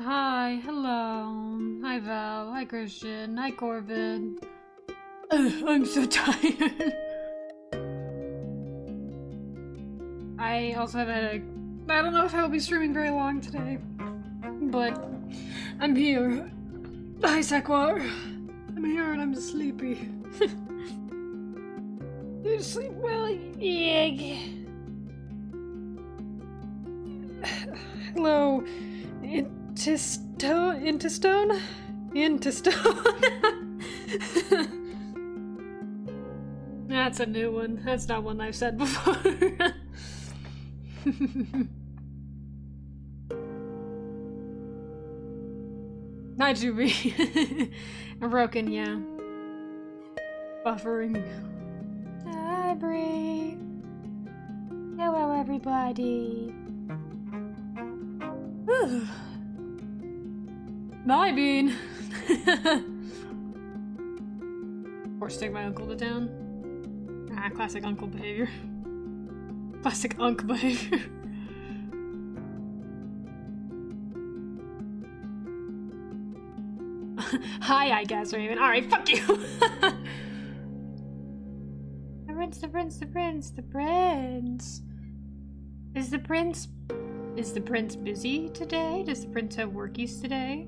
Hi, hello. Hi Val, hi Christian, hi Corbin. I'm so tired. I also have a headache. I don't know if I will be streaming very long today, but I'm here. Hi Sequar. I'm here and I'm sleepy. You sleep well, yeah. Hello, Intistone? That's a new one. That's not one I've said before. Hi, Juby. Broken, yeah. Buffering. Hi, Bree. Hello, everybody. Bye, Bean. Forced to take my uncle to town. Ah, classic uncle behavior. Classic unk behavior. Hi, I guess, Raven. Alright, fuck you! The prince, the prince, the prince, the prince. Is the prince busy today? Does the prince have workies today?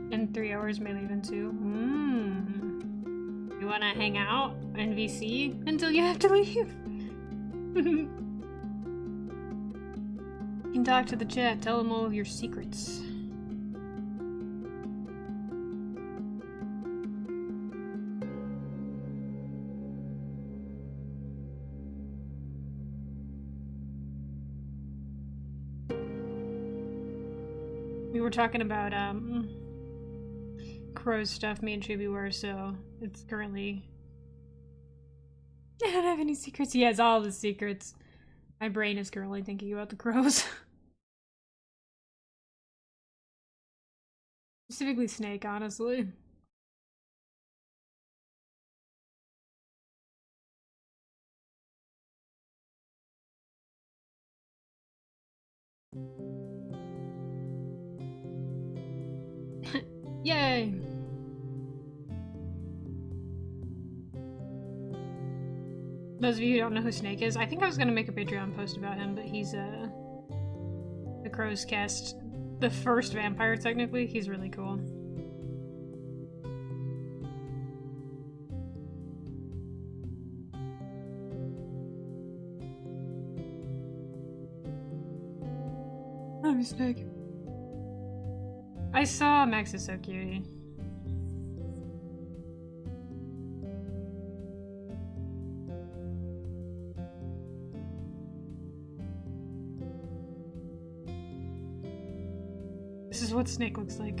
In 3 hours, may leave in 2. You wanna hang out in VC until you have to leave? You can talk to the chat, tell them all of your secrets. We were talking about, Crow's stuff me and Chuby were, so it's currently... I don't have any secrets. He has all the secrets. My brain is currently thinking about the crows. Specifically Snake, honestly. Yay! Those of you who don't know who Snake is, I think I was gonna make a Patreon post about him, but he's the Crow's cast, the first vampire technically. He's really cool. I'm Snake. I saw Max is so cutie. This is what Snake looks like.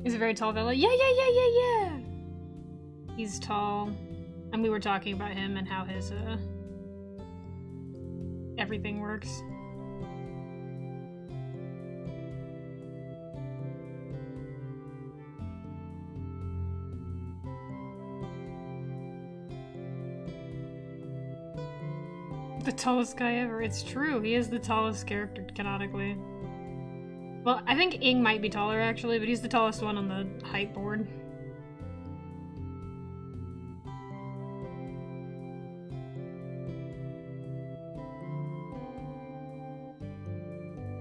He's a very tall fella. Yeah. He's tall. And we were talking about him and how his, everything works. The tallest guy ever. It's true. He is the tallest character canonically. Well, I think Ing might be taller actually, but he's the tallest one on the height board.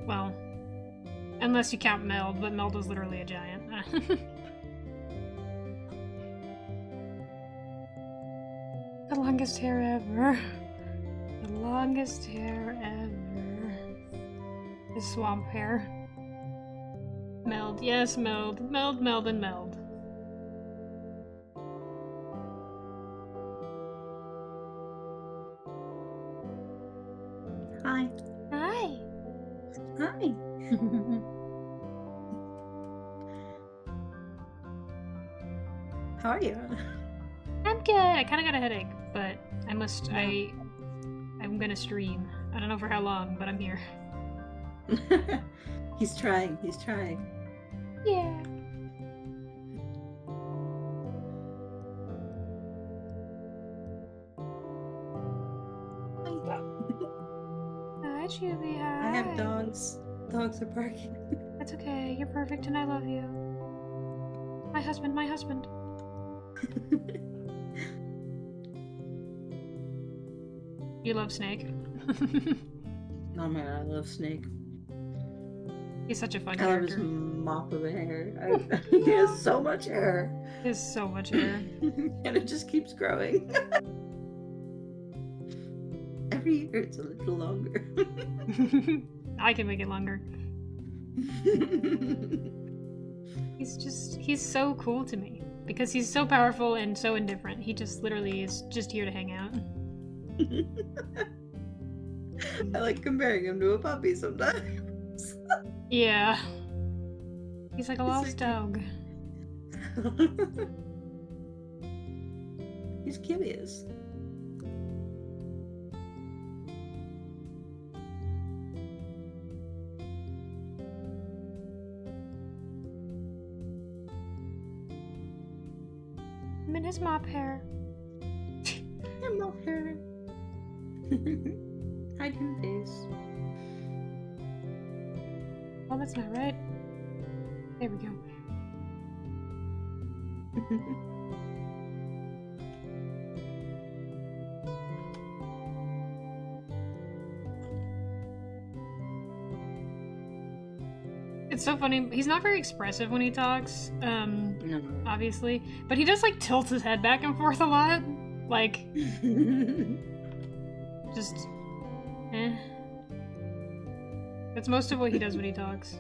Well, unless you count Meld, but Meld is literally a giant. The longest hair ever. The longest hair ever. The swamp hair. Meld, yes, Meld. Meld, Meld, and Meld. Hi. Hi. Hi. How are you? I'm good. I kind of got a headache, but I I'm gonna stream. I don't know for how long, but I'm here. He's trying. He's trying. Yeah. Hi, Julie. Hi. I have dogs. Dogs are barking. That's okay. You're perfect, and I love you. My husband. My husband. You love Snake. Oh man, I love Snake. He's such a fun I love his character. mop of hair. He has so much hair. He has so much hair. And it just keeps growing. Every year it's a little longer. I can make it longer. He's so cool to me. Because he's so powerful and so indifferent. He just literally is just here to hang out. I like comparing him to a puppy sometimes. Yeah. He's like a He's lost like- dog. He's curious. I'm in his mop hair. I'm not her. I do this. Oh, that's not right. There we go. It's so funny. He's not very expressive when he talks, No. obviously. But he does, like, tilt his head back and forth a lot. Like, just... eh. That's most of what he does when he talks.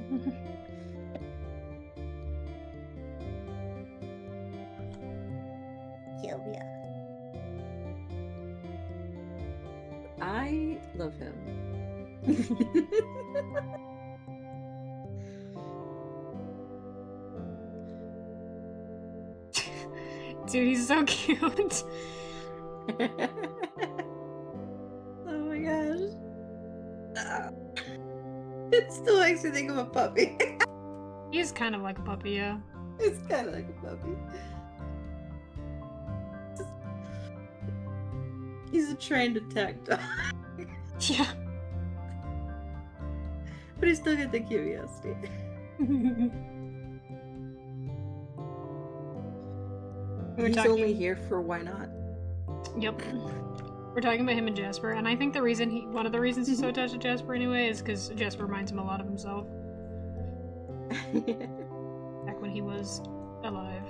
Yeah. I love him. Dude, he's so cute. Oh my gosh. It still makes me think of a puppy. He's kind of like a puppy, yeah. It's kind of like a puppy. He's a trained attack dog. Yeah. But he's still got the curiosity. He's only here for why not. Yep. We're talking about him and Jasper, and I think the reason one of the reasons he's so attached to Jasper anyway is because Jasper reminds him a lot of himself. Back when he was alive.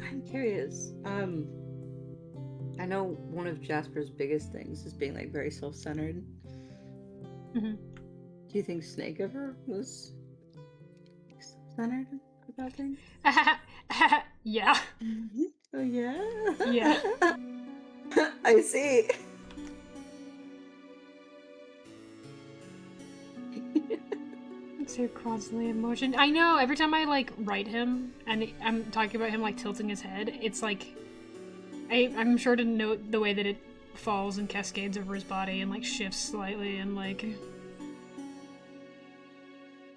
I'm curious. I know one of Jasper's biggest things is being like very self-centered. Mm-hmm. Do you think Snake ever was self-centered about things? Yeah. Oh yeah? Yeah. I see. So you're constantly in motion. I know, every time I like write him and I'm talking about him like tilting his head, it's like I'm sure to note the way that it falls and cascades over his body and like shifts slightly and like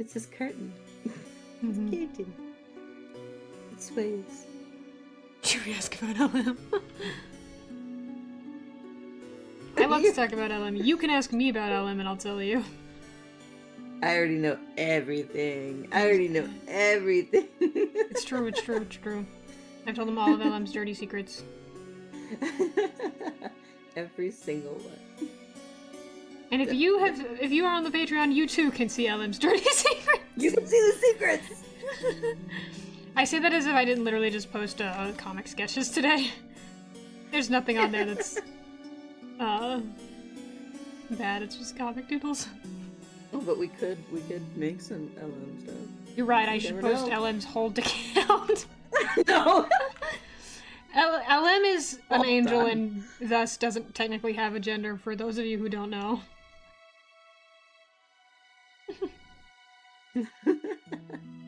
It's his curtain. Mhm. It's curtain. It sways. Should we ask about LM? I love to talk about LM. You can ask me about LM and I'll tell you. I already know everything. It's true, it's true, it's true. I've told them all of LM's dirty secrets. Every single one. And if you are on the Patreon, you too can see LM's dirty secrets. You can see the secrets! I say that as if I didn't literally just post comic sketches today. There's nothing on there that's bad. It's just comic doodles. Oh, but we could make some LM stuff. You're right. I You should never post know. LM's hold account. No! LM is an Hold angel on. and thus doesn't technically have a gender. For those of you who don't know.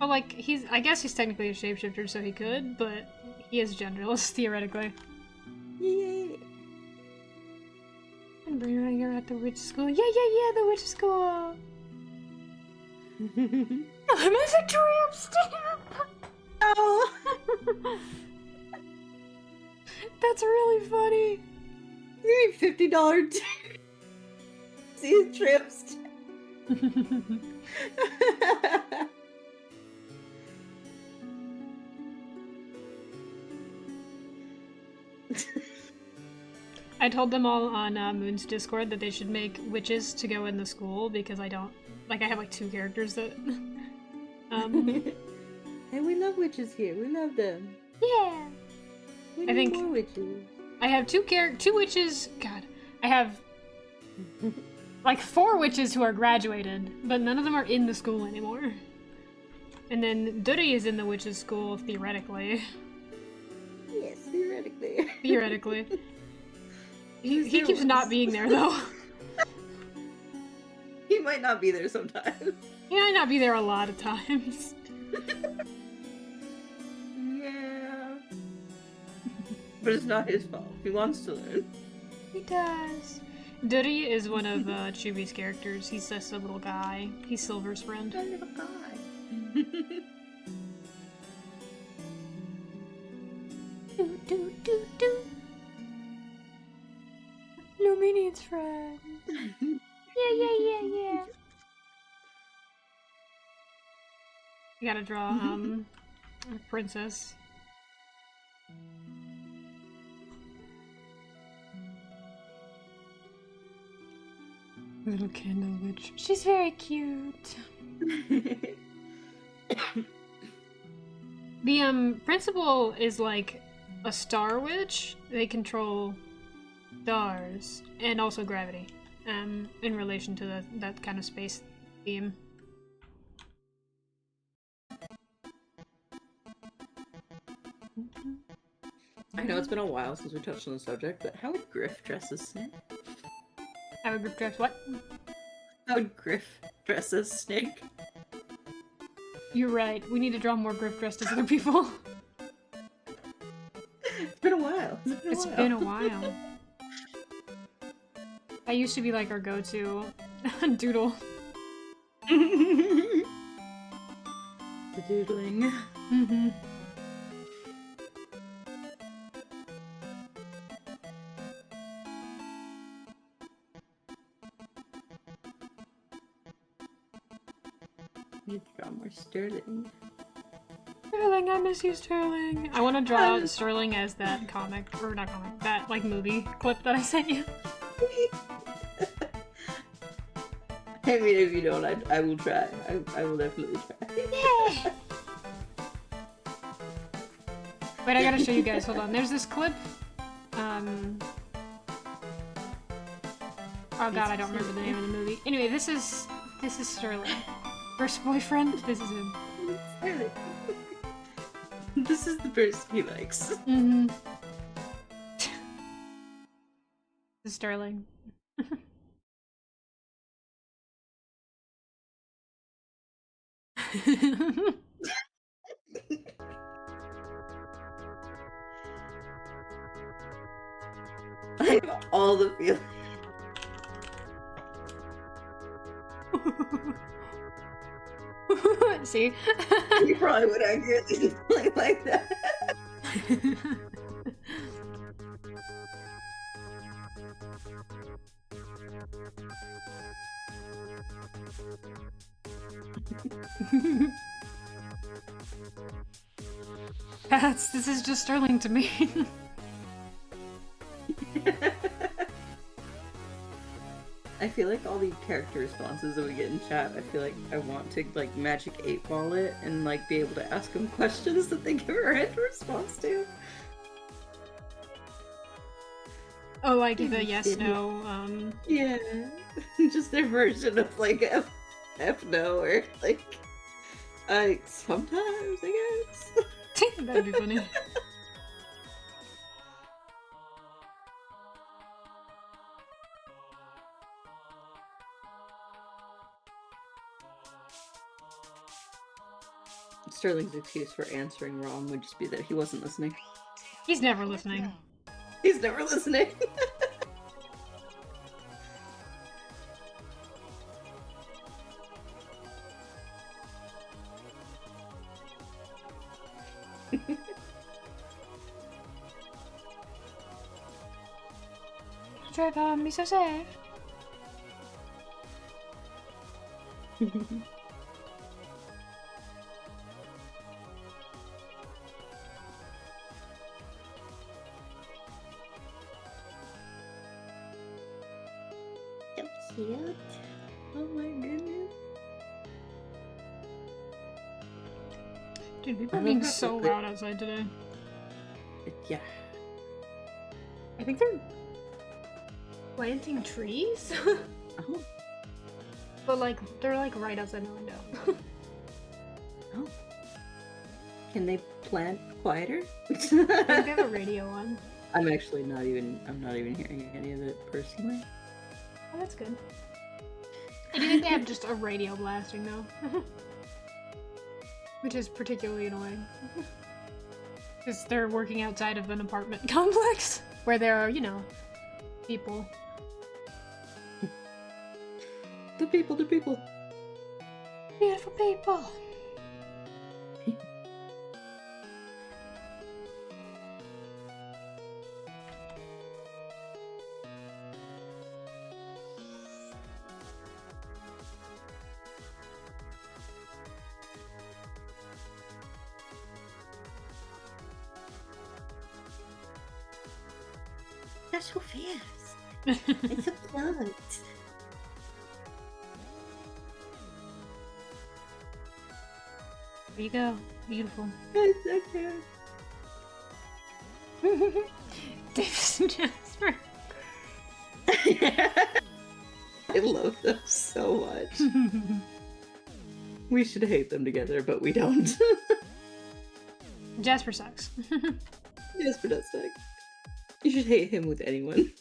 Well, like I guess he's technically a shapeshifter, so he could, but he is genderless theoretically. Yay! And bring her at the witch school. Yeah, the witch school. I'm as a tramp stamp. Oh. That's really funny. You need $50 see a tramp stamp. I told them all on Moon's Discord that they should make witches to go in the school because I don't I have like 2 characters that and we love witches here. We love them. Yeah. We I need think more witches. I have 2 witches. God, I have like 4 witches who are graduated, but none of them are in the school anymore. And then Duri is in the witches school theoretically. Yes, theoretically. Theoretically. He keeps not being there though. He might not be there sometimes. He might not be there a lot of times. Yeah. But it's not his fault. He wants to learn. He does. Duri is one of Chubi's characters. He's just a little guy. He's Silver's friend. A little guy. Do. Luminian's friend. Yeah. You gotta draw, a princess. Little candle witch. She's very cute. The, principal is like a star witch. They control stars and also gravity, in relation to that kind of space theme. I know it's been a while since we touched on the subject, but how would Griff dress as Snake? How would Griff dress what? How would Griff dress as Snake? You're right. We need to draw more Griff dressed as other people. It's been a while. It's been a while. That used to be like our go-to doodle. The doodling. Mm-hmm. Need to draw more Sterling. Sterling, I miss you, Sterling. I want to draw Sterling as that comic, or not comic, that like movie clip that I sent you. I mean, if you don't, I will try. I will definitely try. Yeah. Wait, I gotta show you guys. Hold on. There's this clip. Oh god, I don't remember the name of the movie. Anyway, this is Sterling. First boyfriend. This is him. Sterling. This is the person he likes. Mm-hmm. This is Sterling. I have all the feelings. See? You probably would accurately play like that. This is just Sterling to me. I feel like all the character responses that we get in chat, I feel like I want to like magic 8-ball it and like be able to ask them questions that they give a right response to. Oh, like the yes, no, Yeah. Just their version of like F no or like sometimes I guess. That'd be funny. Sterling's excuse for answering wrong would just be that he wasn't listening. He's never listening. He's never listening. Drive on, be so safe. So cute. Oh my goodness. Dude, people are being so loud outside today. Yeah. I think they're planting trees. Oh. But like, they're like right outside my window. Oh. Can they plant quieter? I think they have a radio on. I'm not even hearing any of it personally. Oh, that's good. I do think they have just a radio blasting though. Which is particularly annoying. Because they're working outside of an apartment complex where there are, you know, people. The people. Beautiful people. That's so fast. It's so cute. There you go. Beautiful. It's so cute. Davis and Jasper. I love them so much. We should hate them together, but we don't. Jasper sucks. Jasper does suck. You should hate him with anyone.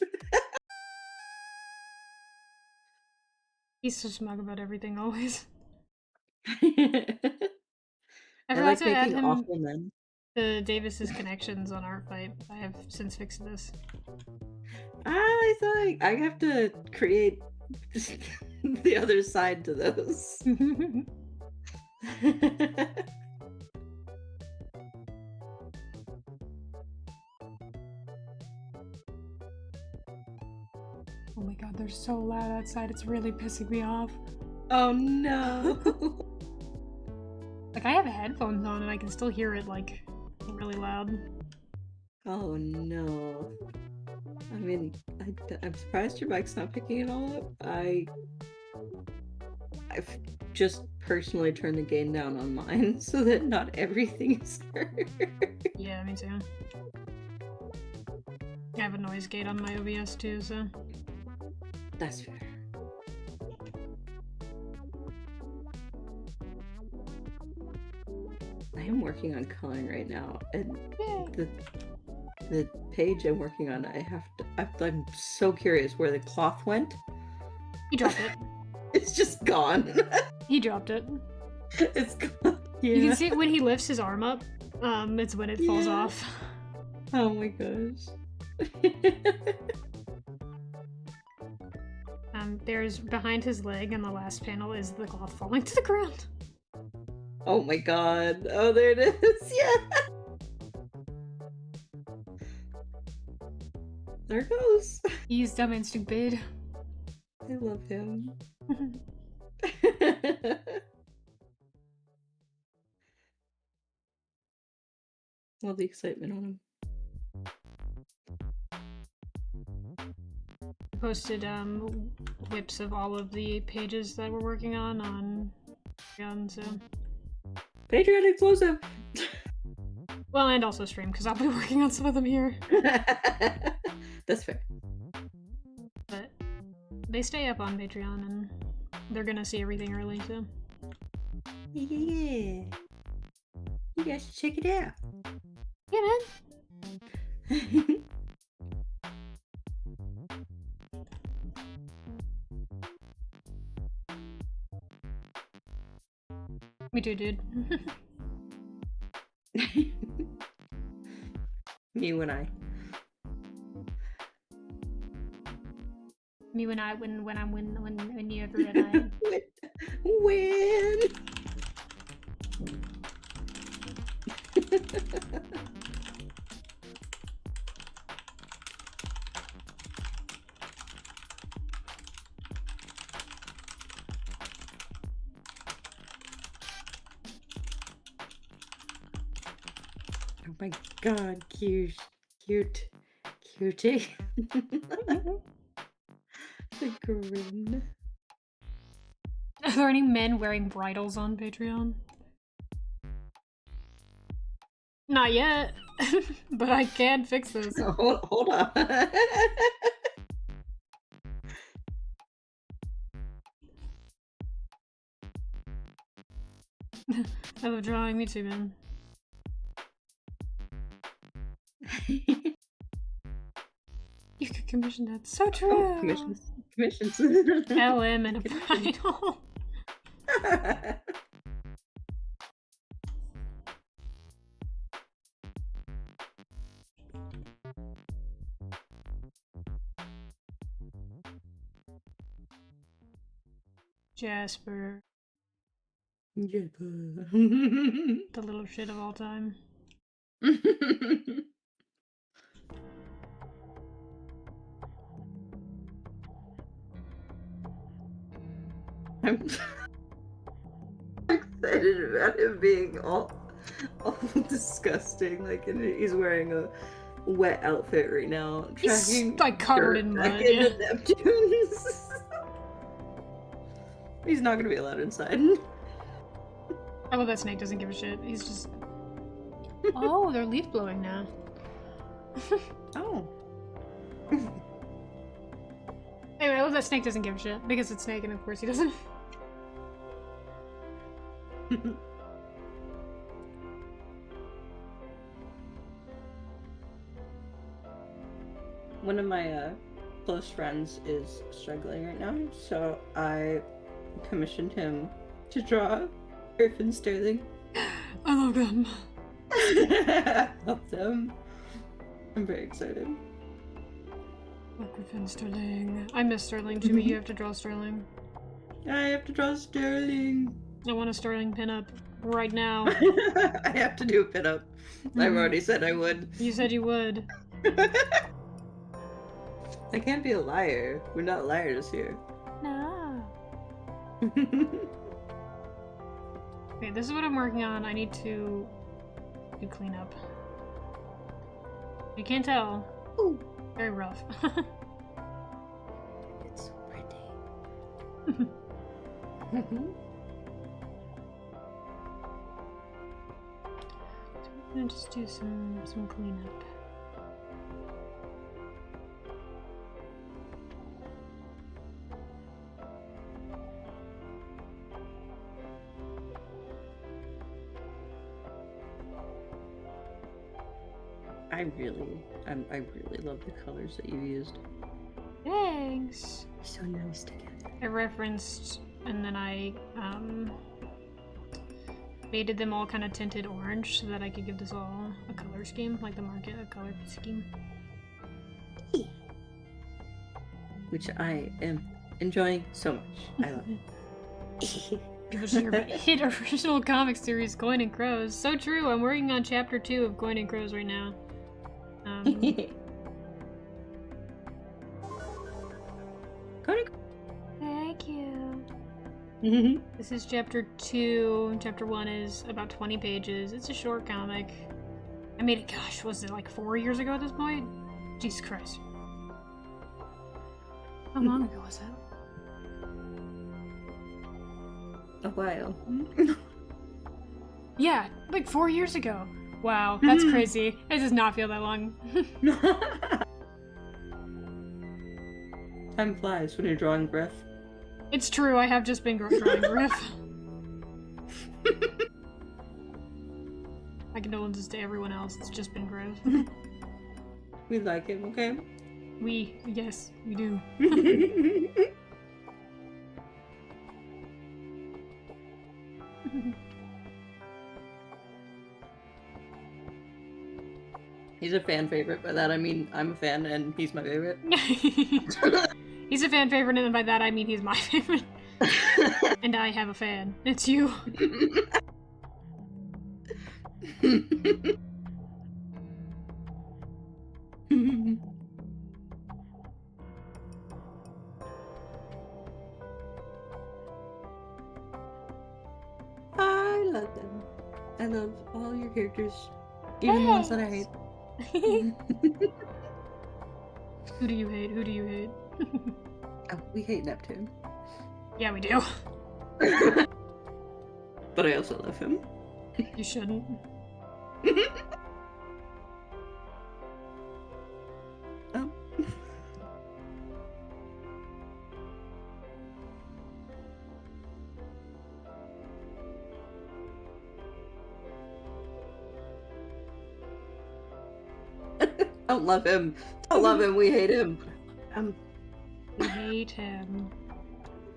He's so smug about everything always. I I forgot like to add making him awful men. to Davis's connections on Art Fight. I have since fixed this. I thought I have to create the other side to those. Oh my god, they're so loud outside, it's really pissing me off. Oh no. Like, I have headphones on and I can still hear it, like, really loud. Oh no. I mean, I'm surprised your mic's not picking it all up. I've just personally turned the gain down on mine so that not everything is heard. Yeah, me too. I have a noise gate on my OBS too, so... That's fair. I am working on coloring right now, and the page I'm working on, I'm so curious where the cloth went. He dropped it. It's just gone. He dropped it. It's gone. Yeah. You can see it when he lifts his arm up. It's when it falls off. Oh my gosh. There's behind his leg in the last panel is the cloth falling to the ground. Oh my god. Oh, there it is. Yeah. There it goes. He's dumb and stupid. I love him. Love the excitement on him. Posted whips of all of the pages that we're working on Patreon, so... Patreon exclusive! Well, and also stream, because I'll be working on some of them here. That's fair. But they stay up on Patreon, and they're gonna see everything early, so... Yeah. You guys should check it out. Yeah, man! Me too, dude. Me when I. Me when I when you ever and I. When. my god, cute. Cutie. The grin. Are there any men wearing bridles on Patreon? Not yet, but I can fix this. Hold on. I love drawing, me too, man. You could commission that. So true. Oh, commissions. LM and a bridal. Jasper. Jasper. The little shit of all time. I'm excited about him being all disgusting. Like, and he's wearing a wet outfit right now. He's like covered in mud. Yeah. Neptunes. He's not gonna be allowed inside. I love that Snake doesn't give a shit. He's just. Oh, they're leaf blowing now. Oh. Anyway, I love that Snake doesn't give a shit because it's Snake, and of course he doesn't. One of my close friends is struggling right now, so I commissioned him to draw Griffin Sterling. I love them. I love them. I'm very excited. Griffin Sterling. I miss Sterling. Jimmy, you have to draw Sterling. I have to draw Sterling. I want a Sterling pinup right now. I have to do a pinup. I've already said I would. You said you would. I can't be a liar. We're not liars here. No. Okay, this is what I'm working on. I need to do cleanup. You can't tell. Ooh. Very rough. It's so pretty. I'm gonna just do some cleanup. I really love the colors that you used. Thanks. They're so nice together. I referenced, and then I mated them all kind of tinted orange so that I could give this all a color scheme, like the market, a color scheme. Which I am enjoying so much. I love it. People should hear about hit original comic series Coin and Crows. So true. I'm working on chapter 2 of Coin and Crows right now. Thank you. This is chapter 2. Chapter 1 is about 20 pages. It's a short comic. I made it, gosh, was it like 4 years ago at this point? Jesus Christ. How long ago was that? A while. Yeah, like 4 years ago. Wow, that's crazy. It does not feel that long. Time flies when you're drawing Griff. It's true, I have just been drawing Griff. My condolences to everyone else, it's just been Griff. We like him, okay? Yes, we do. He's a fan favorite. By that I mean I'm a fan and he's my favorite. He's a fan favorite, and by that I mean he's my favorite. And I have a fan. It's you. I love them. I love all your characters. Even the ones that I hate. Who do you hate? Who do you hate? Oh, we hate Neptune. Yeah, we do. But I also love him. You shouldn't. Oh. Don't love him. Don't love him. We hate him. We hate him.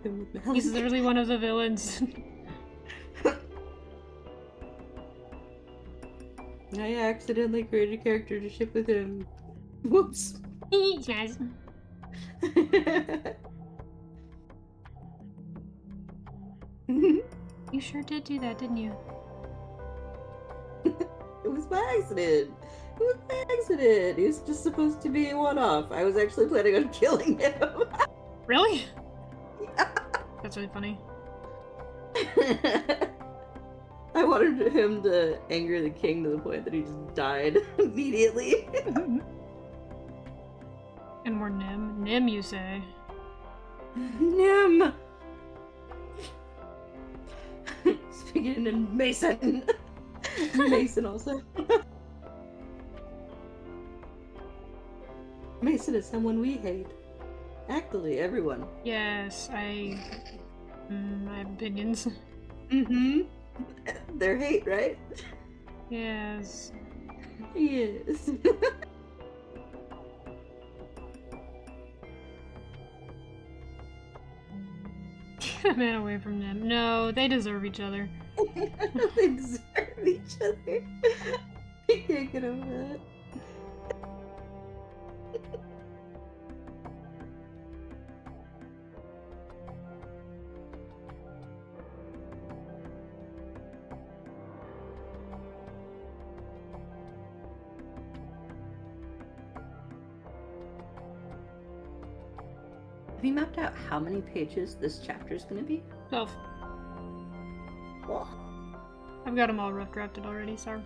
Him with He's Malik. literally one of the villains. I accidentally created a character to ship with him. Whoops. Yes. You sure did do that, didn't you? It was by accident. It was by accident. He was just supposed to be a one-off. I was actually planning on killing him. Really? That's really funny. I wanted him to anger the king to the point that he just died immediately. And more Nim. Nim, you say? Nim! Speaking in Mason. Mason also. Mason is someone we hate. Actually, everyone. Yes, I have opinions. Mm-hmm. They're hate, right? Yes. Yes. Get a man away from them. No, they deserve each other. They deserve each other. I can't get over that. Have you mapped out how many pages this chapter is going to be? 12. Oh, I've got them all rough drafted already, sorry.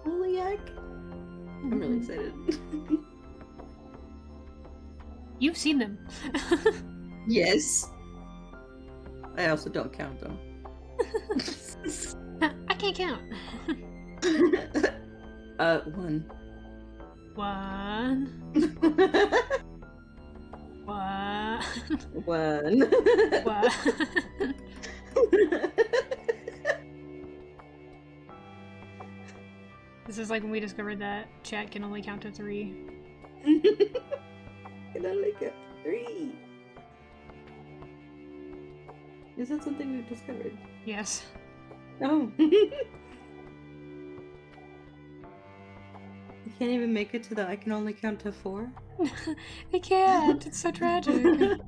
holy heck. I'm really excited. You've seen them. Yes. I also don't count though. I can't count. 1. 1. 1. 1. 1. This is like when we discovered that chat can only count to 3. Can only count 3. Is that something we've discovered? Yes. Oh. I can't even make it to the I can only count to 4? I can't. It's so tragic.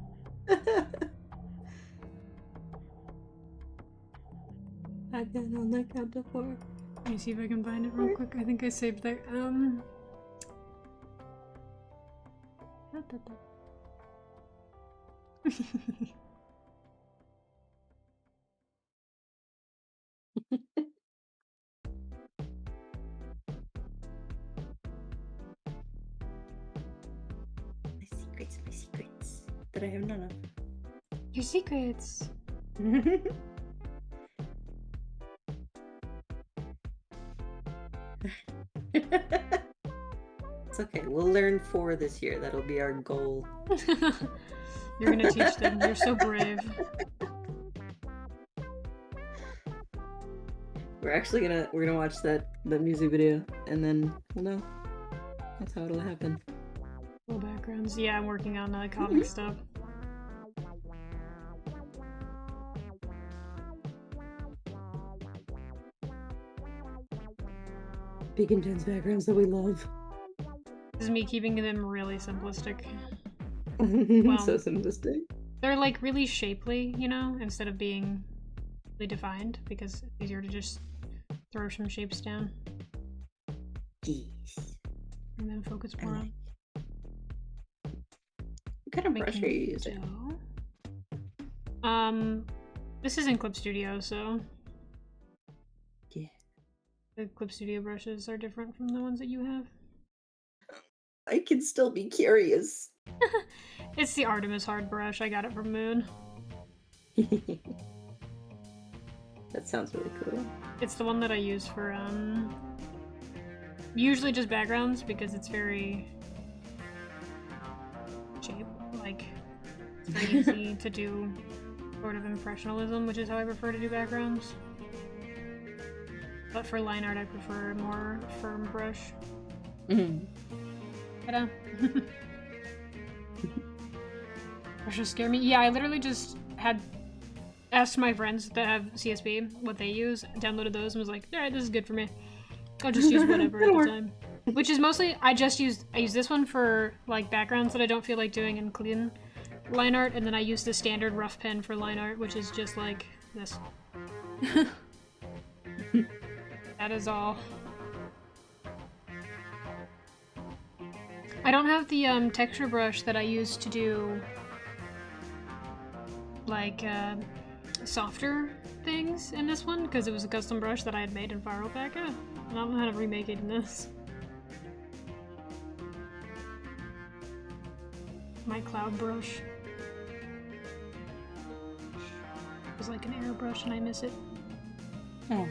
I can only count to 4. Let me see if I can find it real quick. I think I saved that. My secrets that I have none of. Your secrets. It's okay, we'll learn 4 this year. That'll be our goal. You're gonna teach them. You're so brave. We're gonna watch the music video and then we'll know. That's how it'll happen. Little backgrounds. Yeah, I'm working on comic stuff. Big intense backgrounds that we love. This is me keeping them really simplistic. So simplistic. They're like really shapely, you know, instead of being really defined, because it's easier to just throw some shapes down. Yes. And then focus more on What kind of brush are you using? This is in Clip Studio, so Yeah. The Clip Studio brushes are different from the ones that you have. I can still be curious. It's the Artemis hard brush. I got it from Moon. That sounds really cool. It's the one that I use for, usually just backgrounds because it's very cheap. Like, it's very easy to do sort of impressionism, which is how I prefer to do backgrounds. But for line art, I prefer a more firm brush. Ta-da. Brushes scare me. Yeah, I literally just had asked my friends that have CSP what they use, downloaded those, and was like, alright, this is good for me. I'll just use whatever at the time. Which is mostly, I use this one for like backgrounds that I don't feel like doing in clean line art, and then I use the standard rough pen for line art, which is just like this. That is all. I don't have the texture brush that I used to do like softer things in this one, because it was a custom brush that I had made in Viral Pack. And I don't know how to remake it in this. My cloud brush. It was like an airbrush and I miss it. Oh.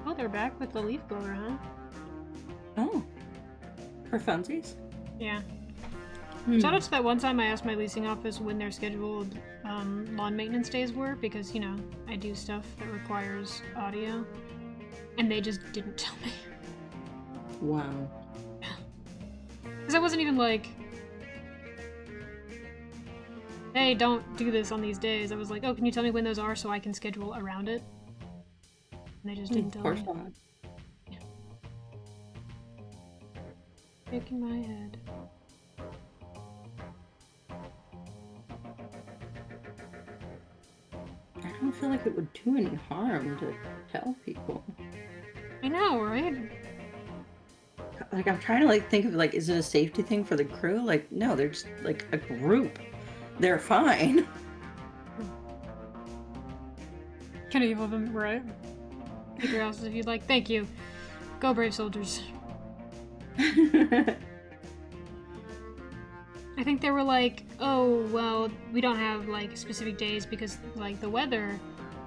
Oh, they're back with the leaf blower, huh? Oh. For funsies? Yeah. Shout out to that one time I asked my leasing office when their scheduled lawn maintenance days were, because, you know, I do stuff that requires audio. And they just didn't tell me. Wow. Because I wasn't even like, hey, don't do this on these days. I was like, oh, can you tell me when those are so I can schedule around it? And they just didn't tell me. Of course not. Yeah. Shaking my head. I don't feel like it would do any harm to tell people. I know, right? Like, I'm trying to like think of like, is it a safety thing for the crew? Like, no, they're just like a group. They're fine. Kind of evil of them, right? Keep your houses if you'd like. Thank you. Go brave soldiers. I think they were like, oh, well, we don't have like specific days because like the weather.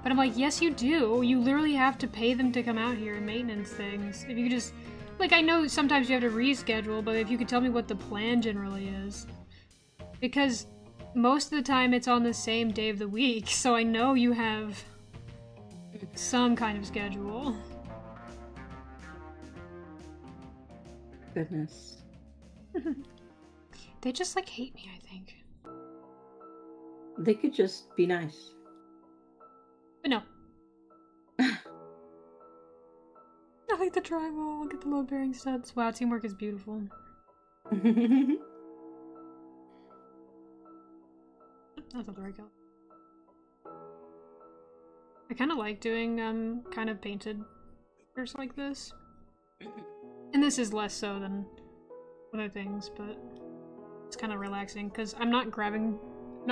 But I'm like, yes, you do. You literally have to pay them to come out here and maintenance things. If you could just, like, I know sometimes you have to reschedule, but if you could tell me what the plan generally is. Because most of the time it's on the same day of the week, so I know you have some kind of schedule. Goodness. They just, like, hate me, I think. They could just be nice. But no. I like the drywall. Look at the load bearing studs. Wow, teamwork is beautiful. That's not the right color. I kind of like doing kind of painted pictures like this. And this is less so than other things, but it's kind of relaxing because I'm not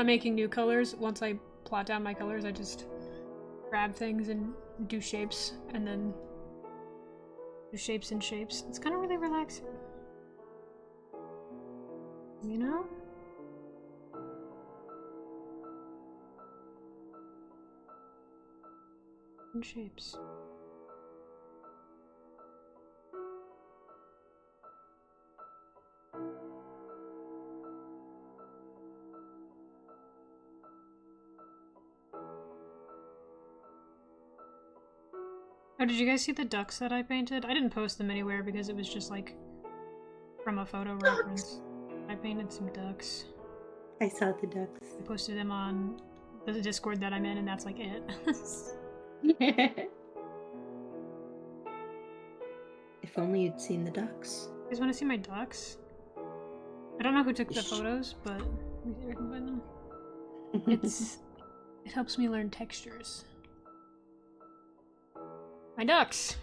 making new colors. Once I plot down my colors, I just grab things and do shapes, and then do shapes and shapes. It's kind of really relaxing. You know? And shapes. Oh, did you guys see the ducks that I painted? I didn't post them anywhere because it was just like from a photo reference. I painted some ducks. I saw the ducks. I posted them on the Discord that I'm in, and that's like it. If only you'd seen the ducks. You guys want to see my ducks? I don't know who took the photos, but let me see if I can find them. It helps me learn textures. My ducks!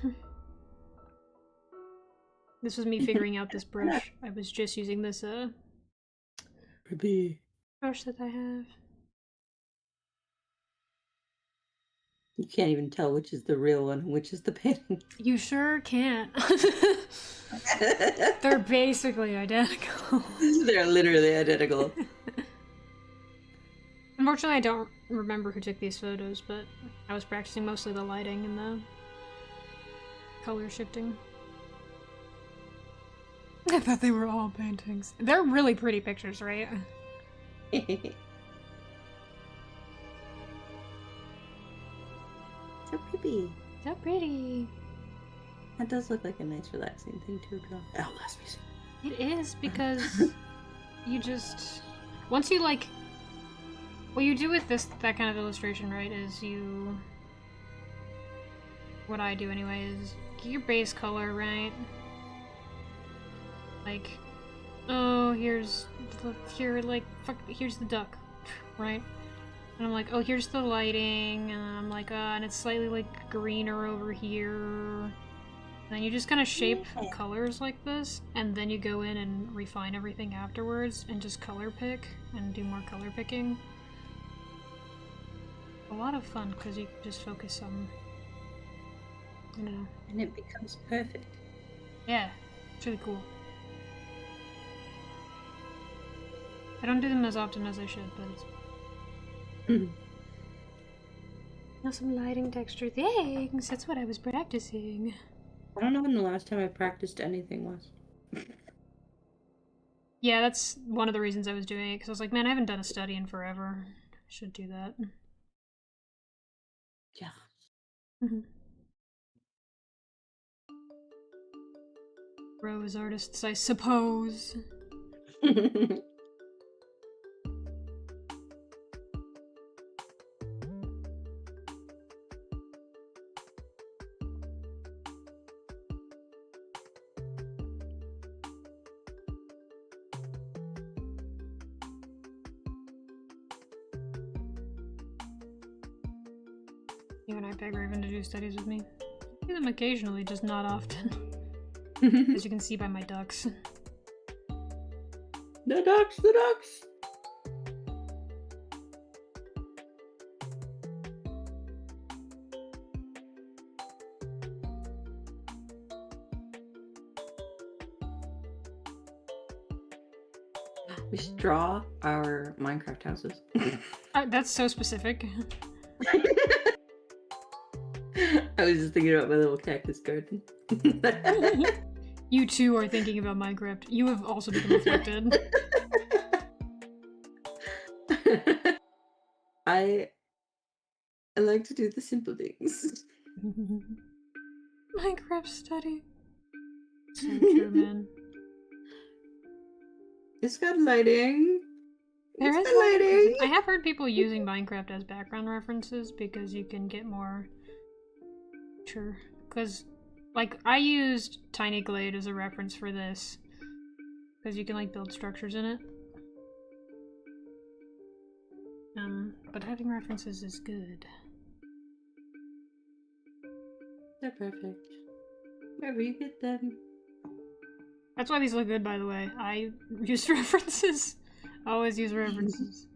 This was me figuring out this brush. I was just using this brush that I have. You can't even tell which is the real one and which is the painting. You sure can't. They're basically identical. They're literally identical. Unfortunately, I don't remember who took these photos, but I was practicing mostly the lighting and the color shifting. I thought they were all paintings. They're really pretty pictures, right? So pretty. So pretty. That does look like a nice relaxing thing to draw. Oh, last piece. It is, because you just... Once you, like... What you do with that kind of illustration, right, is you... What I do anyway is get your base color, right? Like, oh, here's the duck, right? And I'm like, oh, here's the lighting, and I'm like, and it's slightly, like, greener over here. And then you just kind of shape colors like this, and then you go in and refine everything afterwards, and just color pick, and do more color picking. A lot of fun, because you can just focus on, you know. And it becomes perfect. Yeah, it's really cool. I don't do them as often as I should, but it's... Now some lighting texture things, that's what I was practicing. I don't know when the last time I practiced anything was. Yeah, that's one of the reasons I was doing it, because I was like, man, I haven't done a study in forever. I should do that. Yeah. Grow as artists, I suppose. You and I beg Raven to do studies with me. I do them occasionally, just not often. As you can see by my ducks. The ducks, the ducks! We should draw our Minecraft houses. That's so specific. I was just thinking about my little cactus garden. You too are thinking about Minecraft. You have also become afflicted. I like to do the simple things. Minecraft study. So true, man. It's got lighting. There it's is got lighting. I have heard people using Minecraft as background references because you can get more... Sure. Because, like, I used Tiny Glade as a reference for this. Because you can, like, build structures in it. But having references is good. They're perfect. Wherever you get them. That's why these look good, by the way. I use references. I always use references.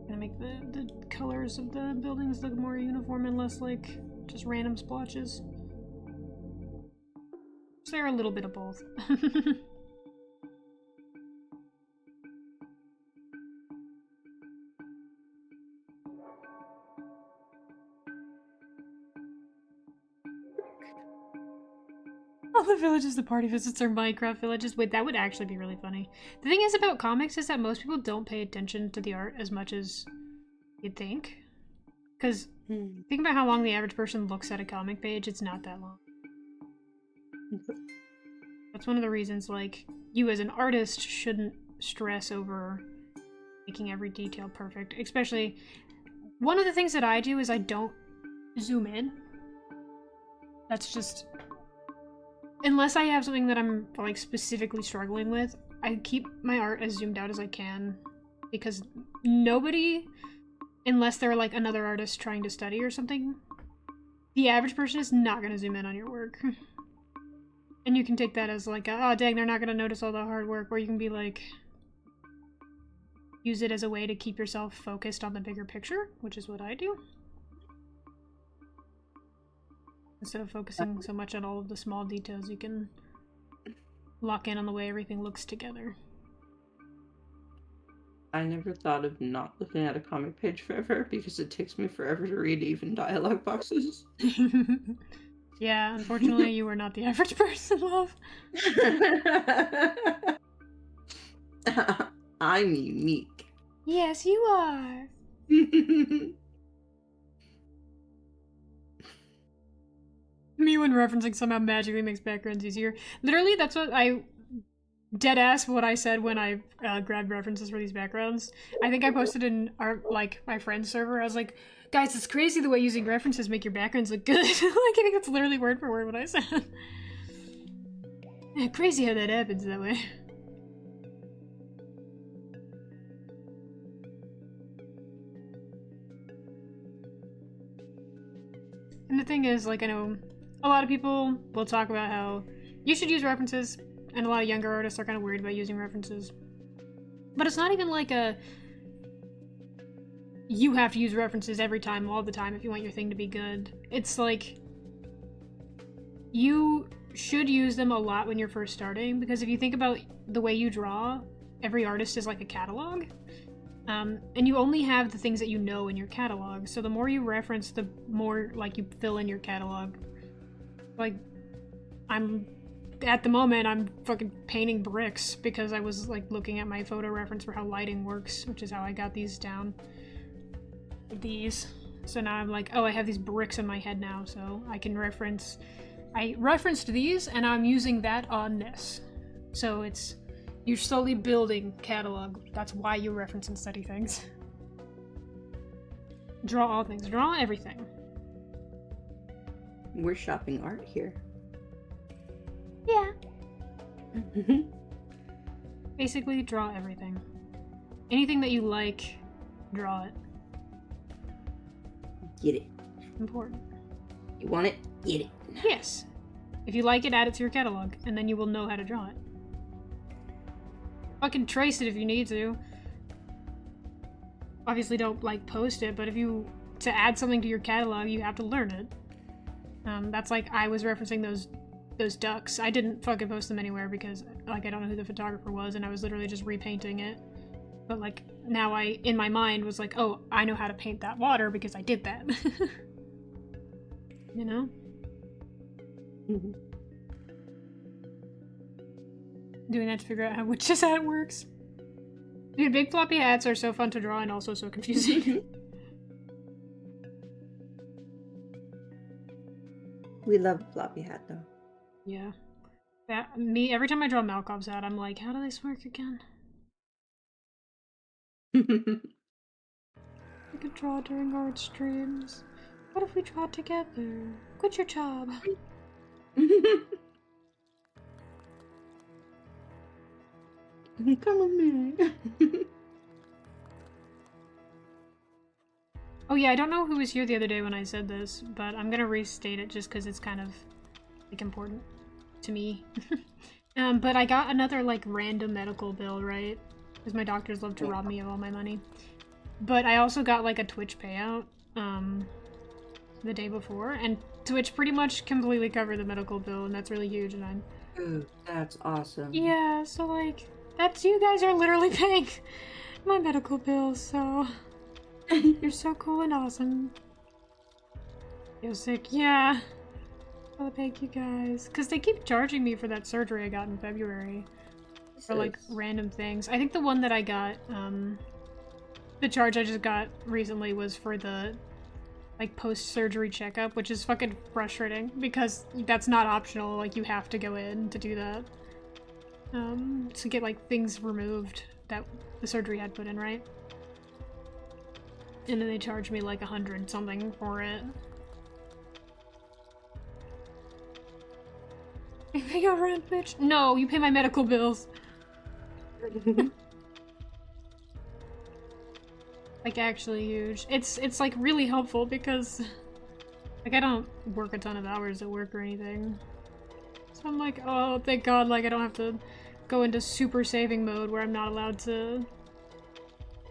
Gonna make the colors of the buildings look more uniform and less like just random splotches. So they're a little bit of both. All the villages the party visits are Minecraft villages. Wait, that would actually be really funny. The thing is about comics is that most people don't pay attention to the art as much as you'd think. Because think about how long the average person looks at a comic page, it's not that long. That's one of the reasons, like, you as an artist shouldn't stress over making every detail perfect. Especially, one of the things that I do is I don't zoom in. That's just... Unless I have something that I'm, like, specifically struggling with, I keep my art as zoomed out as I can because nobody, unless they're like another artist trying to study or something, the average person is not going to zoom in on your work. And you can take that as like, oh dang, they're not going to notice all the hard work, or you can be like, use it as a way to keep yourself focused on the bigger picture, which is what I do. Instead of focusing so much on all of the small details, you can lock in on the way everything looks together. I never thought of not looking at a comic page forever because it takes me forever to read even dialogue boxes. Yeah, unfortunately, you are not the average person, love. I'm unique. Yes, you are. Me when referencing somehow magically makes backgrounds easier. Literally, that's what I... Deadass what I said when I grabbed references for these backgrounds. I think I posted in our, like, my friend's server. I was like, guys, it's crazy the way using references make your backgrounds look good. Like, I think that's literally word for word what I said. Yeah, crazy how that happens that way. And the thing is, like, I know a lot of people will talk about how you should use references, and a lot of younger artists are kind of worried about using references. But it's not even like a... you have to use references every time, all the time, if you want your thing to be good. It's like... you should use them a lot when you're first starting, because if you think about the way you draw, every artist is like a catalog. And you only have the things that you know in your catalog, so the more you reference, the more, like, you fill in your catalog. Like, at the moment, I'm fucking painting bricks because I was, like, looking at my photo reference for how lighting works, which is how I got these down. These. So now I'm like, oh, I have these bricks in my head now, so I can reference... I referenced these, and I'm using that on this. So it's... you're slowly building catalog. That's why you reference and study things. Draw all things. Draw everything. We're shopping art here. Yeah. Basically, draw everything. Anything that you like, draw it. Get it. Important. You want it? Get it. Yes. If you like it, add it to your catalog, and then you will know how to draw it. Fucking trace it if you need to. Obviously don't, like, post it, but if you... to add something to your catalog, you have to learn it. That's like, I was referencing those ducks. I didn't fucking post them anywhere because, like, I don't know who the photographer was, and I was literally just repainting it. But, like, now I, in my mind, was like, oh, I know how to paint that water because I did that. You know? Mm-hmm. Doing that to figure out how witch's hat works. Dude, big floppy hats are so fun to draw and also so confusing. We love a floppy hat, though. Yeah. Every time I draw Malkov's hat, I'm like, how do this work again? I could draw during art streams. What if we draw together? Quit your job. Come with me. Oh yeah, I don't know who was here the other day when I said this, but I'm gonna restate it just because it's kind of, like, important to me. But I got another, like, random medical bill, right? Because my doctors love to rob me of all my money. But I also got, like, a Twitch payout, the day before, and Twitch pretty much completely covered the medical bill, and that's really huge, and I'm... Ooh, that's awesome. Yeah, so, like, that's... you guys are literally paying my medical bills, so... You're so cool and awesome. Feel sick, yeah. Oh, thank you guys. Because they keep charging me for that surgery I got in February. For, like, random things. I think the one that I got, the charge I just got recently was for the, like, post-surgery checkup, which is fucking frustrating, because that's not optional, like, you have to go in to do that. To get, like, things removed that the surgery had put in, right? And then they charged me, like, 100 something for it. You pay your rent, bitch? No, you pay my medical bills. Like actually huge. It's like really helpful because like I don't work a ton of hours at work or anything. So I'm like, oh thank god, like I don't have to go into super saving mode where I'm not allowed to,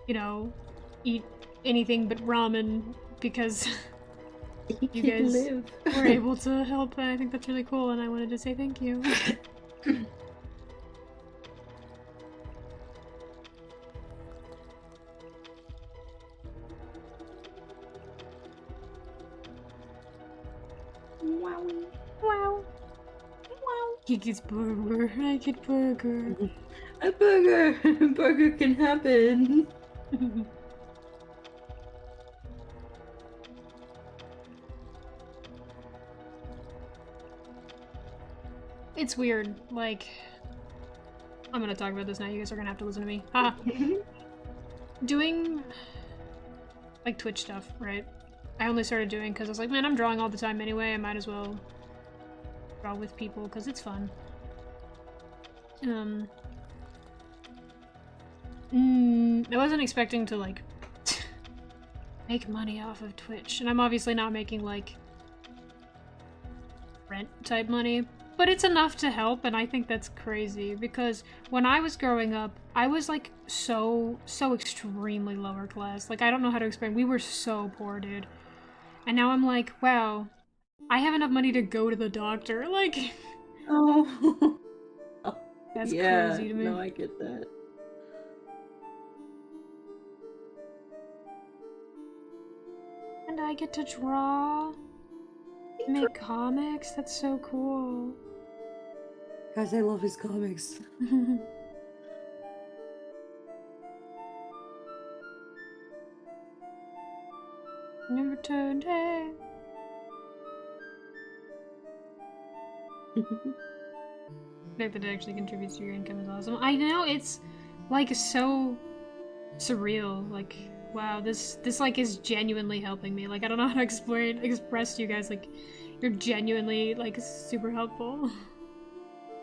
you know, eat anything but ramen because you can guys live. were able to help, and I think that's really cool, and I wanted to say thank you. Wow. Wow. Wow. He gets burger. I get burger. A burger! Burger can happen! It's weird, like... I'm gonna talk about this now, you guys are gonna have to listen to me. Haha. Doing... like Twitch stuff, right? I only started doing because I was like, man, I'm drawing all the time anyway, I might as well draw with people because it's fun. I wasn't expecting to, like, make money off of Twitch, and I'm obviously not making, like, rent-type money, but it's enough to help, and I think that's crazy, because when I was growing up, I was, like, so extremely lower class. Like, I don't know how to explain. We were so poor, dude. And now I'm like, wow, I have enough money to go to the doctor. Like, Oh. that's Yeah, crazy to me. no, I get that. And I get to draw, make comics. That's so cool. Guys, I love his comics. Never turned hey. The fact that it actually contributes to your income is awesome. I know, it's like so surreal. Like, wow, this like is genuinely helping me. Like, I don't know how to express to you guys, like, you're genuinely like super helpful.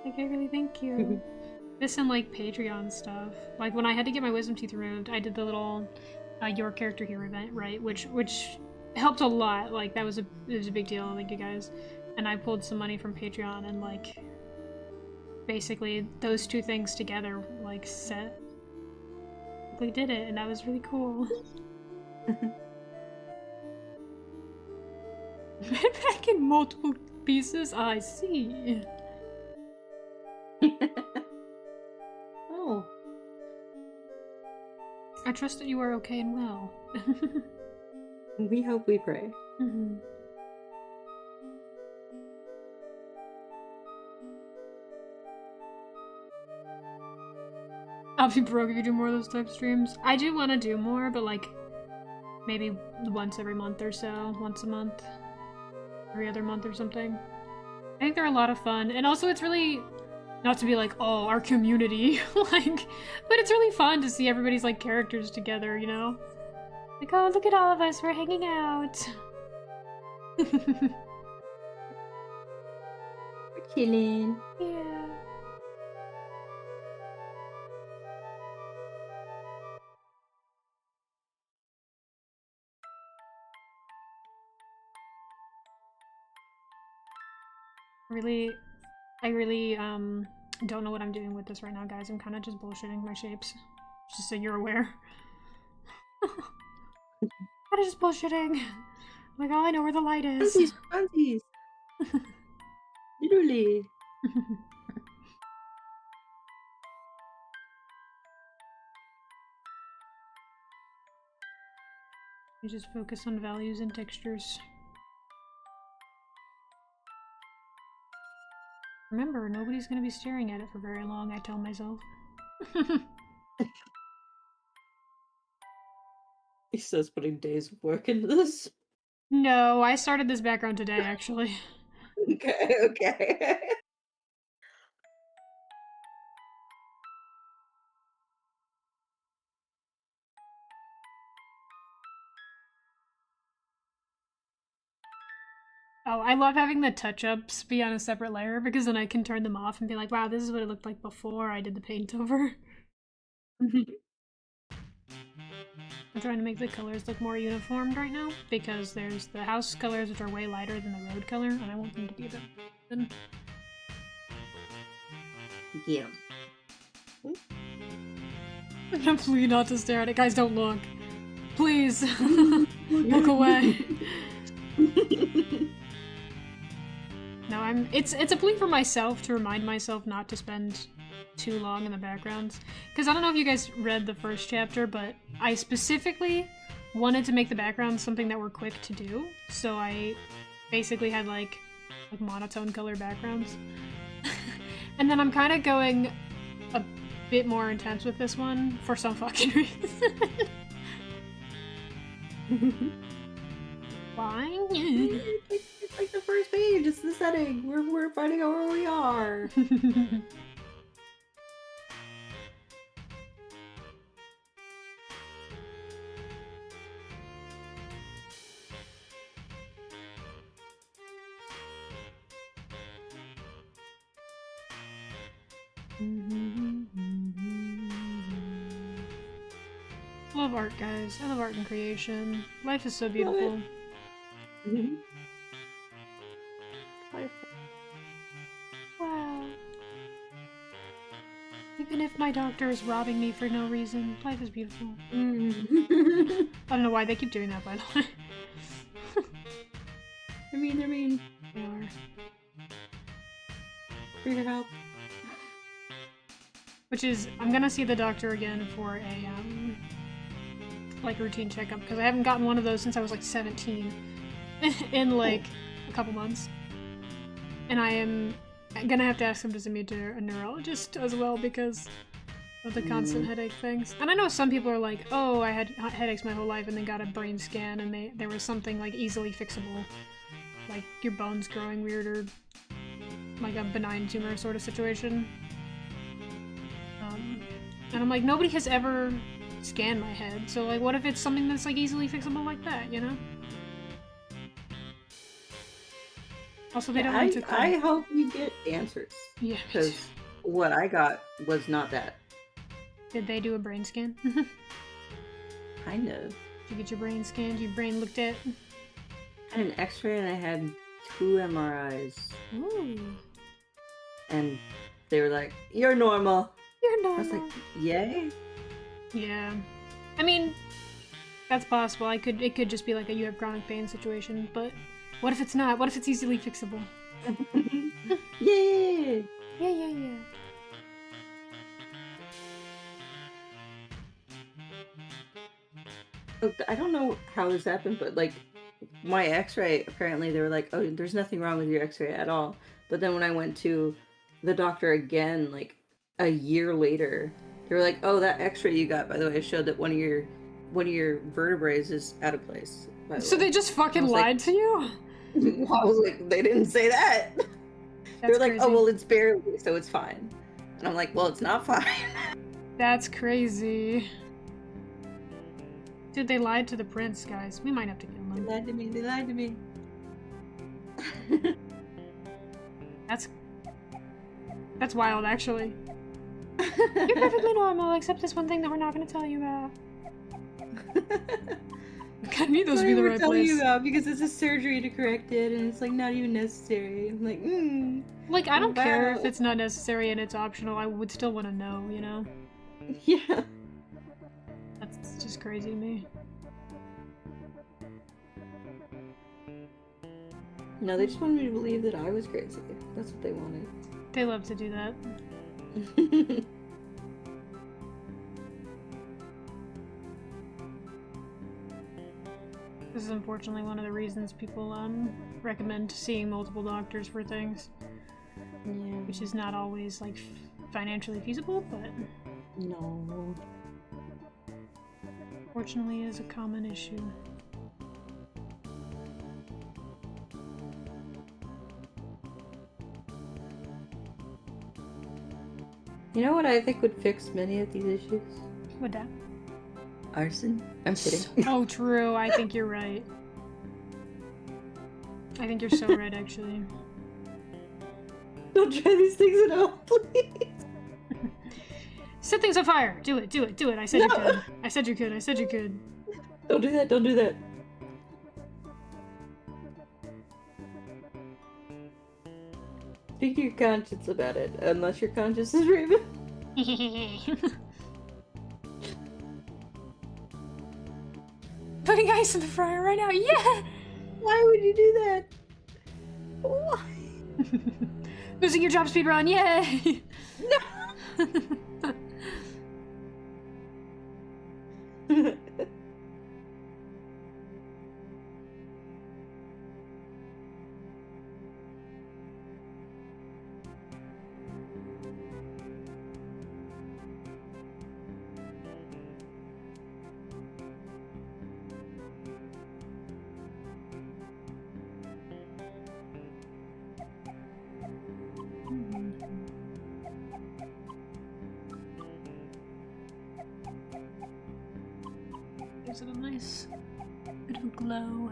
Like, I really thank you. This and like Patreon stuff. Like when I had to get my wisdom teeth removed, I did the little your character here event, right? Which helped a lot. Like it was a big deal. Thank you guys. And I pulled some money from Patreon, and like basically those two things together like we did it, and that was really cool. Back in multiple pieces. I see. Oh. I trust that you are okay and well. We hope, we pray. Mm-hmm. I'll be broke if you do more of those type of streams. I do want to do more, but like maybe once every month or so, once a month, every other month or something. I think they're a lot of fun, and also it's really not to be like, oh, our community, like, but it's really fun to see everybody's like characters together, you know? Like, oh, look at all of us, we're hanging out. We're chilling. Yeah. I really don't know what I'm doing with this right now, guys. I'm kind of just bullshitting my shapes, just so you're aware. Kind of just bullshitting. Like, all I know where the light is. Fancies. Literally. You just focus on values and textures. Remember, nobody's gonna be staring at it for very long, I tell myself. He says putting days of work into this. No, I started this background today, actually. Okay, okay. Oh, I love having the touch-ups be on a separate layer because then I can turn them off and be like, wow, this is what it looked like before I did the paint over. I'm trying to make the colors look more uniformed right now because there's the house colors which are way lighter than the road color, and I want them to be a bit even. Yeah. I'm gonna plea not to stare at it. Guys, don't look. Please. Look away. No, it's a plea for myself to remind myself not to spend too long in the backgrounds. Because I don't know if you guys read the first chapter, but I specifically wanted to make the backgrounds something that were quick to do. So I basically had like monotone color backgrounds. And then I'm kind of going a bit more intense with this one for some fucking reason. Fine. It's like the first page. It's the setting. We're finding out where we are. Love art, guys. I love art and creation. Life is so beautiful. Wow. Even if my doctor is robbing me for no reason, life is beautiful. I don't know why they keep doing that, by the way. They're mean. They are. For your help. Which is, I'm gonna see the doctor again for a, like, routine checkup, because I haven't gotten one of those since I was, like, 17. In, like, a couple months. And I am gonna have to ask him to send me to a neurologist as well, because of the constant headache things. And I know some people are like, oh, I had headaches my whole life and then got a brain scan and there was something, like, easily fixable. Like, your bones growing weird or, like, a benign tumor sort of situation. And I'm like, nobody has ever scanned my head, so, like, what if it's something that's, like, easily fixable like that, you know? Also, they don't like to I hope you get answers. Yeah, because what I got was not that. Did they do a brain scan? Kind of. Did you get your brain scanned? Your brain looked at? I had an X-ray and I had 2 MRIs. Ooh. And they were like, "You're normal." You're I normal. was like, "Yay." Yeah. I mean, that's possible. It could just be like a you have chronic pain situation, but what if it's not? What if it's easily fixable? Yay! Yeah. I don't know how this happened, but like my X-ray, apparently they were like, "Oh, there's nothing wrong with your X-ray at all." But then when I went to the doctor again, like a year later, they were like, "Oh, that X-ray you got, by the way, showed that one of your vertebrae is out of place." So they just fucking lied to you? I was like, they didn't say that. They're like, crazy. "Oh, well, it's barely, so it's fine." And I'm like, "Well, it's not fine." That's crazy. Dude, they lied to the prince, guys. We might have to kill them. They lied to me. That's wild, actually. You're perfectly normal, except this one thing that we're not going to tell you about. I knew those would be the right tell place. You about because it's a surgery to correct it, and it's like not even necessary. I'm like, Like, I don't care if it's not necessary and it's optional. I would still want to know, you know? Yeah. That's just crazy to me. No, they just wanted me to believe that I was crazy. That's what they wanted. They love to do that. This is unfortunately one of the reasons people recommend seeing multiple doctors for things. Yeah. Which is not always, like, financially feasible, but... No. Fortunately is a common issue. You know what I think would fix many of these issues? What that? Arson? I'm kidding. Oh, true. I think you're right. I think you're so right, actually. Don't try these things at all, please. Set things on fire. Do it. I said you No. could. I said you could. Don't do that. Speak to your conscience about it, unless your conscience is Raven. Putting ice in the fryer right now. Yeah! Why would you do that? Why? Losing your job speedrun. Yay! No! Gives it a nice bit of a glow.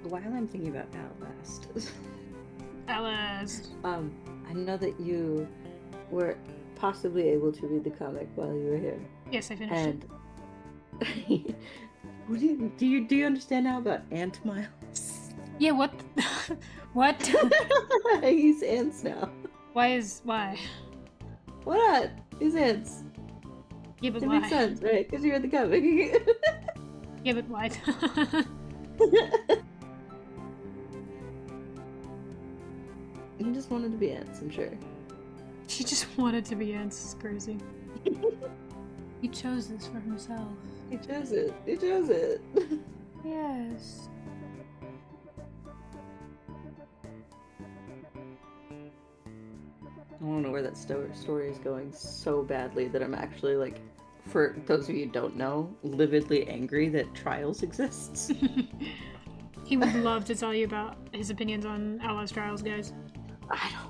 While I'm thinking about Outlast, Alice. I know that you were possibly able to read the comic while you were here, Yes, I finished it. and do you understand now about ant miles? Yeah, what? What? I use ants now. Why? Why not? Use ants. Yeah, but It why? makes sense, right? Because you read the comic. Yeah, but why? You just wanted to be ants, I'm sure. She just wanted to be ants. It's crazy. He chose this for himself. He chose it. He chose it. Yes. I don't know where that story is going so badly that I'm actually, like, for those of you who don't know, lividly angry that Trials exists. He would love to tell you about his opinions on Outlast Trials, guys. I don't.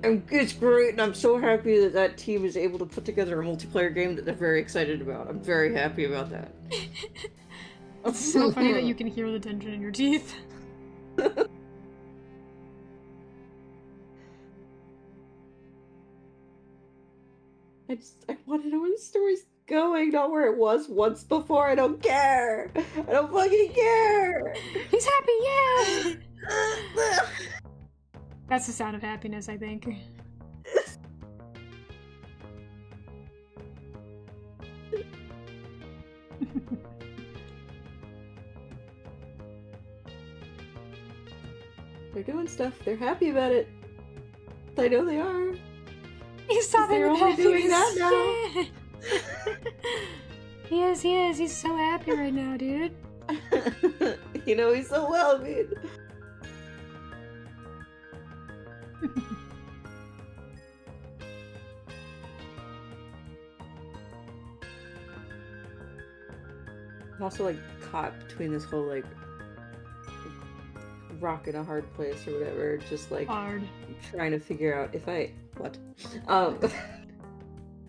It's great, and I'm so happy that that team is able to put together a multiplayer game that they're very excited about. I'm very happy about that. It's so funny that you can hear the tension in your teeth. I want to know where the story's going, not where it was once before. I don't care. I don't fucking care. He's happy, yeah! That's the sound of happiness, I think. They're doing stuff. They're happy about it. I know they are. He's stopping They're with only happiness. doing that Yeah. He is. He's so happy right now, dude. You know me so well, dude. I'm also, like, caught between this whole, like, rock in a hard place or whatever, just, like, Hard. trying to figure out if I... What?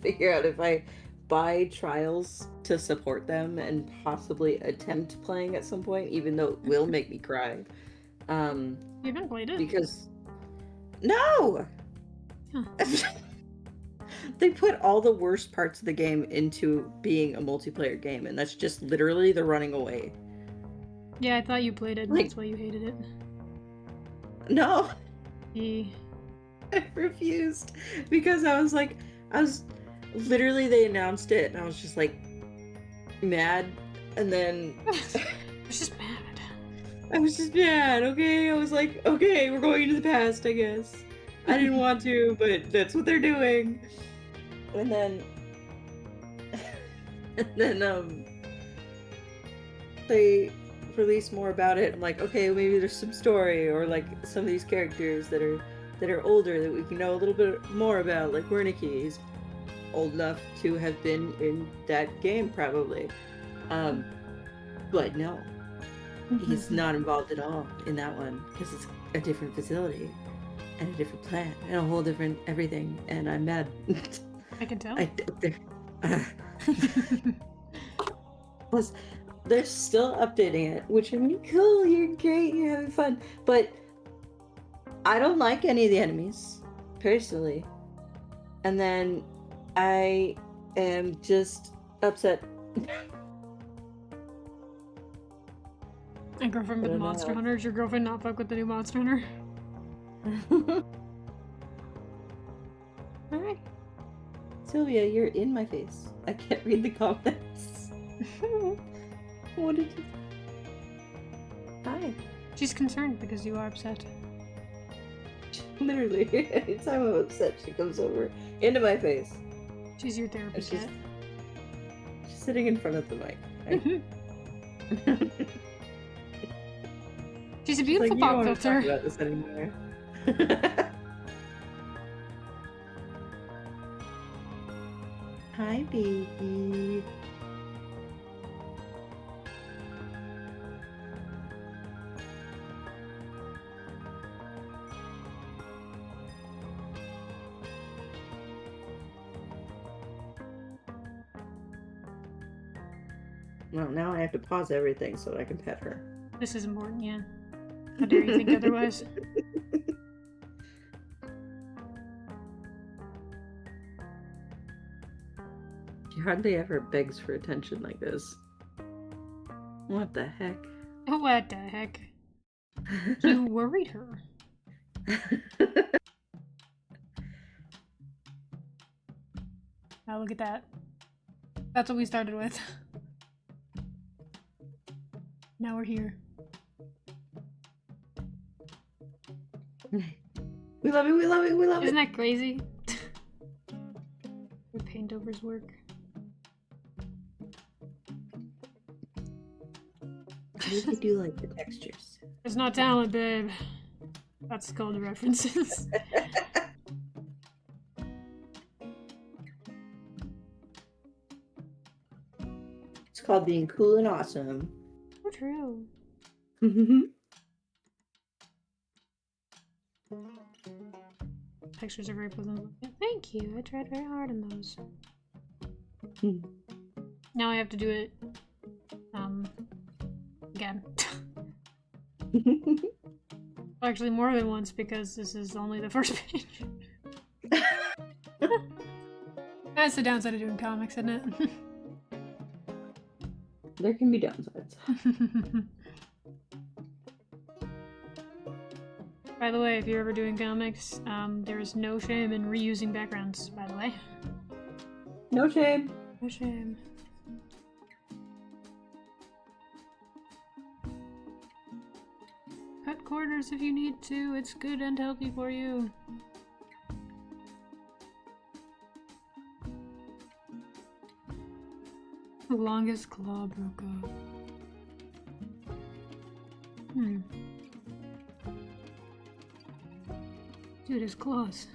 Figure out if I buy Trials to support them and possibly attempt playing at some point, even though it will make me cry. You haven't played it? Because... No! Huh. They put all the worst parts of the game into being a multiplayer game, and that's just literally the running away. Yeah, I thought you played it, and Like- that's why you hated it. No! Yeah. I refused. Because I was literally, they announced it, and I was just, like, mad, and then... It's just mad. I was just mad, okay? I was like, okay, we're going into the past, I guess. I didn't want to, but that's what they're doing. And then... they released more about it. I'm like, okay, maybe there's some story, or, like, some of these characters that are older that we can know a little bit more about, like Wernicke. He's old enough to have been in that game, probably. But no. he's not involved at all in that one because it's a different facility and a different plan and a whole different everything. And I'm mad. I can tell. Plus, they're still updating it, which I mean, cool, you're great, you're having fun. But I don't like any of the enemies, personally. And then I am just upset. A girlfriend with Monster Hunter? Is your girlfriend not fuck with the new Monster Hunter? Alright. Sylvia, you're in my face. I can't read the comments. What did you... Hi. She's concerned because you are upset. Literally, anytime I'm upset, she comes over into my face. She's your therapist. She's sitting in front of the mic. She's a beautiful pop filter. Talk about this anymore. Hi, baby. Well, now I have to pause everything so I can pet her. This is important, yeah. How dare you think otherwise? She hardly ever begs for attention like this. What the heck? What the heck? You worried her. Oh, look at that. That's what we started with. Now we're here. We love it, we love it, we love Isn't it! that crazy? The paint overs work. I really do like the textures. It's not talent, babe. That's called references. It's called being cool and awesome. So true. Textures are very pleasant. Thank you. I tried very hard on those. Now I have to do it again. Actually more than once because this is only the first page. That's the downside of doing comics, isn't it? There can be downsides. By the way, if you're ever doing comics, there is no shame in reusing backgrounds, by the way. No shame. No shame. Cut corners if you need to, it's good and healthy for you. The longest claw broke off. Dude, his claws.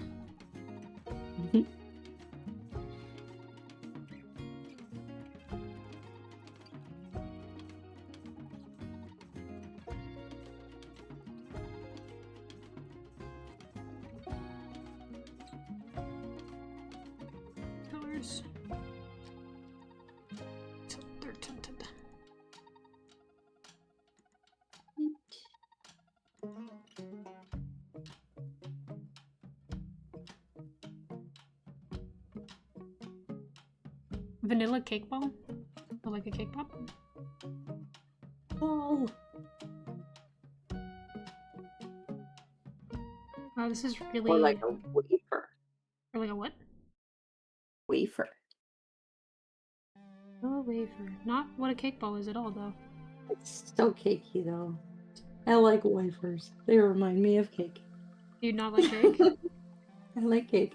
Colors. They're tinted. Vanilla cake ball? Or like a cake pop? Oh. Wow, this is really... Or like a wafer. Or like a what? Wafer. Oh, a wafer. Not what a cake ball is at all, though. It's so cakey, though. I like wafers. They remind me of cake. Do you not like cake? I like cake.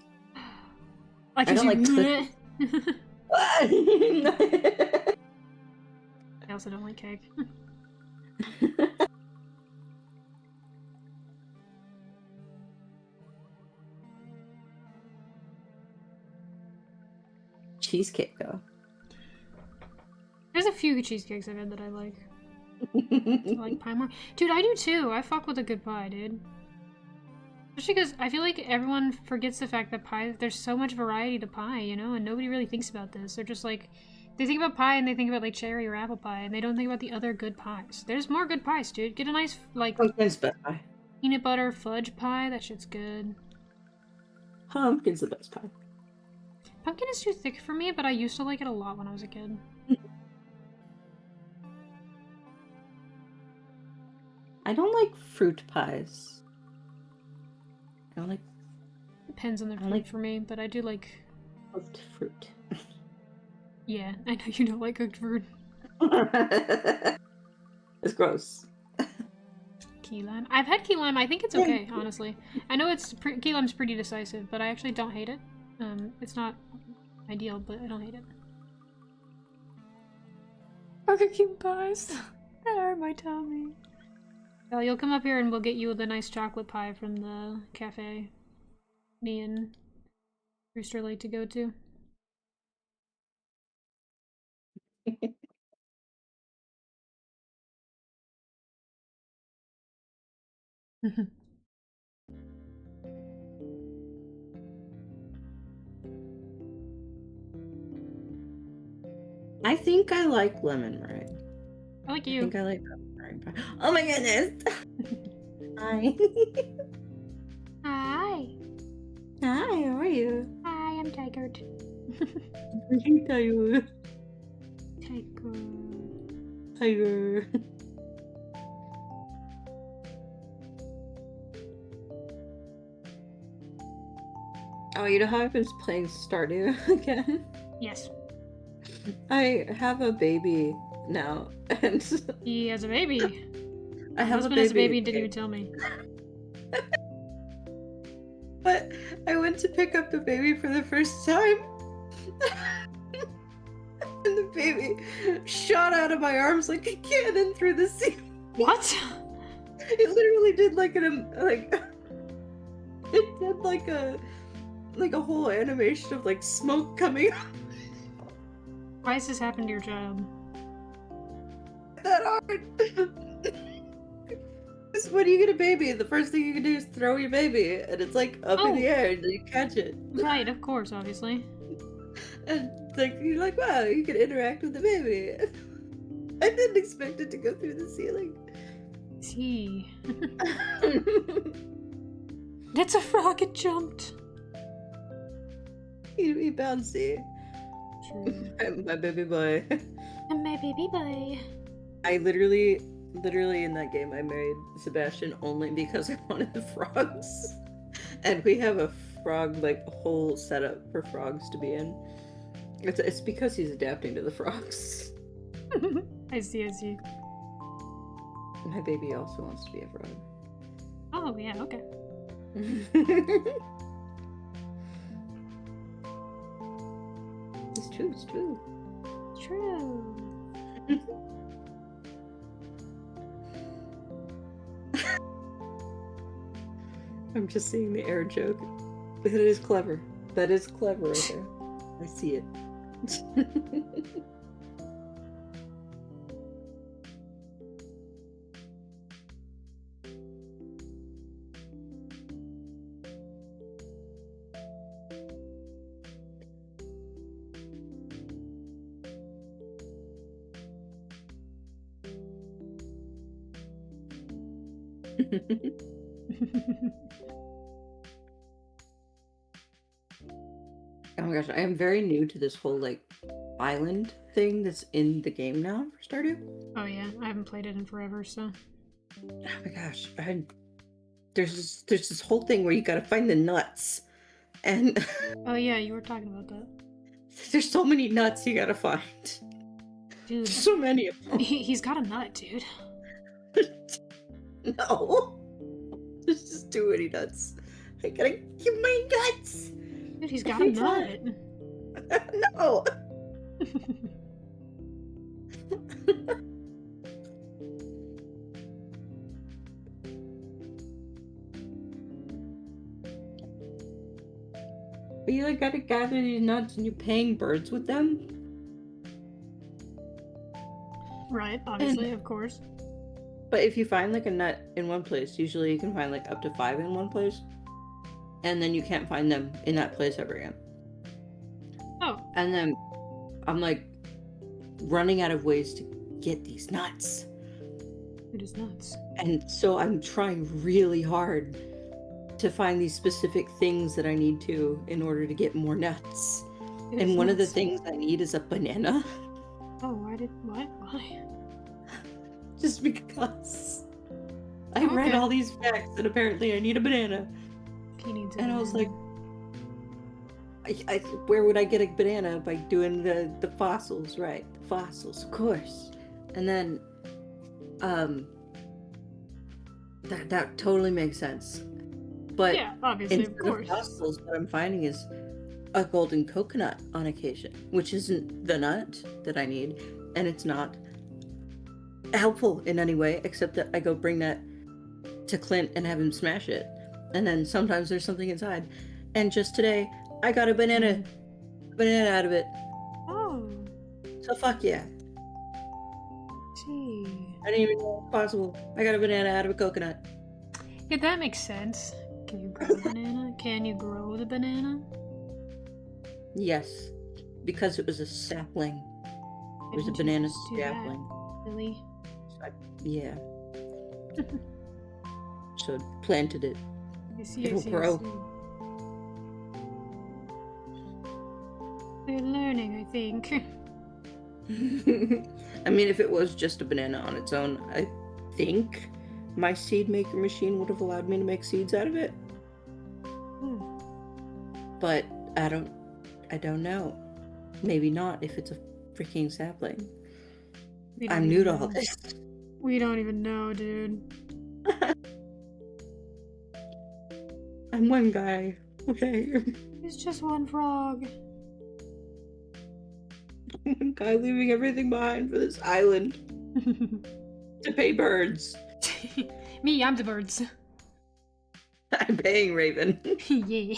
I don't like I cookies. also don't like cake. Cheesecake, though. There's a few cheesecakes I've had that I like. I like pie more. Dude, I do too. I fuck with a good pie, dude. Especially because I feel like everyone forgets the fact that pie, there's so much variety to pie, you know? And nobody really thinks about this. They're just like, they think about pie and they think about like cherry or apple pie, and they don't think about the other good pies. There's more good pies, dude. Get a nice, like, Pumpkin's best pie. peanut butter fudge pie. That shit's good. Pumpkin's the best pie. Pumpkin is too thick for me, but I used to like it a lot when I was a kid. I don't like fruit pies. I don't like Depends on the fruit like- for me, but I do like... cooked fruit. Yeah, I know you don't like cooked fruit. It's gross. Key lime. I've had key lime. I think it's okay, honestly. I know key lime's pretty decisive, but I actually don't hate it. It's not ideal, but I don't hate it. Burger King pies. That hurt my tummy. Well, you'll come up here and we'll get you the nice chocolate pie from the cafe me and Rooster like to go to. I think I like lemon meringue. I like I you. think I like lemon meringue pie. Oh my goodness! Hi. Hi. Hi, how are you? Hi, I'm tired. Tiger. Tiger. Tiger. Oh, you know how I've been playing Stardew again? Yes. I have a baby now, and He has a baby. I have Husband has a baby and didn't even tell me. But I went to pick up the baby for the first time, and the baby shot out of my arms like a cannon through the ceiling. What? It literally did like it did like a whole animation of like smoke coming out Why has this happened to your child? that hard. When you get a baby, the first thing you can do is throw your baby, and it's like up in the air, and you catch it. Right, of course, obviously. And like you're like, wow, you can interact with the baby. I didn't expect it to go through the ceiling. See. That's a frog, it jumped. He bouncy. True. My baby boy. And my baby boy. I literally in that game I married Sebastian only because I wanted the frogs. And we have a frog like whole setup for frogs to be in. It's because he's adapting to the frogs. I see, I see. My baby also wants to be a frog. Oh, yeah, okay. It's true, it's true. True. I'm just seeing the air joke. That is clever. That is clever right there. I see it. Oh my gosh, I am very new to this whole like island thing that's in the game now for Stardew. Oh, yeah, I haven't played it in forever, so. Oh my gosh, there's this whole thing where you gotta find the nuts, and Oh, yeah, you were talking about that. there's so many nuts you gotta find. Dude, So many of them. he's got a nut, dude. No, there's just too many nuts. I gotta get my nuts. Dude, he's got a nut. No. But you like gotta gather these nuts and you're paying birds with them. Right, obviously, of course. But if you find like a nut in one place, usually you can find like up to 5 in one place, and then you can't find them in that place ever again. Oh. And then I'm like running out of ways to get these nuts. It is nuts. And so I'm trying really hard to find these specific things that I need to in order to get more nuts. And one of the things I need is a banana. Oh, why? Just because I read all these facts and apparently I need a banana. He needs a and banana. I was like, where would I get a banana? By doing the fossils, right? The fossils, of course. And then that totally makes sense. But yeah, obviously, instead of course. of fossils, what I'm finding is a golden coconut on occasion, which isn't the nut that I need, and it's not helpful in any way, except that I go bring that to Clint and have him smash it. And then sometimes there's something inside. And just today, I got a banana out of it. Oh. So fuck yeah. Gee. I didn't even know it was possible. I got a banana out of a coconut. Yeah, that makes sense. Can you grow a banana? Can you grow the banana? Yes. Because it was a sapling. It was a banana sapling. Really? Yeah. So planted it. It'll grow. They're learning, I think. I mean, if it was just a banana on its own, I think my seed maker machine would have allowed me to make seeds out of it. But I don't know. Maybe not if it's a freaking sapling. I'm new to all this. We don't even know, dude. I'm one guy. Okay. It's just one frog. One guy leaving everything behind for this island to pay birds. Me, I'm the birds. I'm paying Raven. Yeah.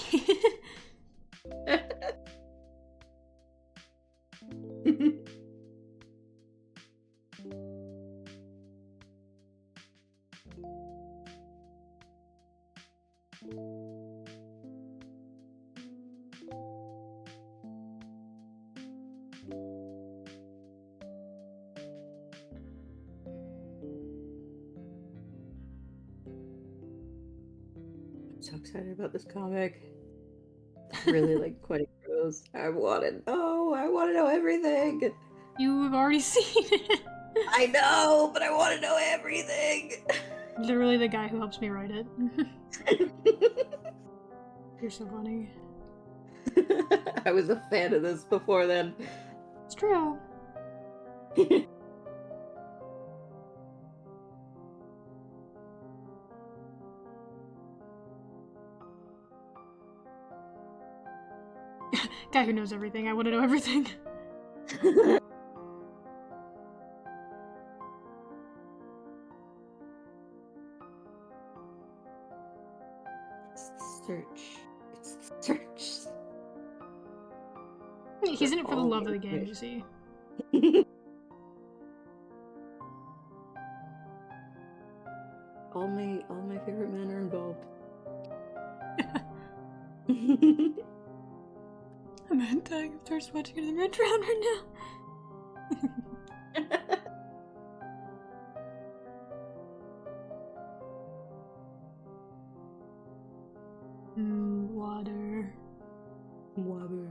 So excited about this comic. I really like Quentin Rose. I want to know everything. You've already seen it. I know, but I want to know everything. Literally the guy who helps me write it. You're so funny. I was a fan of this before then. It's true. Guy who knows everything. I want to know everything. It's the search. It's the search. He's in it for the love of the game, you see. all my favorite men are involved. I'm dying of thirst watching it in the red drown right now. Water. Water.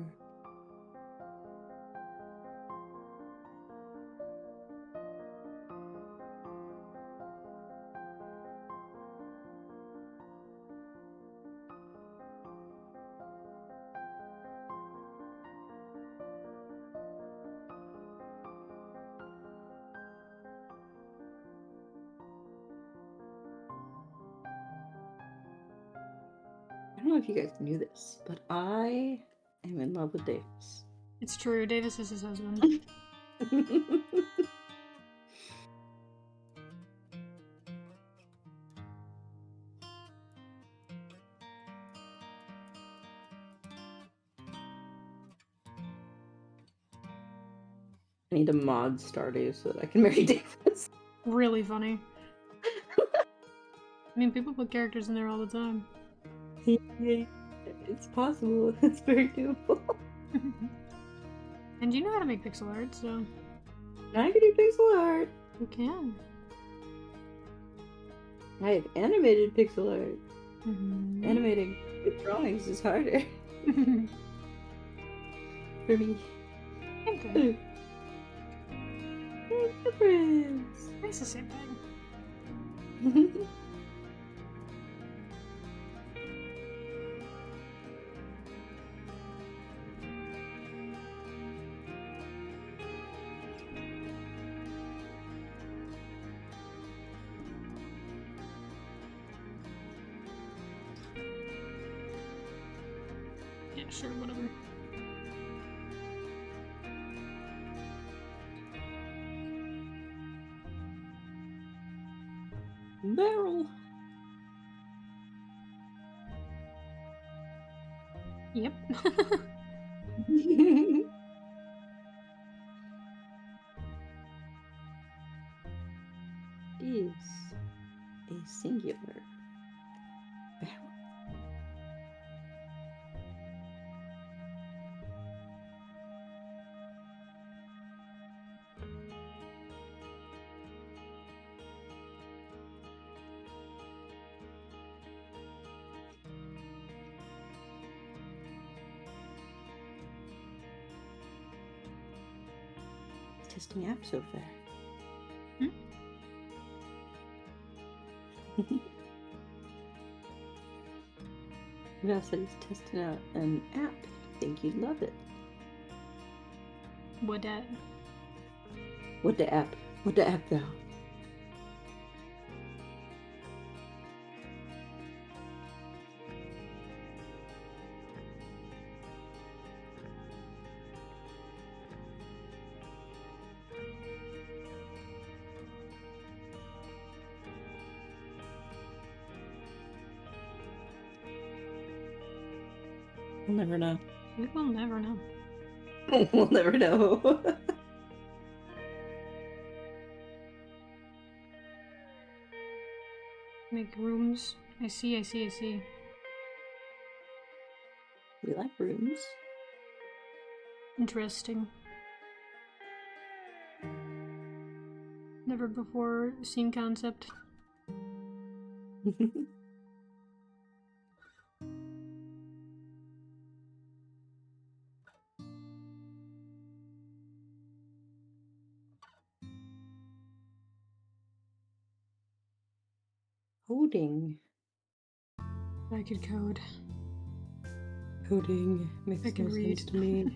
I don't know if you guys knew this, but I am in love with Davis. It's true, Davis is his husband. I need to mod Stardew so that I can marry Davis. Really funny. I mean, people put characters in there all the time. Yeah, it's possible. It's very doable. And you know how to make pixel art, so I can do pixel art. you can. I have animated pixel art. Mm-hmm. Animating with drawings is harder for me. Okay. Difference. It's the same thing. Yeah, sure, whatever. Barrel. Yep. Is a singular barrel. Testing app so far. Val said he's testing out an app. Think you'd love it. What that? What the app? What the app, Val? We'll never know. We will never know. We'll never know. Make rooms. I see. We like rooms. Interesting. Never before seen concept. Coding. I could code. Coding makes I can no read. sense to me.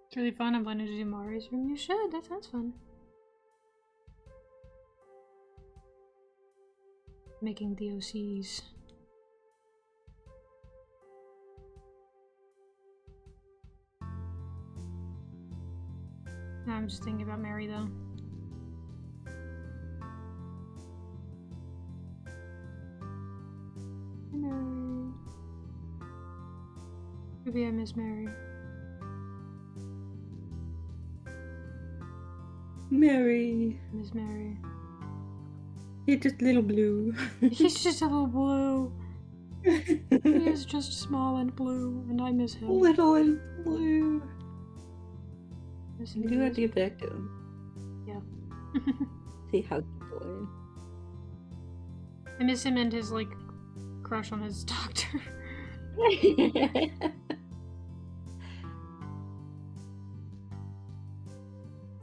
It's really fun. I'm planning to do Mari's room. You should. That sounds fun. Making the OCs. I'm just thinking about Mary though. Mary. Maybe I miss Mary. Mary. Miss Mary. You're just little blue. He's just a little blue. He is just small and blue, and I miss him. Little and blue. Miss You him do have too. to get back to him. Yeah. See how he's doing. I miss him and his, like, crush on his doctor.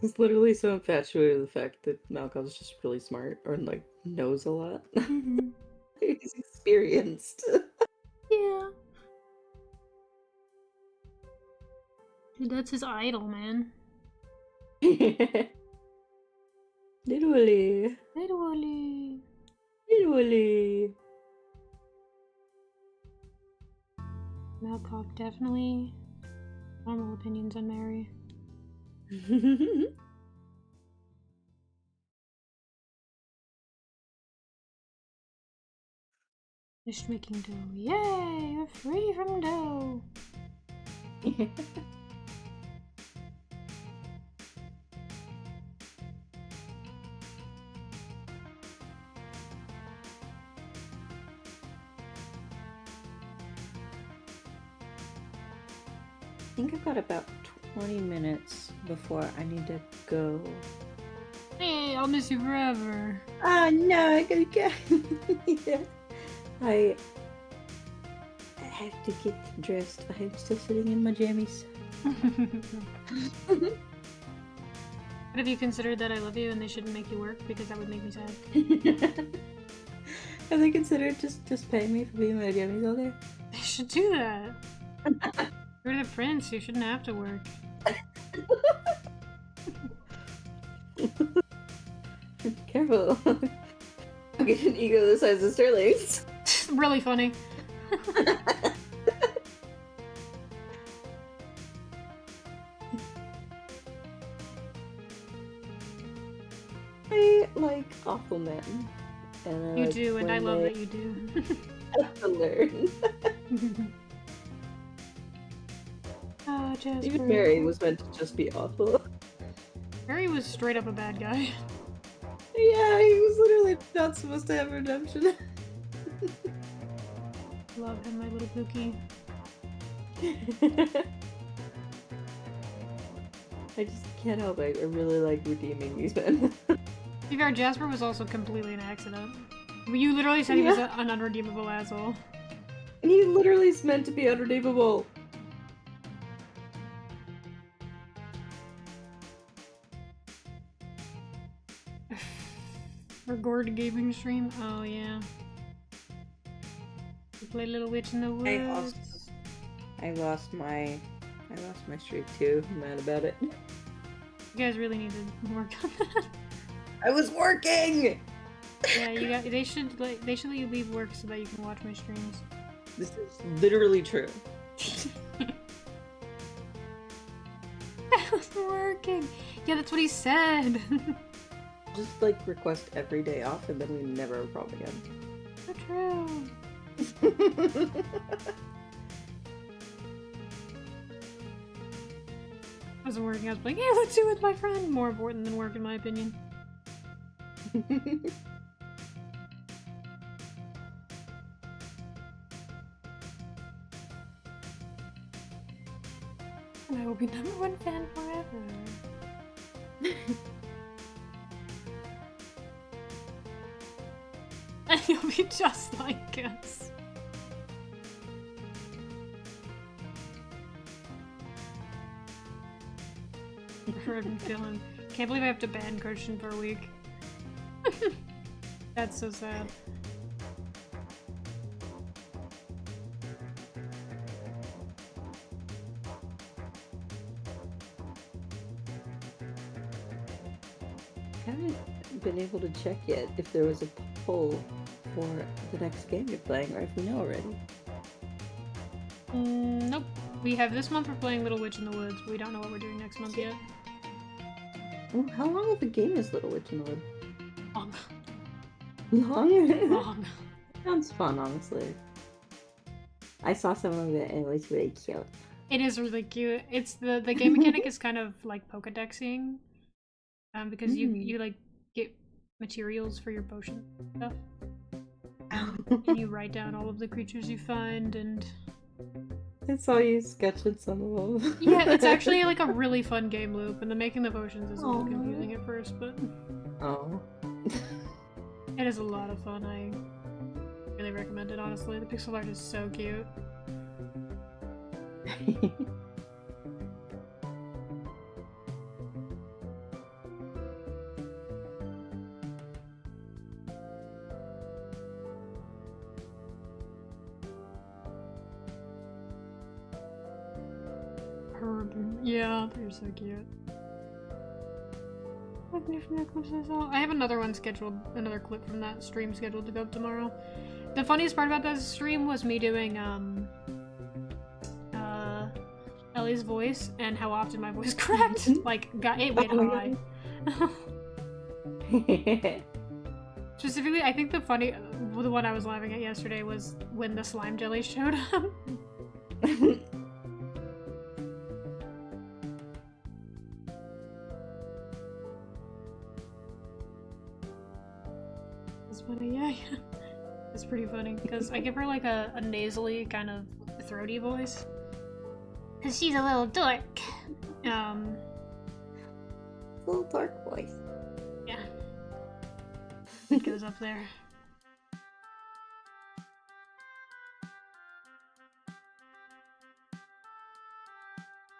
He's literally so infatuated with the fact that Malcolm's just really smart or like knows a lot. Mm-hmm. He's experienced. Yeah. Dude, that's his idol, man. Literally. Literally. Literally. Malcock definitely normal opinions on Mary. Finished making dough. Yay! We're free from dough! I think I've got about 20 minutes before I need to go. Hey, I'll miss you forever. Oh no, I gotta go. Yeah. I have to get dressed. I'm still sitting in my jammies. What have you considered that I love you and they shouldn't make you work because that would make me sad? Have they considered just paying me for being my jammies all day? They should do that. You're the prince, you shouldn't have to work. Careful. I'll get an ego the size of Sterling's. Really funny. I like awful men. And You like do, and I when love they that you do. have to learn. Oh, Jasper. Even Mary was meant to just be awful. Mary was straight up a bad guy. Yeah, he was literally not supposed to have redemption. Love him, my little Pookie. I just can't help it. I really like redeeming these men. To be fair, Jasper was also completely an accident. You literally said he was an unredeemable asshole. He literally is meant to be unredeemable. For Gord gaming stream? Oh yeah. You play Little Witch in the Woods. I lost my streak too. I'm mad about it. You guys really need to work on that. I was working. Yeah, they should let you leave work so that you can watch my streams. This is literally true. I was working. Yeah, that's what he said. Just like request every day off and then we never have a problem again. So true. I wasn't working, I was like, yeah, let's do it with my friend. More important than work, in my opinion. And I will be #1 fan forever. And you'll be just like us. I'm feeling. Can't believe I have to ban Christian for a week. That's so sad. I haven't been able to check yet if there was a poll for the next game you're playing, or if we know already. Nope. We have this month we're playing Little Witch in the Woods. We don't know what we're doing next month yet. Oh, how long of a game is Little Witch in the Wood? Long. Long? Long. Sounds fun, honestly. I saw some of it and it was really cute. It is really cute. It's the game mechanic is kind of like Pokedexing. Because you like get materials for your potion stuff. And you write down all of the creatures you find and I saw you sketching some of them. yeah, it's actually like a really fun game loop, and the making the potions is a little confusing at first, but it is a lot of fun. I really recommend it, honestly. The pixel art is so cute. Yeah, they're so cute. I have another one scheduled, another clip from that stream scheduled to go up tomorrow. The funniest part about that stream was me doing Ellie's voice and how often my voice cracked. Like, it went high. Specifically, I think the one I was laughing at yesterday was when the slime jelly showed up. It's funny, yeah. It's pretty funny, because I give her like a nasally kind of throaty voice. Because she's a little dork. Little dark voice. Yeah. It goes up there.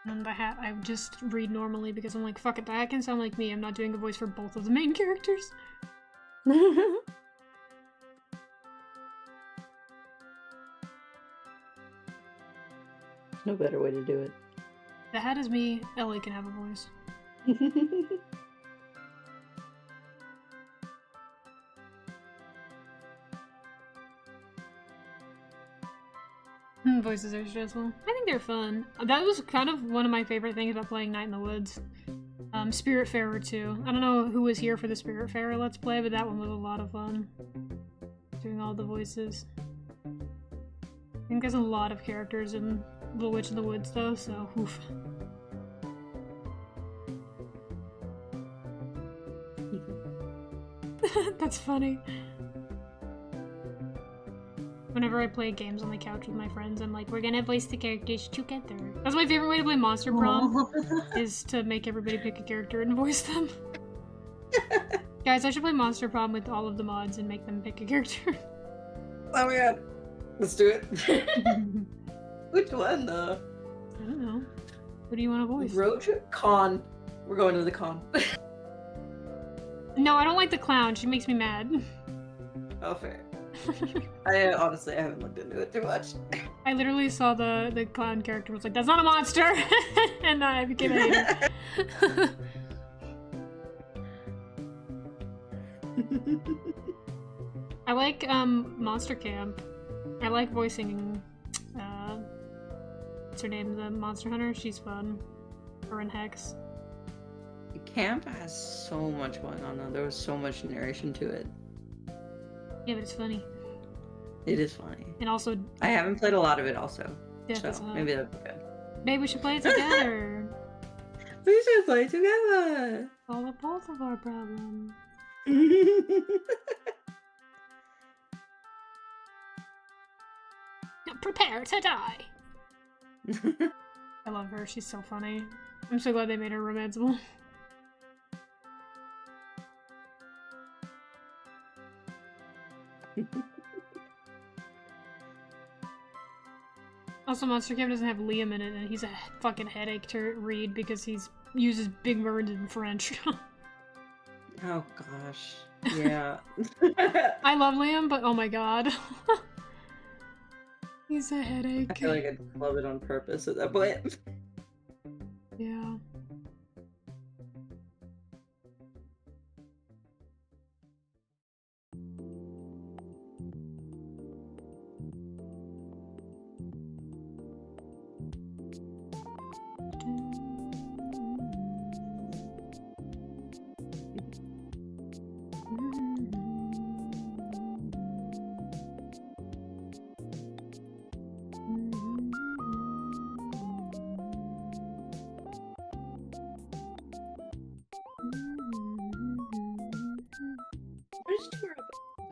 And the hat, I just read normally because I'm like, fuck it, the hat can sound like me. I'm not doing a voice for both of the main characters. No better way to do it. The hat is me, Ellie can have a voice. Voices are stressful. I think they're fun. That was kind of one of my favorite things about playing Night in the Woods. Spiritfarer too. I don't know who was here for the Spiritfarer Let's Play, but that one was a lot of fun. Doing all the voices. I think there's a lot of characters in The Witch in the Woods though, so oof. That's funny. Whenever I play games on the couch with my friends, I'm like, we're gonna voice the characters together. That's my favorite way to play Monster Prom, is to make everybody pick a character and voice them. Guys, I should play Monster Prom with all of the mods and make them pick a character. Oh my god. Let's do it. Which one, though? I don't know. What do you want to voice? Road trip? Con. We're going to the con. No, I don't like the clown. She makes me mad. Oh, fair. I honestly, I haven't looked into it too much. I literally saw the clown character was like, that's not a monster! And I became a hater. I like Monster Camp. I like voicing what's her name? The Monster Hunter? She's fun. Her and Hex. Camp has so much going on though. There was so much narration to it. Yeah, but it's funny. It is funny. And also... I haven't played a lot of it also. Yeah, so maybe that'd be good. Babe, we should play it together. We should play together. Solve both of our problems. Prepare to die. I love her. She's so funny. I'm so glad they made her romanceable. Also, Monster Camp doesn't have Liam in it, and he's a fucking headache to read because he uses big words in French. Oh gosh. Yeah. I love Liam, but oh my god. He's a headache. I feel like I'd love it on purpose at that point. Yeah.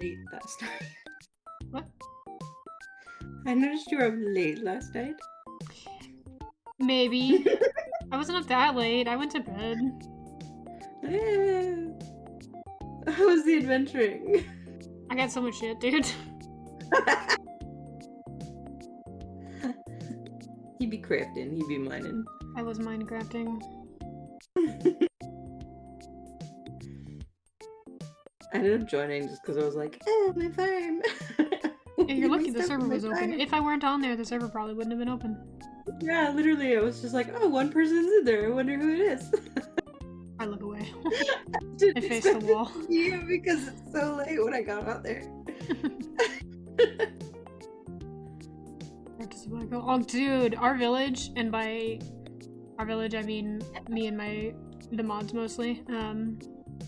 Late last night. What? I noticed you were up late last night. Maybe. I wasn't up that late. I went to bed. How was the adventuring? I got so much shit, dude. He'd be crafting, he'd be mining. I was Minecrafting. I ended up joining just because I was like, oh, my farm. Yeah, you're lucky the server was open. If I weren't on there, the server probably wouldn't have been open. Yeah, literally, I was just like, oh, one person's in there. I wonder who it is. I look away. Didn't I face the expect wall. it to be you because it's so late when I got out there. Oh, dude, our village, and by our village I mean me and the mods mostly.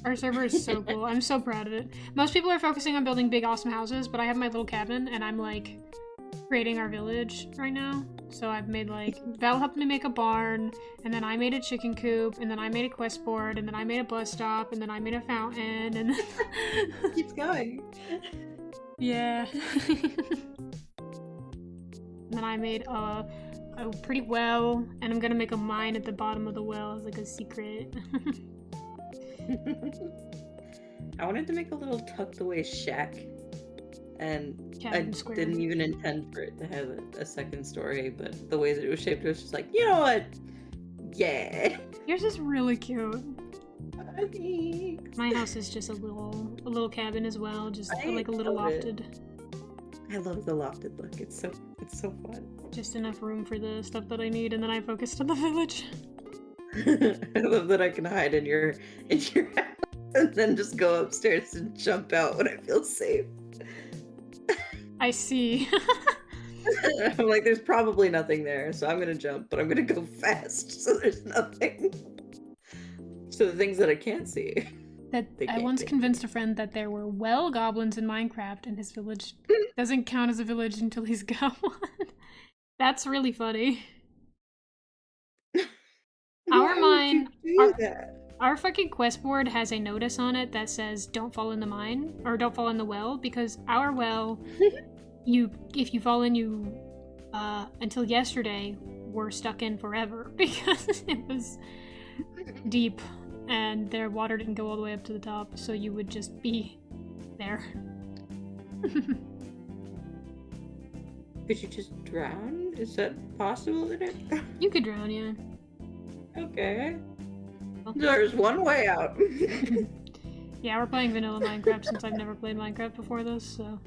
Our server is so cool. I'm so proud of it. Most people are focusing on building big, awesome houses, but I have my little cabin, and I'm like creating our village right now. So I've made like Val helped me make a barn, and then I made a chicken coop, and then I made a quest board, and then I made a bus stop, and then I made a fountain, and then Keeps going. yeah. And then I made a pretty well, and I'm gonna make a mine at the bottom of the well as like a secret. I wanted to make a little tucked away shack, and I Square. didn't even intend for it to have a second story, but the way that it was shaped, I was just like, you know what? Yeah. Yours is really cute. Thanks. My house is just a little cabin as well, just like a little love it. lofted. I love the lofted look. It's so fun. Just enough room for the stuff that I need, and then I focused on the village. I love that I can hide in your house and then just go upstairs and jump out when I feel safe. I see. I'm like, there's probably nothing there, so I'm gonna jump, but I'm gonna go fast, so there's nothing. So the things that I can't see. I once convinced a friend that there were well goblins in Minecraft, and his village doesn't count as a village until he's got one. That's really funny. Our fucking quest board has a notice on it that says don't fall in the mine, or don't fall in the well, because our well, if you fall in, you until yesterday were stuck in forever because it was deep and their water didn't go all the way up to the top, so you would just be there. Could you just drown? Is that possible in it? You could drown, yeah. Okay. There's one way out. Yeah, we're playing vanilla Minecraft since I've never played Minecraft before this, so.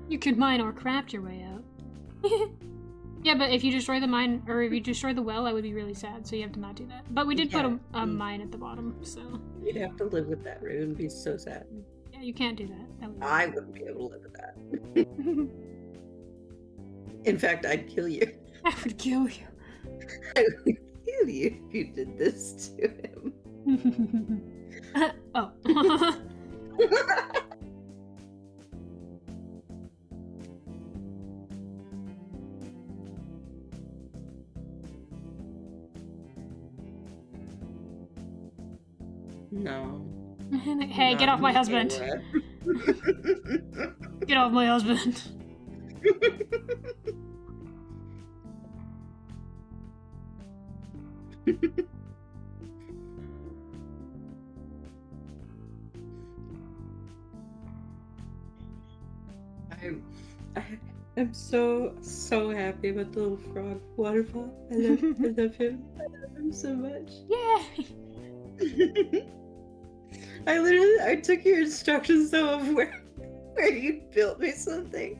You could mine or craft your way out. Yeah, but if you destroy the mine, or if you destroy the well, I would be really sad, so you have to not do that. But we did put a mine at the bottom, so. You'd have to live with that. It would be so sad. Yeah, you can't do that. I wouldn't be able to live with that. In fact, I'd kill you. I would kill you. I would kill you if you did this to him. Oh. No. Hey, get off my husband. Get off my husband. I'm so happy about the little frog waterfall. I love him. I love him so much. Yeah. I took your instructions though of where you built me something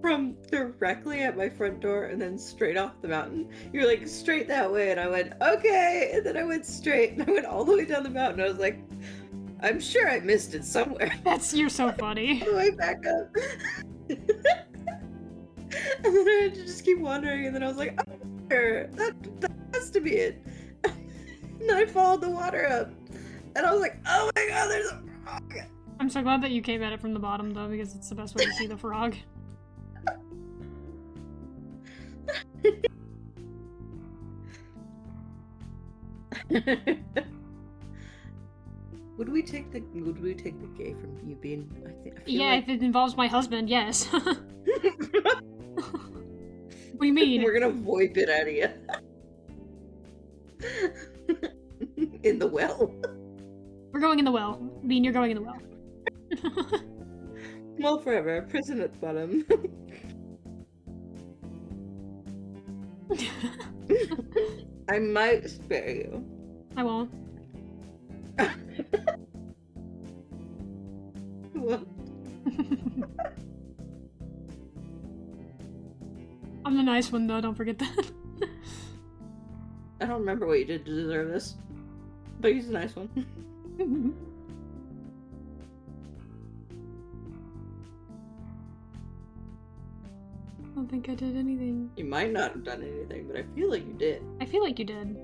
from directly at my front door and then straight off the mountain. You're like, straight that way, and I went, okay, and then I went straight and I went all the way down the mountain. I was like, I'm sure I missed it somewhere. You're so funny. All the way back up. And then I had to just keep wandering, and then I was like, oh, that has to be it. And then I followed the water up, and I was like, oh my god, there's a frog. I'm so glad that you came at it from the bottom, though, because it's the best way to see the frog. Would we take the gay from you being? Yeah, if it involves my husband, yes. What do you mean? We're gonna VoIP it out of you. In the well. We're going in the well. I mean, you're going in the well. Well, forever. Prison at the bottom. I might spare you. I won't. Well, I'm the nice one, though. Don't forget that. I don't remember what you did to deserve this, but he's a nice one. I don't think I did anything. You might not have done anything, but I feel like you did. I feel like you did.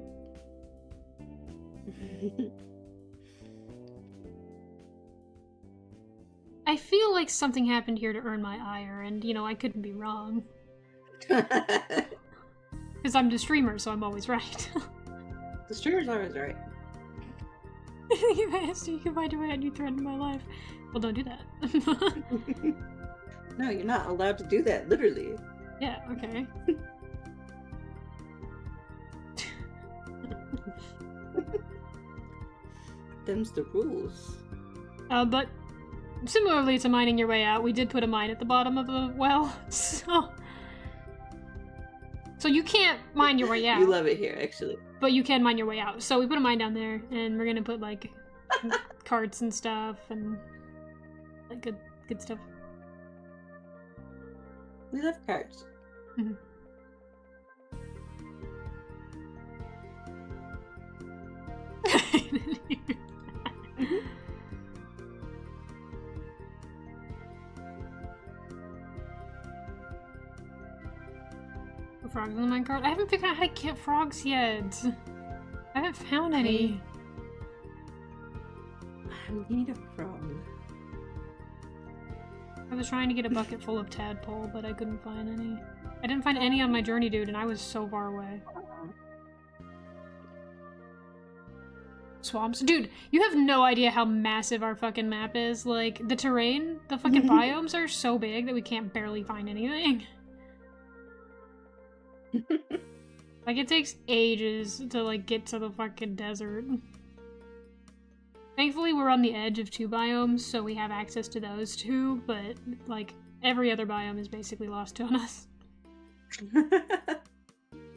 I feel like something happened here to earn my ire, and, you know, I couldn't be wrong. Because I'm the streamer, so I'm always right. The streamer's always right. You asked you can find a way and you threatened my life. Well, don't do that. No, you're not allowed to do that, literally. Yeah, okay. Them's the rules. But similarly to mining your way out, we did put a mine at the bottom of the well, so you can't mine your way out. You love it here, actually. But you can mine your way out. So we put a mine down there, and we're gonna put, like, carts and stuff, and, like, good stuff. We love cards. Mm-hmm. Frogs in the minecart? I haven't figured out how to get frogs yet. I haven't found any. I need a frog. I was trying to get a bucket full of tadpole, but I couldn't find any. I didn't find any on my journey, dude, and I was so far away. Swamps? Dude, you have no idea how massive our fucking map is. Like, the terrain, the fucking biomes are so big that we can't barely find anything. Like, it takes ages to, like, get to the fucking desert. Thankfully, we're on the edge of 2 biomes, so we have access to those 2, but, like, every other biome is basically lost to us.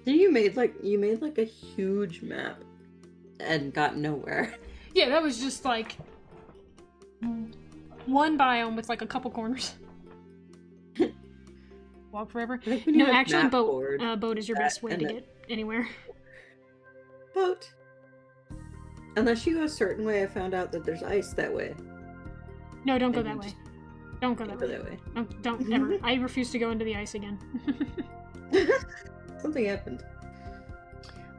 You made like a huge map and got nowhere. Yeah, that was just, like, one biome with, like, a couple corners. Walk forever. No, actually, boat is your best way to get anywhere. Boat. Unless you go a certain way, I found out that there's ice that way. No, don't go that way. Don't go that way. That way. Don't ever. I refuse to go into the ice again. Something happened.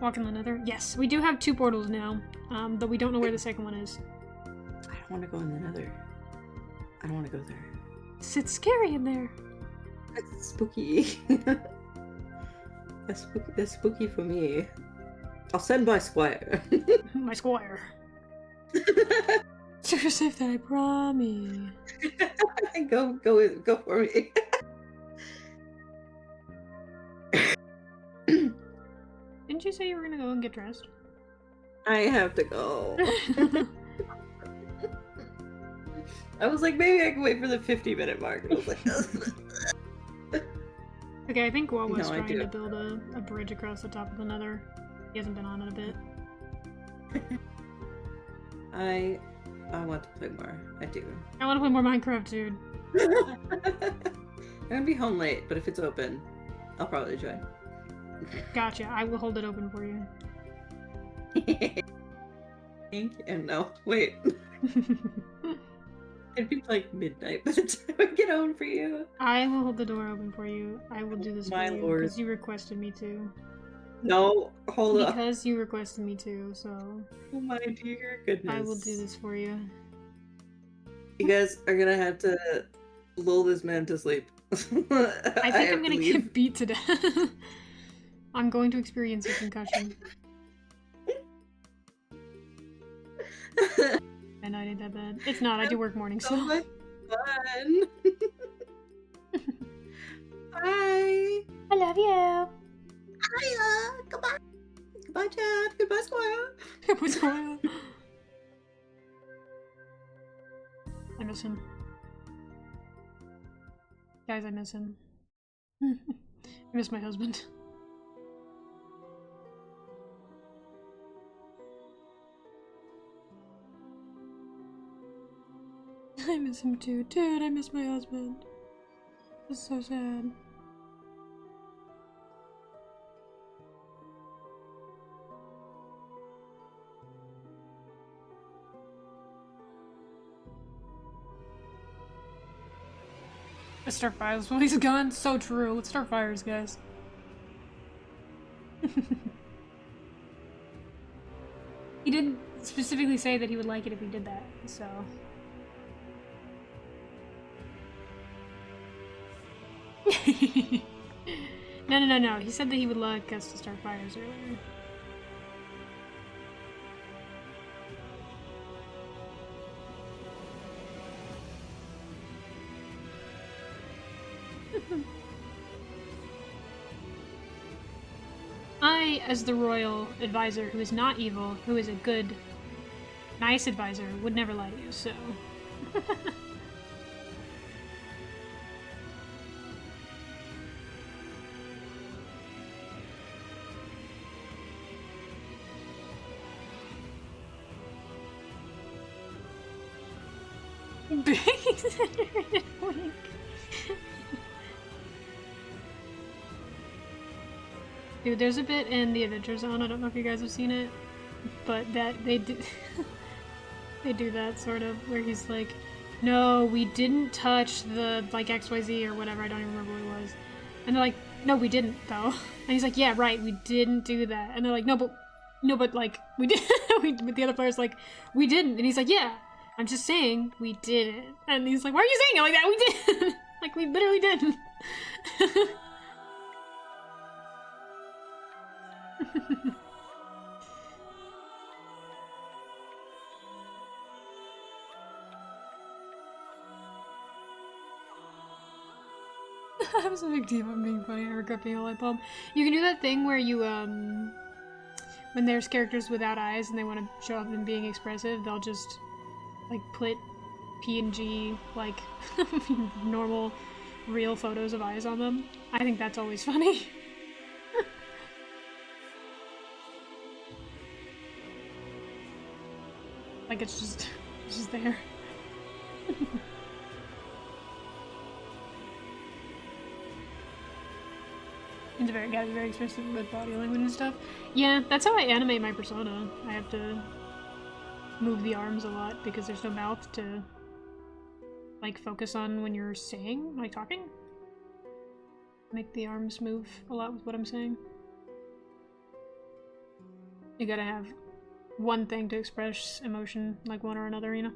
Walk in the nether? Yes, we do have 2 portals now, though we don't know where the second one is. I don't want to go in the nether. I don't want to go there. It's scary in there. That's spooky. That's spooky for me. I'll send my squire. My squire. Super safe that I promise. Go for me. Didn't you say you were gonna go and get dressed? I have to go. I was like, maybe I can wait for the 50-minute mark. And I was like, okay, I think Wawa's trying to build a bridge across the top of the nether. He hasn't been on it a bit. I want to play more. I do. I want to play more Minecraft, dude. I'm gonna be home late, but if it's open, I'll probably join. Gotcha. I will hold it open for you. Thank you. No, wait. It'd be like midnight by the time I get home for you. I will hold the door open for you. I will do this My for you lord. because you requested me to. No, hold up. Because you requested me to, so. Oh my dear goodness. I will do this for you. You guys are gonna have to lull this man to sleep. I think I'm gonna get beat to death. I'm going to experience a concussion. And I ain't that bad. It's not, I do work mornings, so much fun. Bye. I love you. Hiya. Goodbye. Goodbye, Chad. Goodbye, Squire. Goodbye, Squire. I miss him. Guys, I miss him. I miss my husband. I miss him too. Dude, I miss my husband. It's so sad. Let's start fires while he's gone. So true. Let's start fires, guys. He didn't specifically say that he would like it if we did that, so... No. He said that he would like us to start fires earlier. I, as the royal advisor who is not evil, who is a good, nice advisor, would never lie to you, so... Dude, there's a bit in the Adventure Zone, I don't know if you guys have seen it, but that they do they do that sort of where he's like, no, we didn't touch the like XYZ or whatever, I don't even remember what it was. And they're like, no, we didn't though. And he's like, yeah, right, we didn't do that. And they're like, no, but like we did. But the other player's like, we didn't. And he's like, yeah, I'm just saying we didn't. And he's like, why are you saying it like that? We didn't. Like we literally didn't. I was a big deal on being funny. I regret being a light bulb. You can do that thing where you, when there's characters without eyes and they want to show up in being expressive, they'll just, like, put PNG, like, normal, real photos of eyes on them. I think that's always funny. Like, it's just there. It's gotta be very expressive with body language and stuff. Yeah, that's how I animate my persona. I have to move the arms a lot because there's no mouth to, like, focus on when you're saying, like, talking. Make the arms move a lot with what I'm saying. You gotta have one thing to express emotion, like one or another, you know?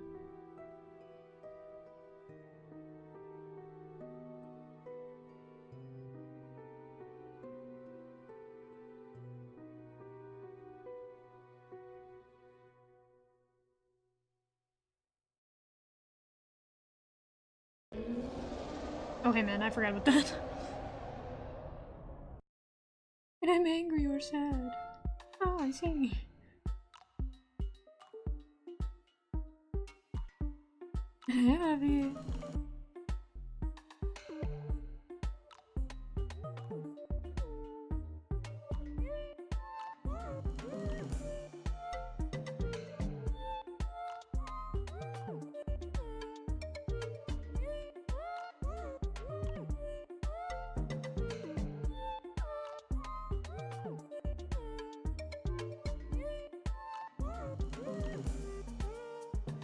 Okay, man, I forgot about that. And I'm angry or sad. Oh, I see. I love you.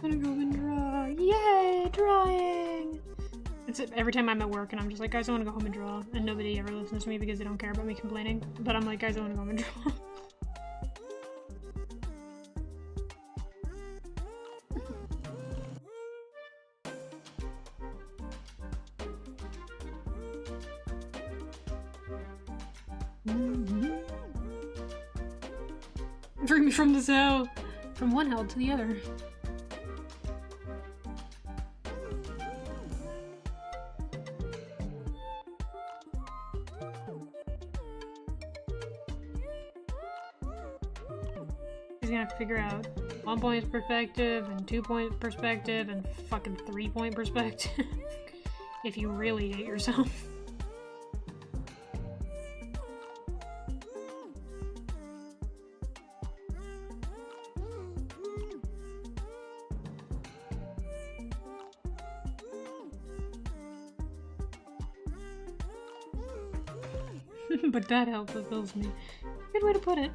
I'm gonna go and draw. Yay, drawing! It's every time I'm at work and I'm just like, guys, I want to go home and draw. And nobody ever listens to me because they don't care about me complaining. But I'm like, guys, I want to go home and draw. Bring me from this hell. From one hell to the other. He's gonna figure out 1 point perspective and 2 point perspective and fucking 3 point perspective. If you really hate yourself. But that help fulfills me. Good way to put it.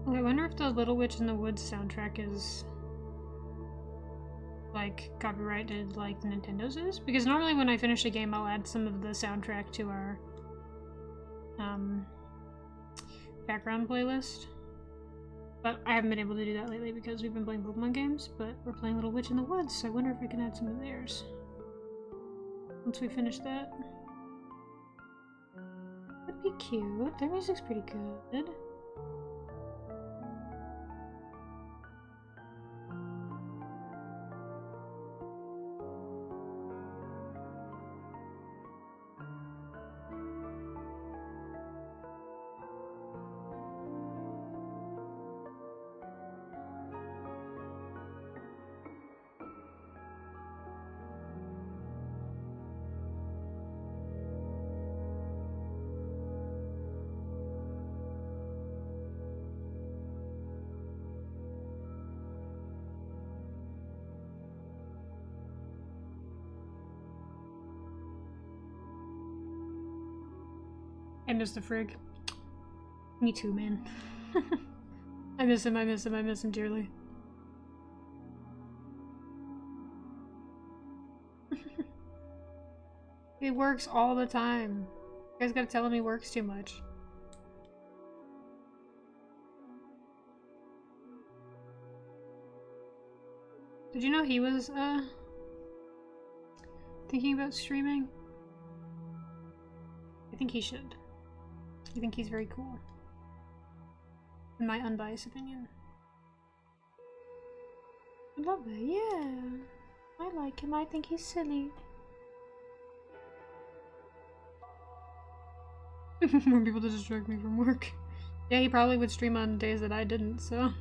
I wonder if the Little Witch in the Woods soundtrack is like copyrighted like the Nintendo's is, because normally when I finish a game I'll add some of the soundtrack to our background playlist, but I haven't been able to do that lately because we've been playing Pokemon games. But we're playing Little Witch in the Woods, so I wonder if I can add some of theirs once we finish that. That'd be cute. Their music's pretty good. I miss the Frig. Me too, man. I miss him, I miss him, I miss him dearly. He works all the time. You guys gotta tell him he works too much. Did you know he was, thinking about streaming? I think he should. I think he's very cool. In my unbiased opinion. I love it, yeah. I like him, I think he's silly. More people to distract me from work. Yeah, he probably would stream on days that I didn't, so.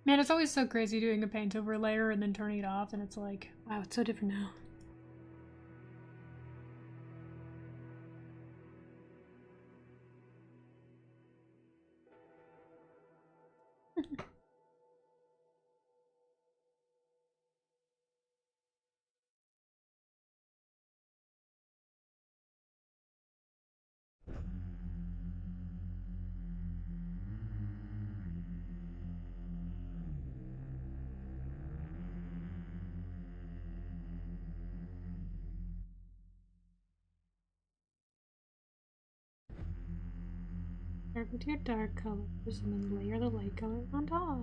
Man, it's always so crazy doing a paint over layer and then turning it off, and it's like, wow, it's so different now. Start with your dark colors and then layer the light color on top.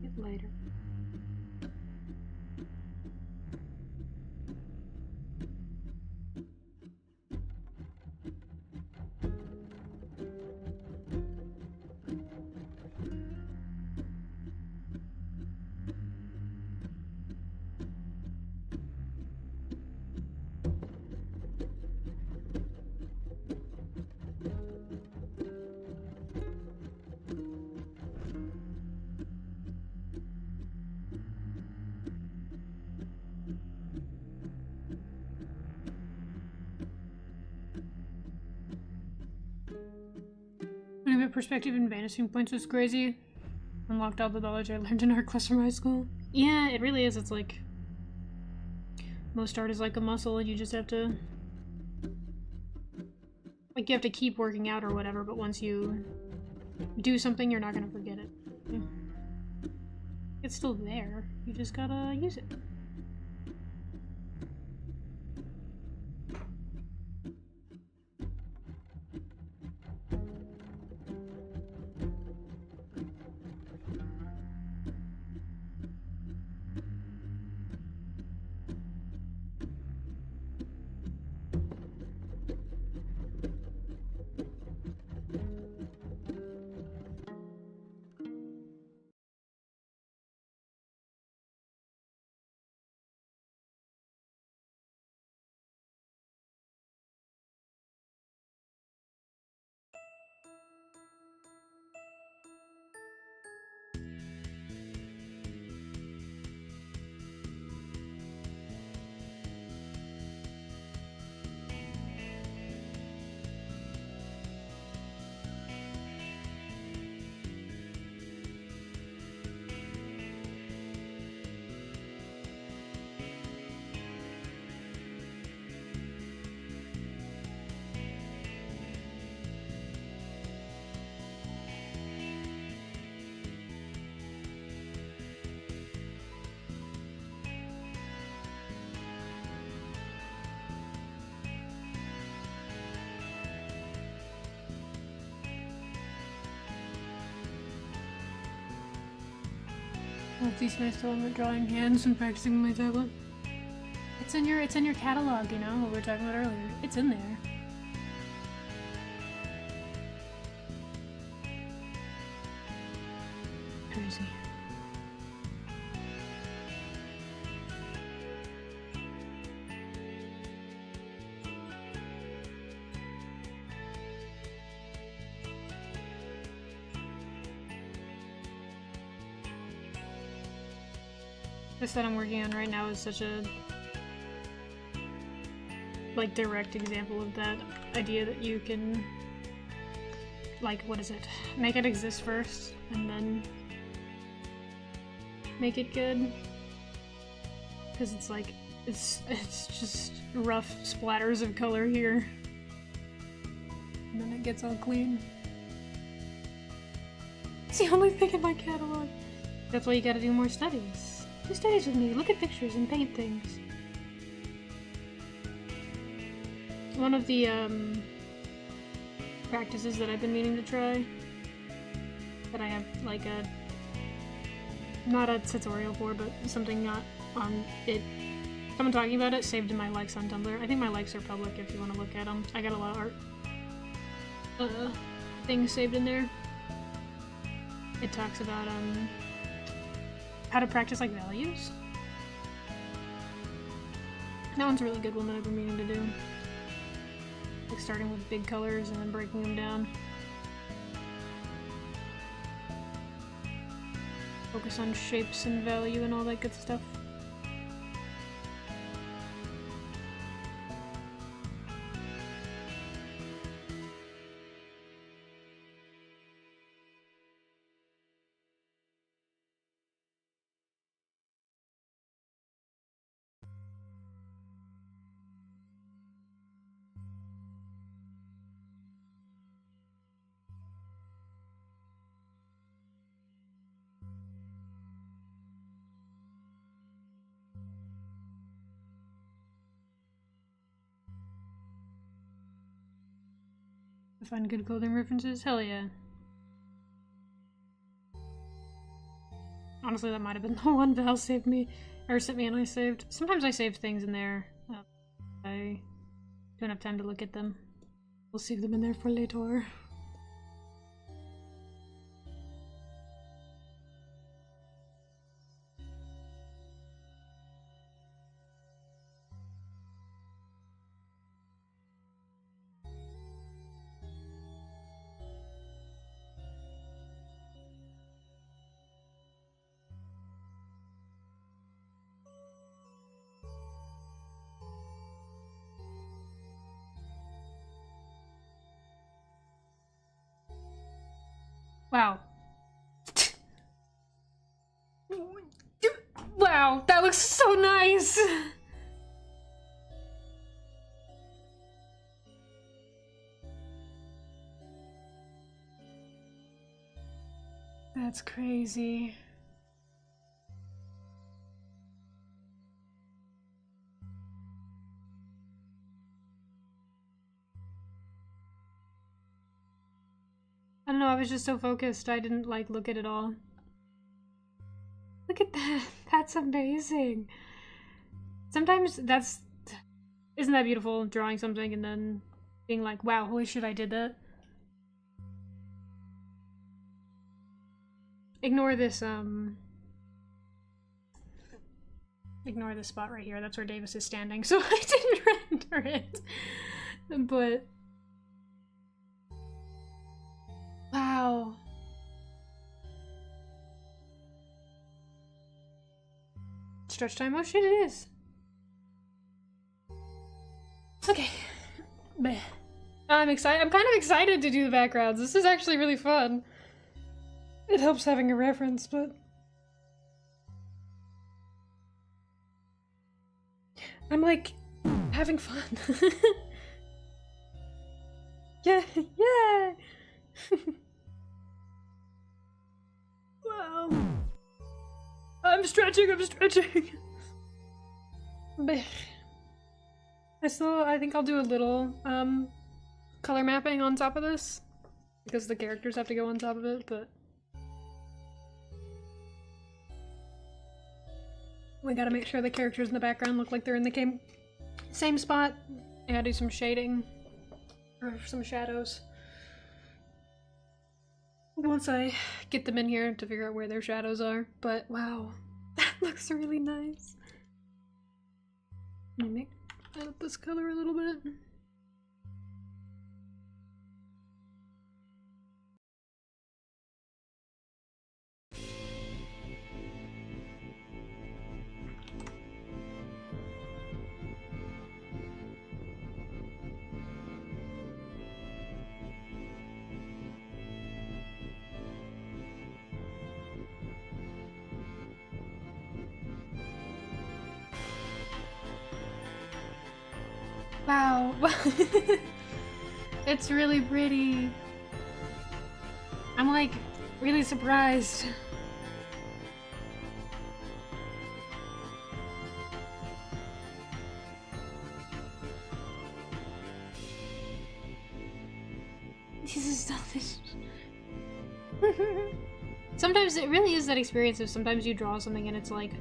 Get lighter. perspective and vanishing points was crazy. Unlocked all the knowledge I learned in art class from high school. Yeah, it really is. It's like most art is like a muscle, and you just have to you have to keep working out or whatever. But once you do something, you're not gonna forget it. Yeah. It's still there. You just gotta use it. I'll teach myself at drawing hands and practicing with my tablet. It's in your catalog, you know, what we were talking about earlier. It's in there. Crazy. This that I'm working on right now is such a direct example of that idea that you can what is it? Make it exist first and then make it good. Because it's it's just rough splatters of color here. And then it gets all clean. It's the only thing in my catalog. That's why you gotta do more studies. Do studies with me. Look at pictures and paint things. One of the practices that I've been meaning to try, that I have not a tutorial for, but something not on it. Someone talking about it saved in my likes on Tumblr. I think my likes are public if you want to look at them. I got a lot of art things saved in there. It talks about how to practice values. That one's a really good one that I've been meaning to do. Starting with big colors and then breaking them down. Focus on shapes and value and all that good stuff. Find good clothing references? Hell yeah. Honestly, that might have been the one Val saved me, or sent me and I saved. Sometimes I save things in there. I don't have time to look at them. We'll save them in there for later. Wow. Wow, that looks so nice! That's crazy. I don't know, I was just so focused, I didn't, like, look at it all. Look at that! That's amazing! Sometimes that's... Isn't that beautiful, drawing something and then being like, wow, holy shit, I did that? Ignore this, Ignore this spot right here, that's where Davis is standing, so I didn't render it. But... Wow. Stretch time? Oh shit, it is. Okay. I'm excited. I'm kind of excited to do the backgrounds. This is actually really fun. It helps having a reference, but... I'm like, having fun. Yeah, yeah! Wow. I'm stretching. I think I'll do a little, color mapping on top of this. Because the characters have to go on top of it, but... We gotta make sure the characters in the background look like they're in the same spot. I gotta do some shading. Or some shadows. Once I get them in here to figure out where their shadows are. But wow, that looks really nice. Let me edit this color a little bit. Wow. It's really pretty. I'm like really surprised. This is delicious. Sometimes it really is that experience of sometimes you draw something and it's like,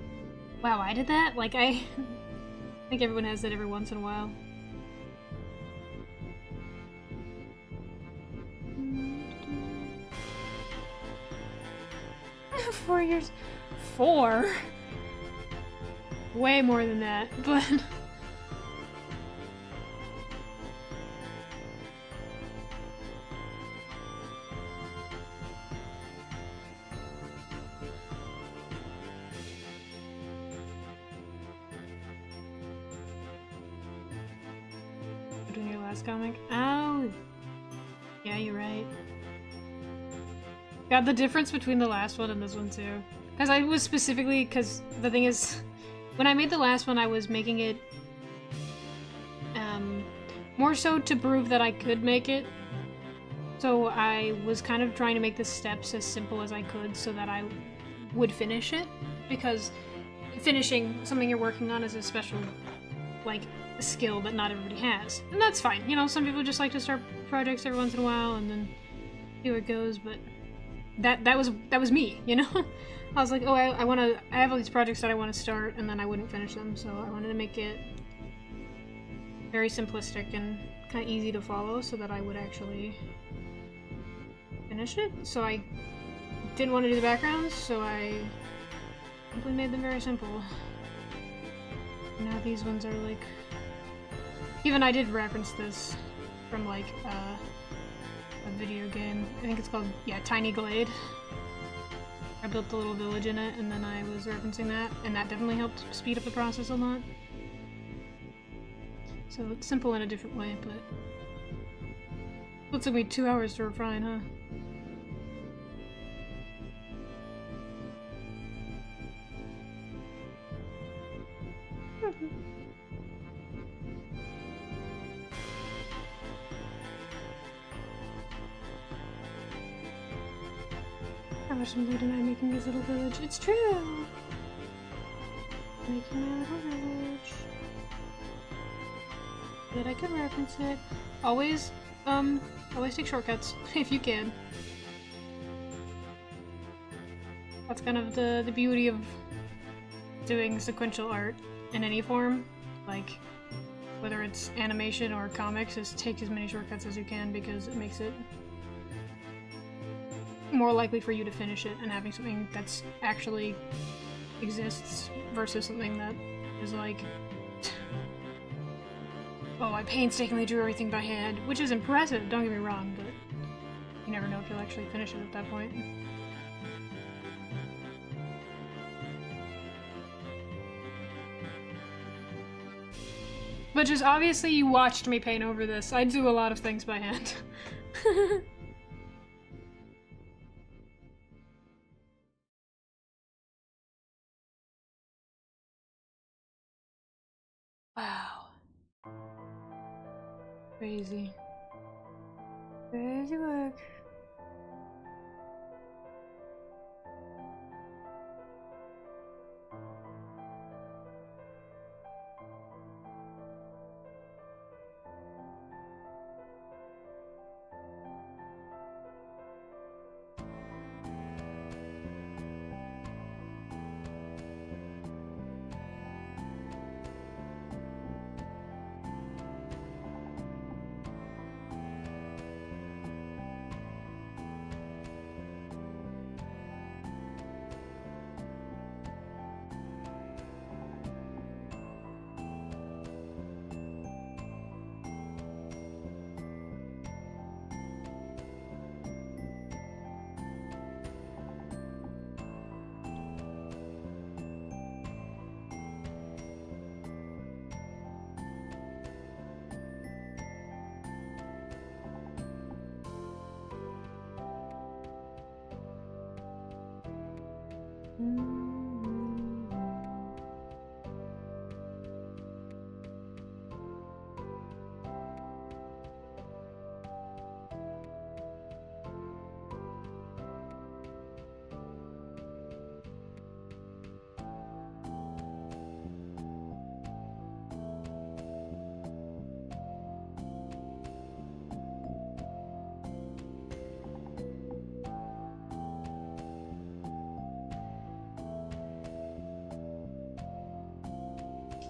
wow, I did that? Like I think everyone has that every once in a while. 4 years. 4? Way more than that, but... Doing your last comic? Oh! Yeah, you're right. God, the difference between the last one and this one too. Because I was specifically, because the thing is, when I made the last one I was making it more so to prove that I could make it. So I was kind of trying to make the steps as simple as I could so that I would finish it. Because finishing something you're working on is a special, like, skill that not everybody has. And that's fine, you know, some people just like to start projects every once in a while and then see where it goes, but that was me, you know? I was like, oh, I have all these projects that I want to start and then I wouldn't finish them, so I wanted to make it very simplistic and kind of easy to follow so that I would actually finish it. So I didn't want to do the backgrounds, so I simply made them very simple. Now these ones are like... Even I did reference this from like a video game. I think it's called, yeah, Tiny Glade. I built a little village in it and then I was referencing that, and that definitely helped speed up the process a lot. So it's simple in a different way, but it took me 2 hours to refine, huh? How much some loot and I making this little village? It's true! Making my little village. That I can reference it. Always take shortcuts, if you can. That's kind of the beauty of doing sequential art in any form. Like, whether it's animation or comics, is take as many shortcuts as you can because it makes it more likely for you to finish it and having something that's actually exists versus something that is like, oh, I painstakingly drew everything by hand, which is impressive, don't get me wrong, but you never know if you'll actually finish it at that point. But just obviously you watched me paint over this. I do a lot of things by hand. Wow. Crazy. Crazy work.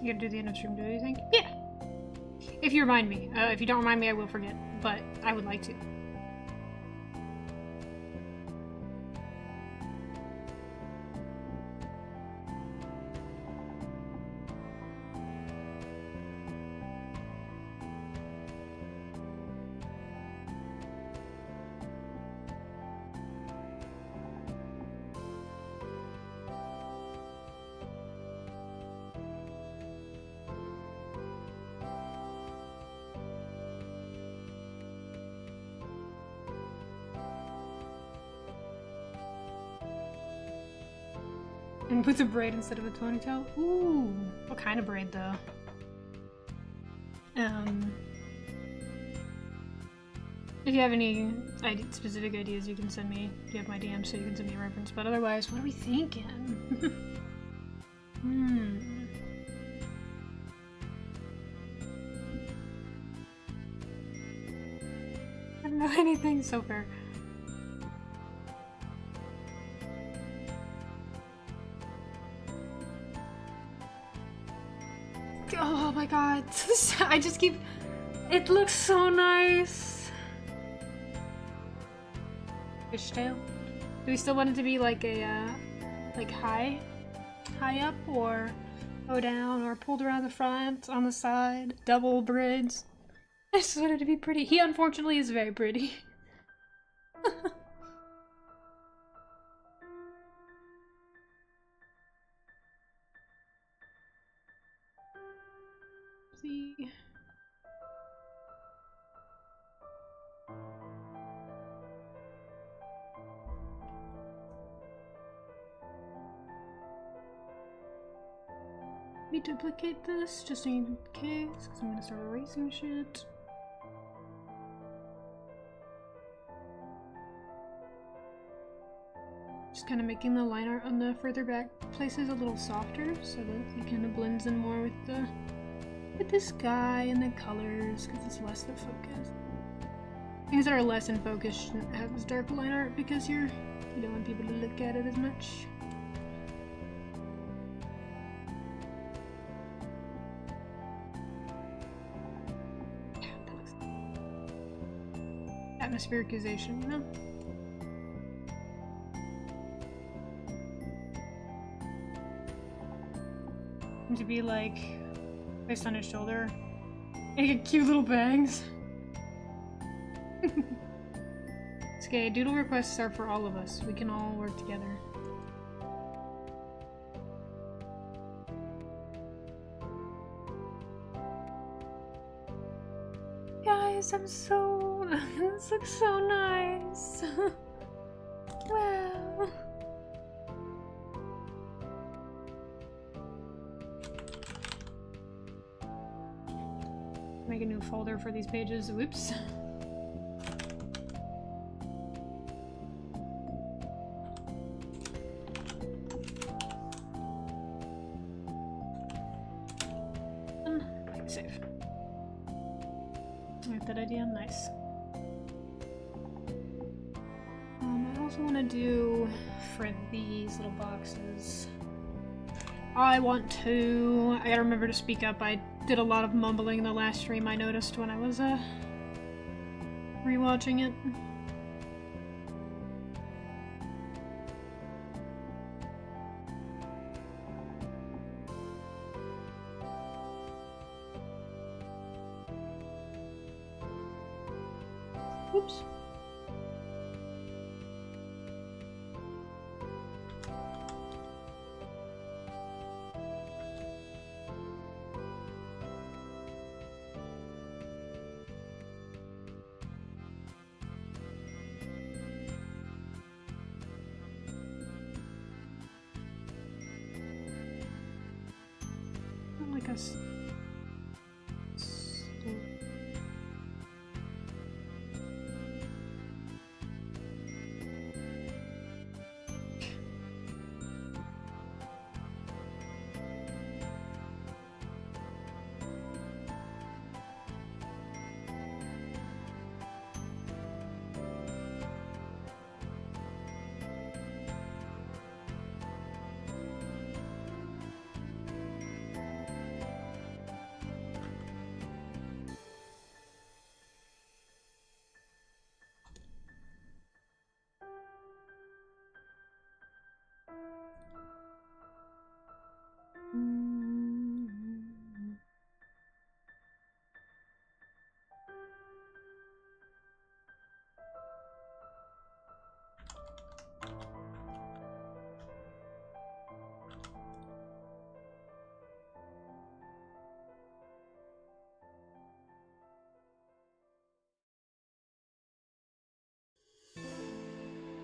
You gonna do the end of stream, do you think? Yeah! If you remind me. If you don't remind me, I will forget. But I would like to. And with a braid instead of a ponytail? Ooh, what kind of braid though? If you have any specific ideas, you can send me. You have my DM, so you can send me a reference. But otherwise, what are we thinking? I don't know anything so far. Oh my god, I just keep... It looks so nice! Fishtail? Do we still want it to be like a, like high up, or go down, or pulled around the front, on the side, double braids? I just want it to be pretty. He unfortunately is very pretty. See. Let me duplicate this just in case, because I'm gonna start erasing shit. Just kind of making the line art on the further back places a little softer so that it kind of blends in more with the sky and the colors, because it's less the focus. Things that are less in focus shouldn't have as dark line art because you don't want people to look at it as much. Atmosphericization, you know? To be like placed on his shoulder. Make cute little bangs. It's okay, doodle requests are for all of us. We can all work together. Guys, I'm so... this looks so nice. Wow. Make a new folder for these pages. Whoops. Save. I like that idea. Nice. I also want to do for these little boxes. I gotta remember to speak up. I did a lot of mumbling in the last stream, I noticed when I was rewatching it. Oops. Like a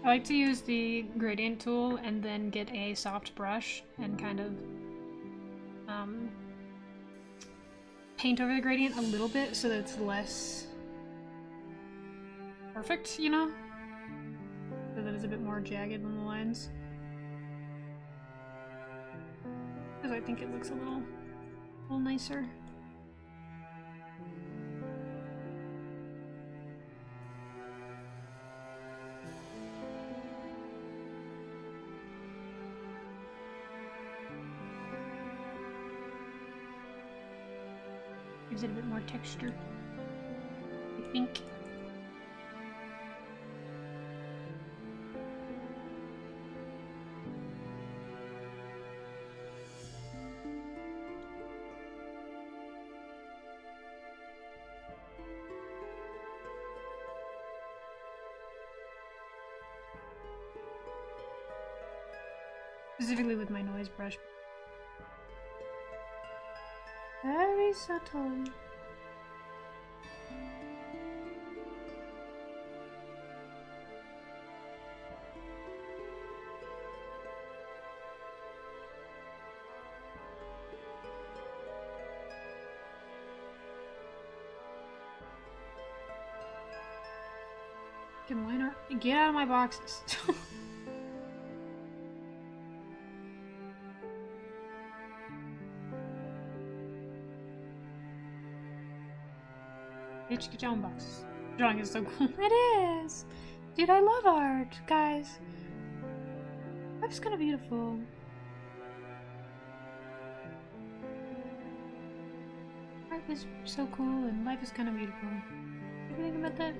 I like to use the gradient tool and then get a soft brush and kind of paint over the gradient a little bit so that it's less perfect, you know? So that it's a bit more jagged on the lines. Because I think it looks a little nicer. Gives it a bit more texture, I think. Specifically with my noise brush. Very subtle. Get out of my boxes. Bitch, get your own boxes. Drawing is so cool. It is! Dude, I love art, guys. Life's kind of beautiful. Art is so cool and life is kind of beautiful. What do you think about that?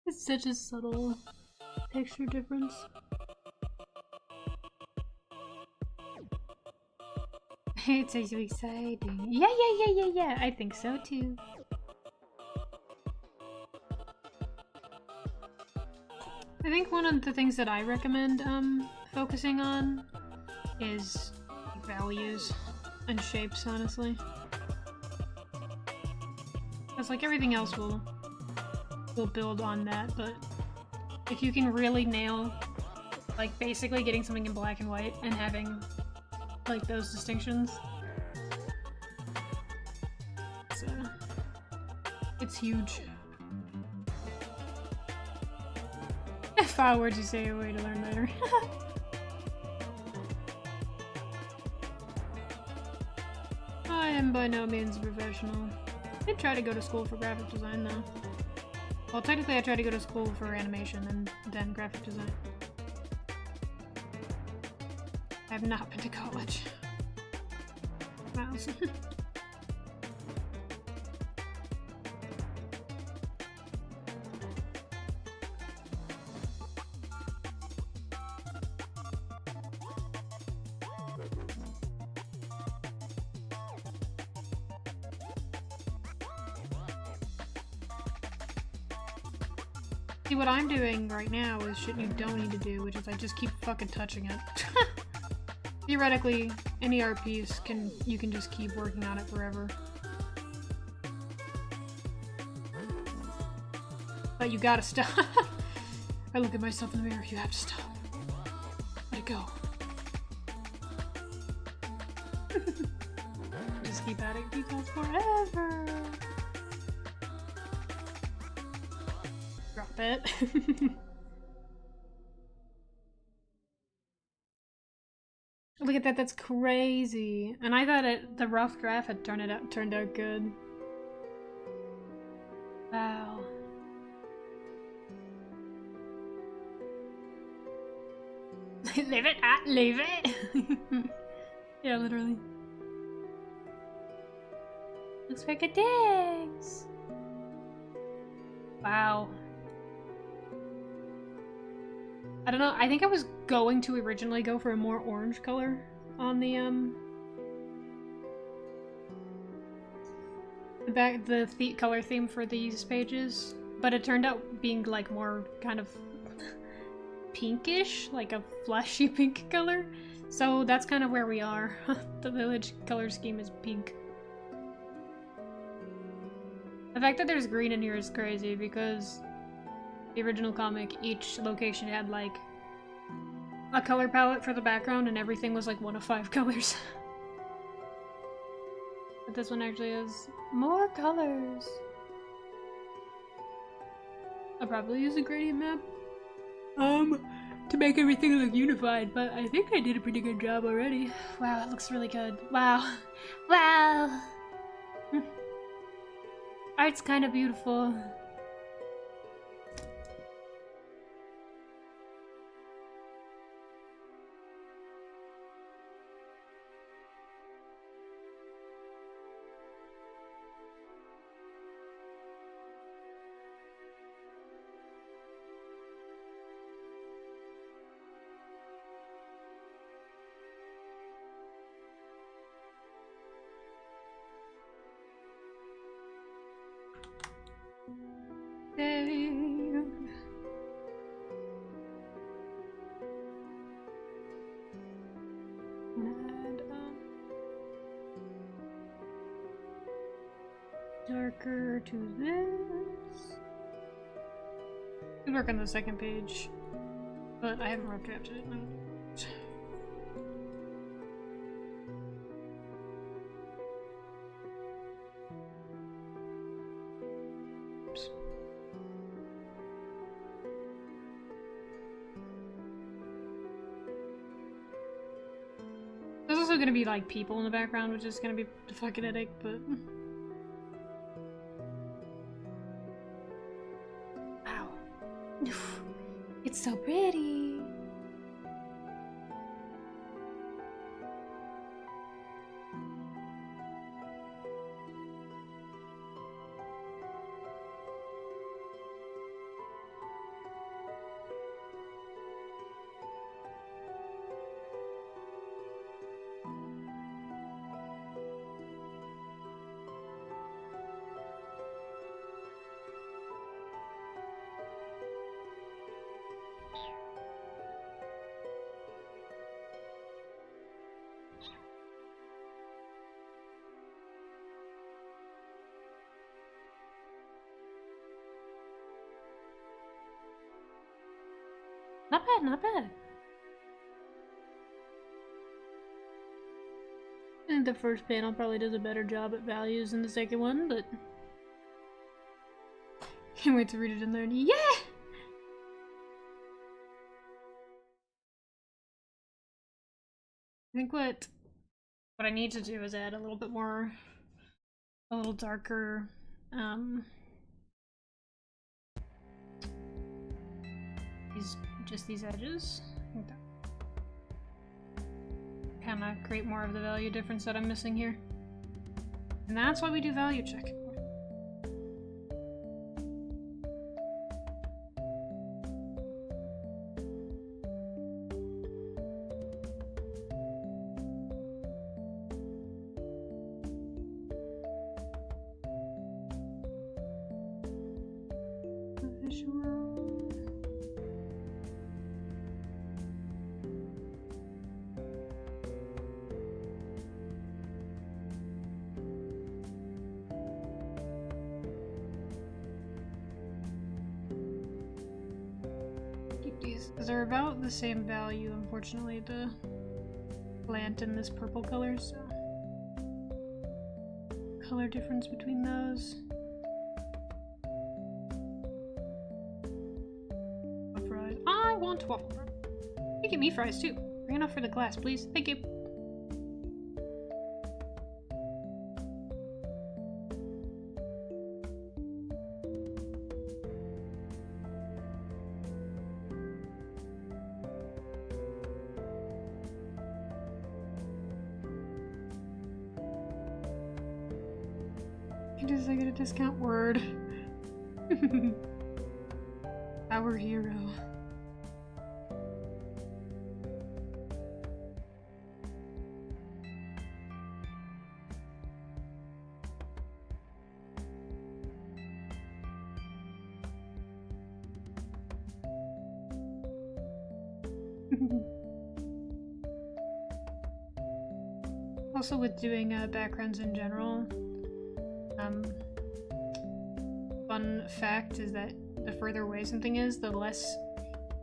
It's such a subtle texture difference. It's so exciting. Yeah, I think so too. I think one of the things that I recommend focusing on is values and shapes, honestly. Because like everything else will build on that, but if you can really nail like basically getting something in black and white and having like those distinctions, it's huge. 5 words you say a way to learn later. I am by no means a professional. I did try to go to school for graphic design though. Well, technically I tried to go to school for animation and then graphic design. I have not been to college. Mouse. See, what I'm doing right now is shit you don't need to do, which is I just keep fucking touching it. Theoretically, any art piece you can just keep working on it forever. But you gotta stop. I look at myself in the mirror, you have to stop. Let it go. Just keep adding details forever. Drop it. Look at that, that's crazy. And I thought the rough draft had turned out good. Wow. Leave it at leave it. Yeah, literally. Looks like a dance. Wow. I don't know, I think I was going to originally go for a more orange color on the color theme for these pages, but it turned out being like more kind of pinkish, like a flashy pink color. So that's kind of where we are. The village color scheme is pink. The fact that there's green in here is crazy because the original comic, each location had like a color palette for the background and everything was like one of 5 colors. But this one actually has more colors. I'll probably use a gradient map to make everything look unified, but I think I did a pretty good job already. Wow, it looks really good. Wow. Wow! Art's kind of beautiful. Darker to this. Could work on the second page, But I haven't rough drafted it. No. Oops. There's also gonna be like people in the background, which is gonna be a fucking headache, but wow. It's so pretty. Not bad, not bad. I think the first panel probably does a better job at values than the second one, but can't wait to read it in there. Yeah! I think what I need to do is add a little bit more, a little darker, these edges. I think that kind of create more of the value difference that I'm missing here. And that's why we do value check. Because they're about the same value, unfortunately, the plant and this purple color, so color difference between those. Fries. I want waffle fries. You give me fries too. Bring enough for the glass, please. Thank you. Does I get a discount word? Our hero. Also, with doing backgrounds in general, fun fact is that the further away something is, the less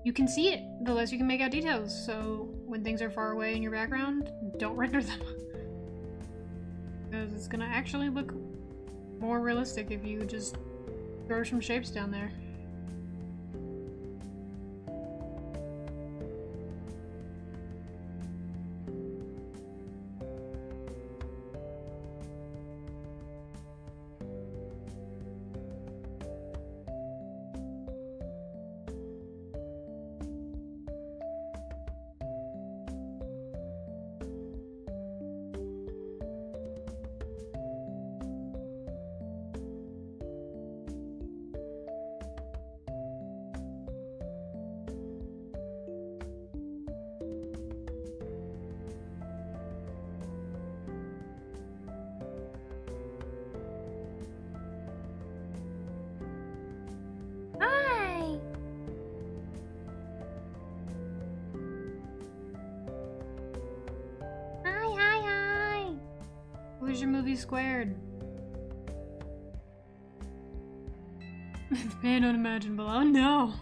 you can see it, the less you can make out details. So when things are far away in your background, don't render them. Because it's gonna actually look more realistic if you just throw some shapes down there. Where's your movie squared? The pain unimaginable. Oh no!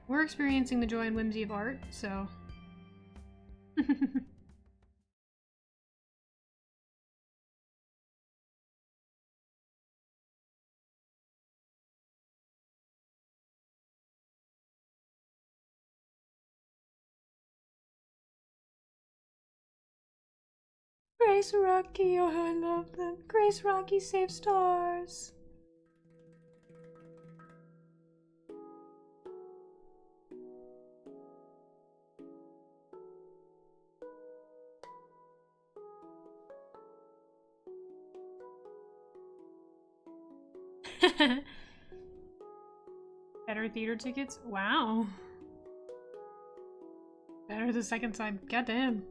We're experiencing the joy and whimsy of art, so... Grace Rocky, oh how I love them. Grace Rocky save stars. Better theater tickets? Wow. Better the second time. Goddamn.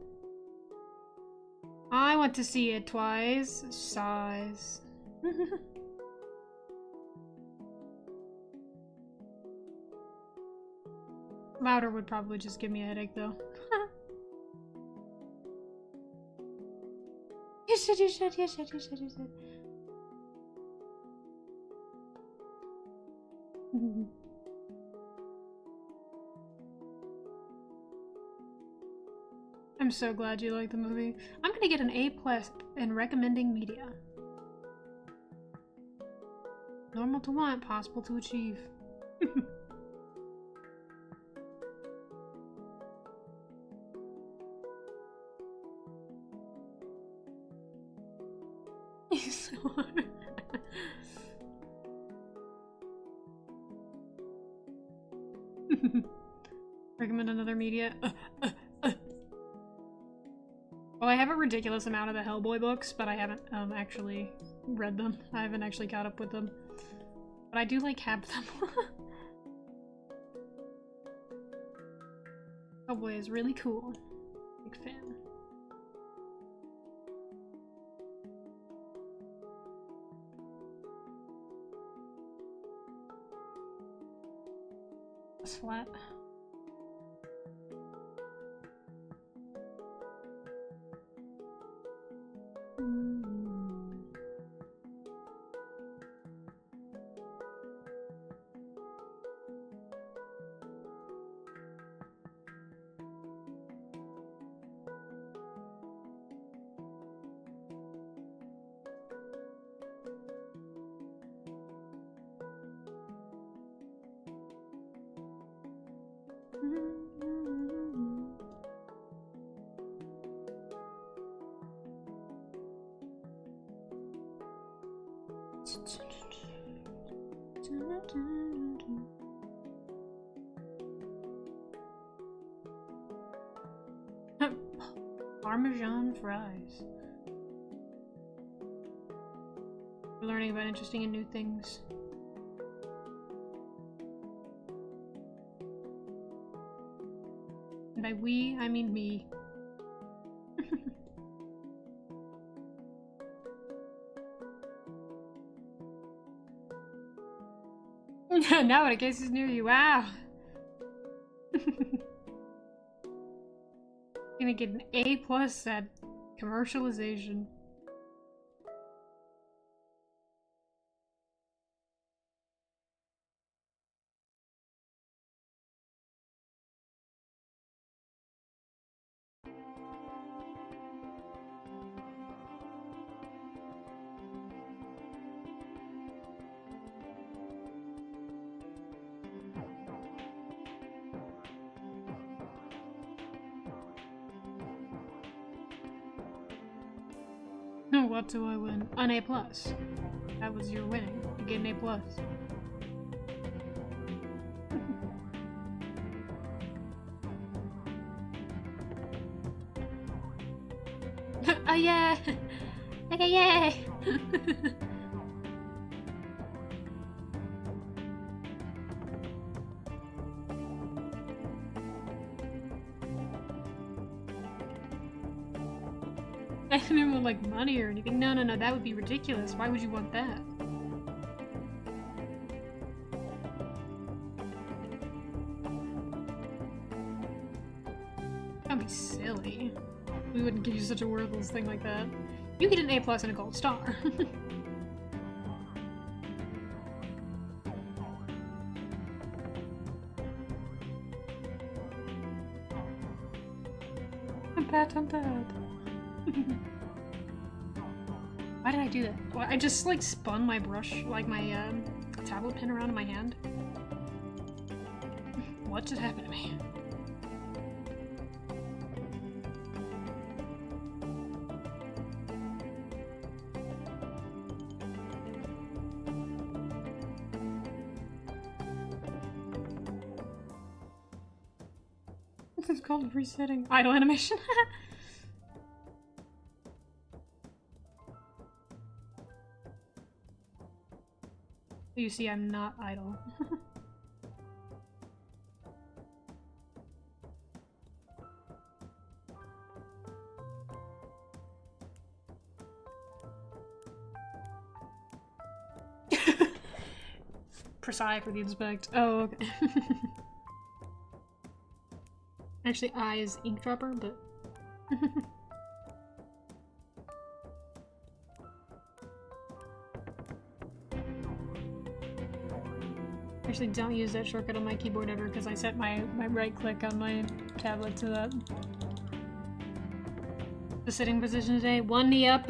I want to see it twice. Sighs. Louder would probably just give me a headache, though. You should. I'm so glad you like the movie. I'm gonna get an A+ in recommending media. Normal to want, possible to achieve. So hard. Recommend another media. Well, I have a ridiculous amount of the Hellboy books, but I haven't actually read them. I haven't actually caught up with them. But I do like have them. Hellboy is really cool. Big fan. It's flat. Parmesan fries. We're learning about interesting and new things. And by we, I mean me. Now in case it's near you, wow! Gonna get an A+ at commercialization. What do I win? An A+. That was your winning. You get an A+. Oh yeah! Okay, yay! I didn't want like money or anything. No, that would be ridiculous. Why would you want that? That'd be silly. We wouldn't give you such a worthless thing like that. You get an A+ and a gold star. pat on that. Why did I do that? Well, I just like spun my brush, like my tablet pen around in my hand. What just happened to me? This is called resetting. Idle animation. You see, I'm not idle. Precise for the inspect. Oh, okay. Actually, I is ink dropper, but actually don't use that shortcut on my keyboard ever because I set my right click on my tablet to that. The sitting position today, one knee up.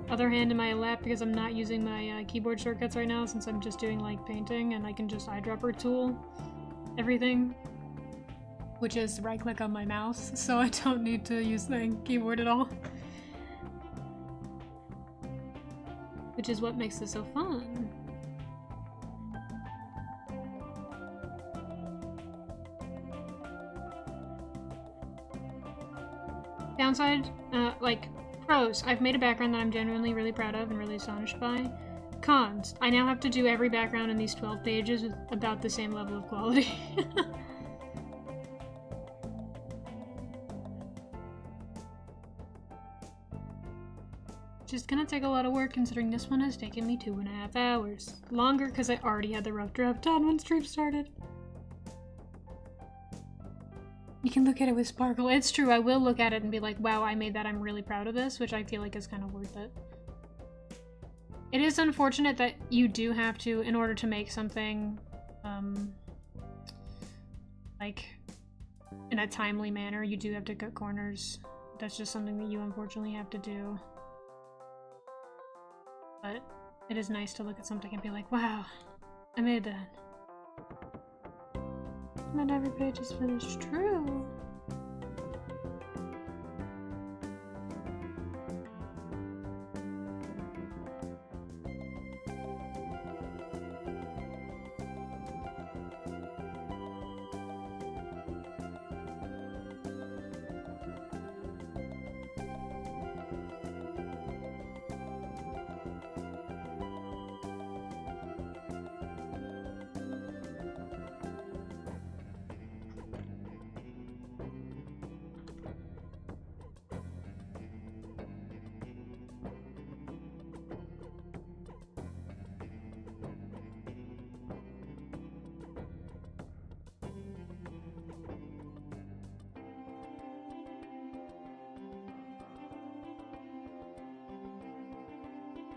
Other hand in my lap because I'm not using my keyboard shortcuts right now since I'm just doing like painting and I can just eyedropper tool everything, which is right click on my mouse, so I don't need to use the keyboard at all. Which is what makes this so fun. Downside, like, pros, I've made a background that I'm genuinely really proud of and really astonished by. Cons, I now have to do every background in these 12 pages with about the same level of quality. Which is gonna take a lot of work considering this one has taken me 2.5 hours. Longer because I already had the rough draft done when stream started. You can look at it with sparkle. It's true, I will look at it and be like, wow, I made that, I'm really proud of this, which I feel like is kind of worth it. It is unfortunate that you do have to, in order to make something, like, in a timely manner, you do have to cut corners. That's just something that you unfortunately have to do. But it is nice to look at something and be like, wow, I made that. Not every page is finished. True.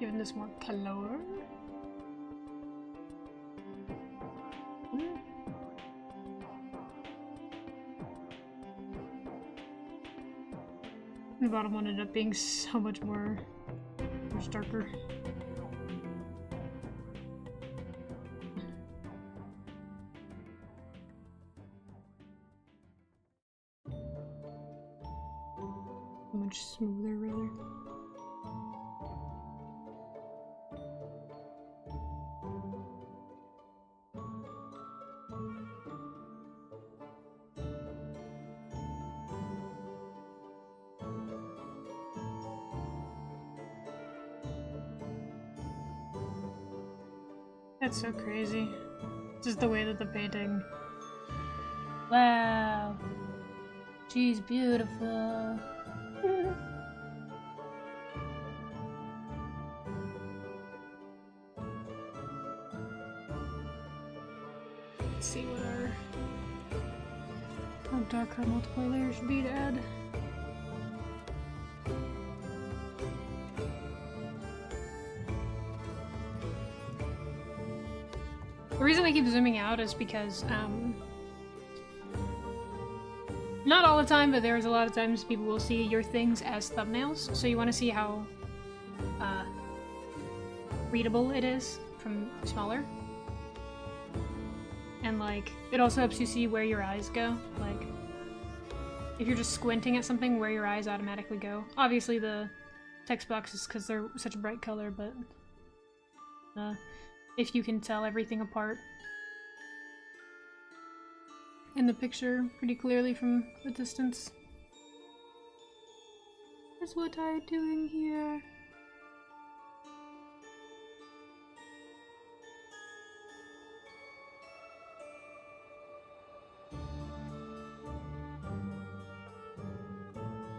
Giving this more color. The bottom one ended up being so much more darker. Much smoother, rather. That's so crazy. Just the way that the painting... Wow. She's beautiful. Let's see what how dark our multiple layers should be to add. The reason I keep zooming out is because, not all the time, but there's a lot of times people will see your things as thumbnails, so you want to see how, readable it is from smaller. And, like, it also helps you see where your eyes go, like, if you're just squinting at something, where your eyes automatically go. Obviously the text boxes, because they're such a bright color, but, if you can tell everything apart in the picture pretty clearly from a distance. That's what I'm doing here.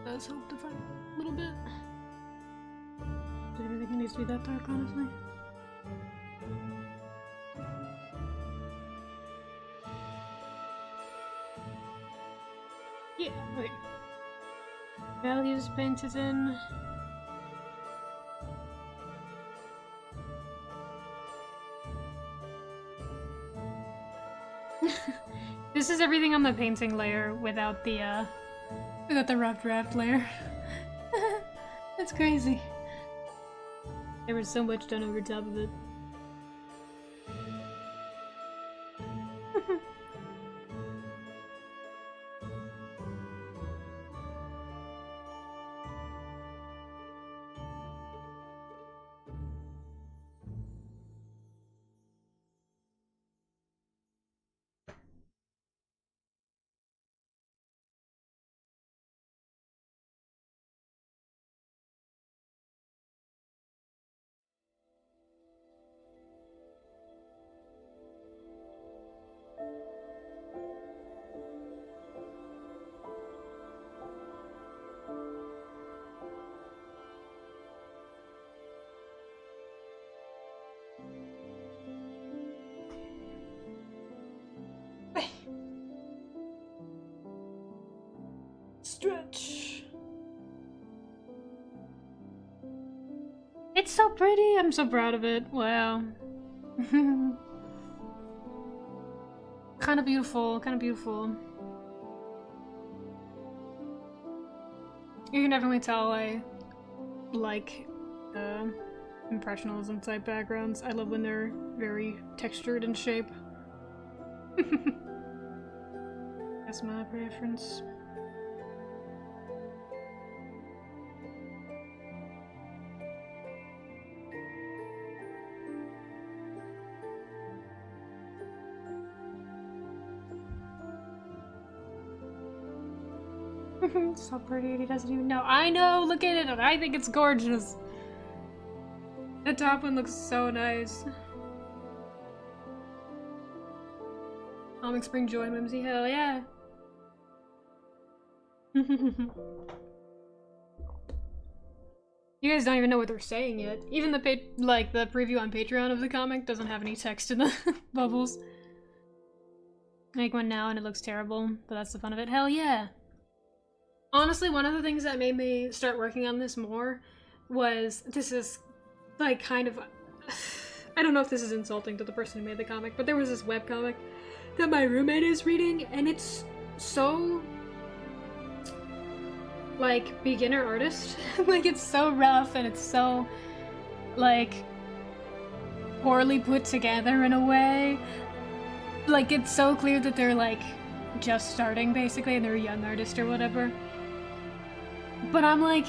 Does help define a little bit. Do you think it needs to be that dark, honestly? Yeah, okay. Values painted in. This is everything on the painting layer without the rough draft layer. That's crazy. There was so much done over top of it. Stretch. It's so pretty. I'm so proud of it. Wow. Kind of beautiful. Kind of beautiful. You can definitely tell I like impressionism type backgrounds. I love when they're very textured in shape. That's my preference. So pretty, and he doesn't even know. I know, look at it, I think it's gorgeous. The top one looks so nice. Comic Spring Joy Whimsy, hell yeah. You guys don't even know what they're saying yet. Even the the preview on Patreon of the comic doesn't have any text in the bubbles. Make one now and it looks terrible, but that's the fun of it. Hell yeah. Honestly, one of the things that made me start working on this more was, this is like kind of, I don't know if this is insulting to the person who made the comic, but there was this webcomic that my roommate is reading, and it's so like beginner artist. Like, it's so rough and it's so like poorly put together in a way. Like, it's so clear that they're like just starting basically and they're a young artist or whatever. But I'm like,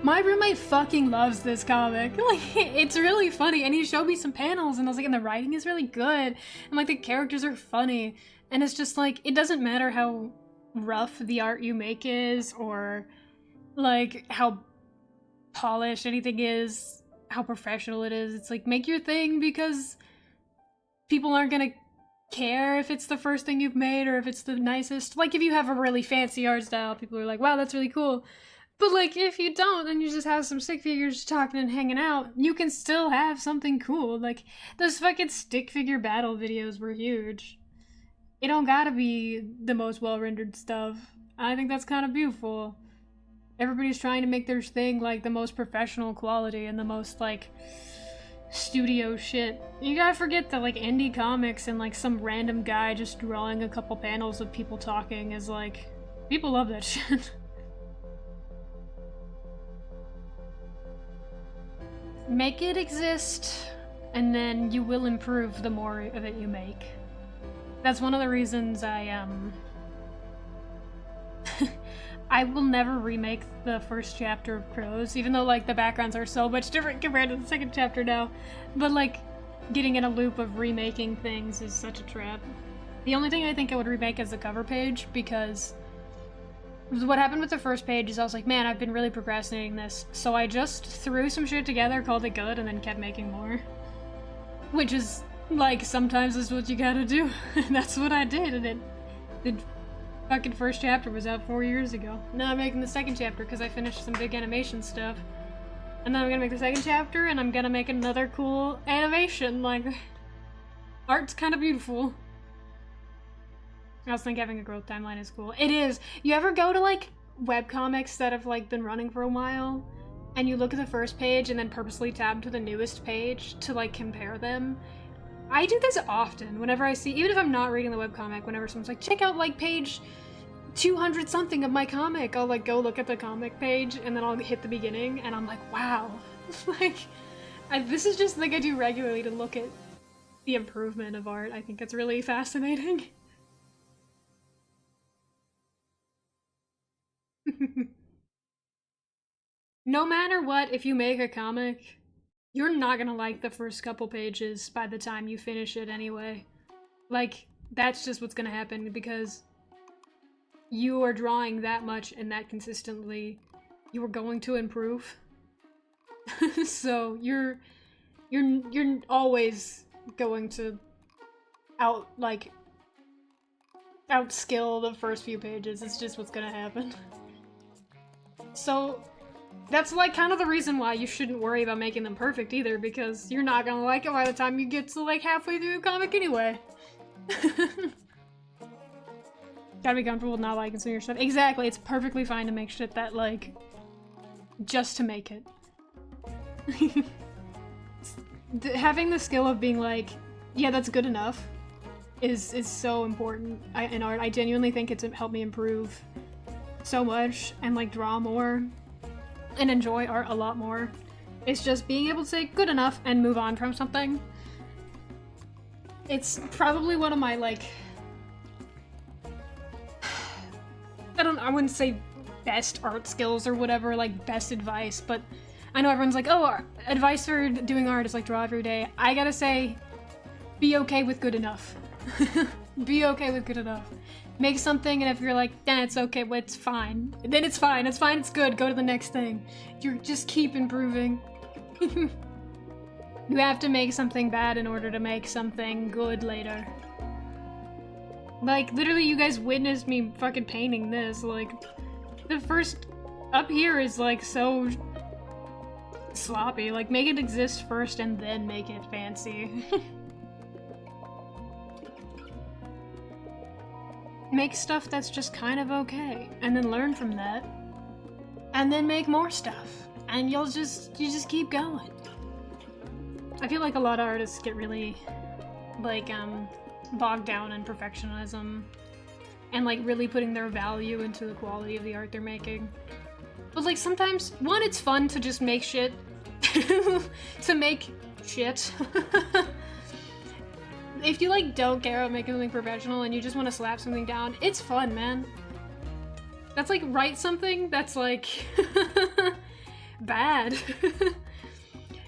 my roommate fucking loves this comic. Like, it's really funny, and he showed me some panels and I was like, and the writing is really good, and like the characters are funny, and it's just like, it doesn't matter how rough the art you make is, or like how polished anything is, how professional it is. It's like, make your thing, because people aren't gonna care if it's the first thing you've made or if it's the nicest. Like, if you have a really fancy art style, people are like, wow, that's really cool. But like, if you don't, and you just have some stick figures talking and hanging out, you can still have something cool. Like, those fucking stick figure battle videos were huge. It don't gotta be the most well-rendered stuff. I think that's kind of beautiful. Everybody's trying to make their thing like the most professional quality and the most like studio shit. You gotta forget that like indie comics and like some random guy just drawing a couple panels of people talking is like, people love that shit. Make it exist, and then you will improve the more of it you make. That's one of the reasons I will never remake the first chapter of Crows, even though like the backgrounds are so much different compared to the second chapter now. But like, getting in a loop of remaking things is such a trap. The only thing I think I would remake is the cover page, because what happened with the first page is I was like, man, I've been really procrastinating this, so I just threw some shit together, called it good, and then kept making more. Which is, like, sometimes is what you gotta do. And that's what I did, and the fucking first chapter was out 4 years ago. Now I'm making the second chapter because I finished some big animation stuff. And then I'm gonna make the second chapter, and I'm gonna make another cool animation, like, art's kinda beautiful. I also think having a growth timeline is cool. It is! You ever go to, like, webcomics that have, like, been running for a while, and you look at the first page and then purposely tab to the newest page to, like, compare them? I do this often, whenever I see, even if I'm not reading the webcomic, whenever someone's like, check out, like, page 200 something of my comic, I'll, like, go look at the comic page, and then I'll hit the beginning, and I'm like, wow. Like, this is just, like, I do regularly to look at the improvement of art. I think it's really fascinating. No matter what, if you make a comic, you're not gonna like the first couple pages by the time you finish it anyway. Like, that's just what's gonna happen, because you are drawing that much and that consistently, you are going to improve. So you're always going to outskill the first few pages. It's just what's gonna happen. So that's like kind of the reason why you shouldn't worry about making them perfect either, because you're not gonna like it by the time you get to like halfway through the comic anyway. Gotta be comfortable with not liking some of your stuff. Exactly, it's perfectly fine to make shit that like, just to make it. Having the skill of being like, yeah, that's good enough is so important in art. I genuinely think it's helped me improve so much and like draw more and enjoy art a lot more. It's just being able to say good enough and move on from something. It's probably one of my like, I wouldn't say best art skills or whatever, like best advice, but I know everyone's like, oh, advice for doing art is like draw every day. I gotta say, be okay with good enough. Be okay with good enough. Make something, and if you're like, yeah, it's okay, well, it's fine. Then it's fine, it's good, go to the next thing. You just keep improving. You have to make something bad in order to make something good later. Like, literally, you guys witnessed me fucking painting this. Like, the first up here is like so sloppy. Like, make it exist first and then make it fancy. Make stuff that's just kind of okay, and then learn from that, and then make more stuff, and you just keep going. I feel like a lot of artists get really, like, bogged down in perfectionism, and like really putting their value into the quality of the art they're making. But like sometimes, one, it's fun to just make shit, to make shit. If you like don't care about making something professional and you just want to slap something down, it's fun, man. That's like write something that's like bad.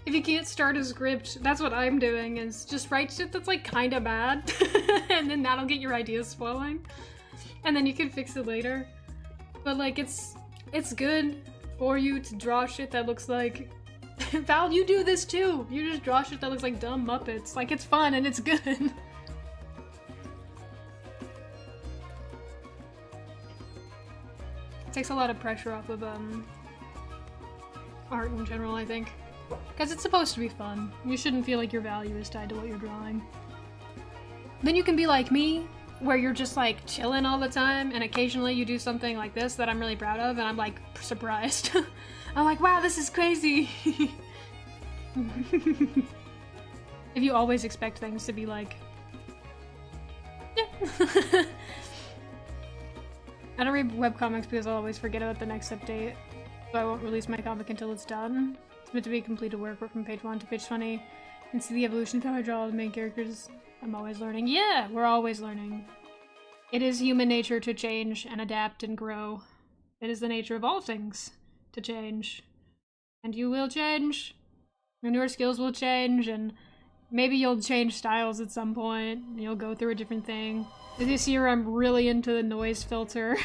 If you can't start a script, that's what I'm doing, is just write shit that's like kinda bad, and then that'll get your ideas flowing, and then you can fix it later. But like it's good for you to draw shit that looks like Val, you do this too! You just draw shit that looks like dumb Muppets. Like, it's fun and it's good. It takes a lot of pressure off of, art in general, I think. Because it's supposed to be fun. You shouldn't feel like your value is tied to what you're drawing. Then you can be like me, where you're just, like, chilling all the time, and occasionally you do something like this that I'm really proud of, and I'm, like, surprised. I'm like, wow, this is crazy. if you always expect things to be like, yeah. I don't read webcomics because I'll always forget about the next update, so I won't release my comic until it's done. It's meant to be a completed work from page 1 to page 20, and see the evolution of how I draw the main characters. I'm always learning. Yeah, we're always learning. It is human nature to change and adapt and grow. It is the nature of all things to change. And you will change, and your skills will change, and maybe you'll change styles at some point, and you'll go through a different thing. This year I'm really into the noise filter.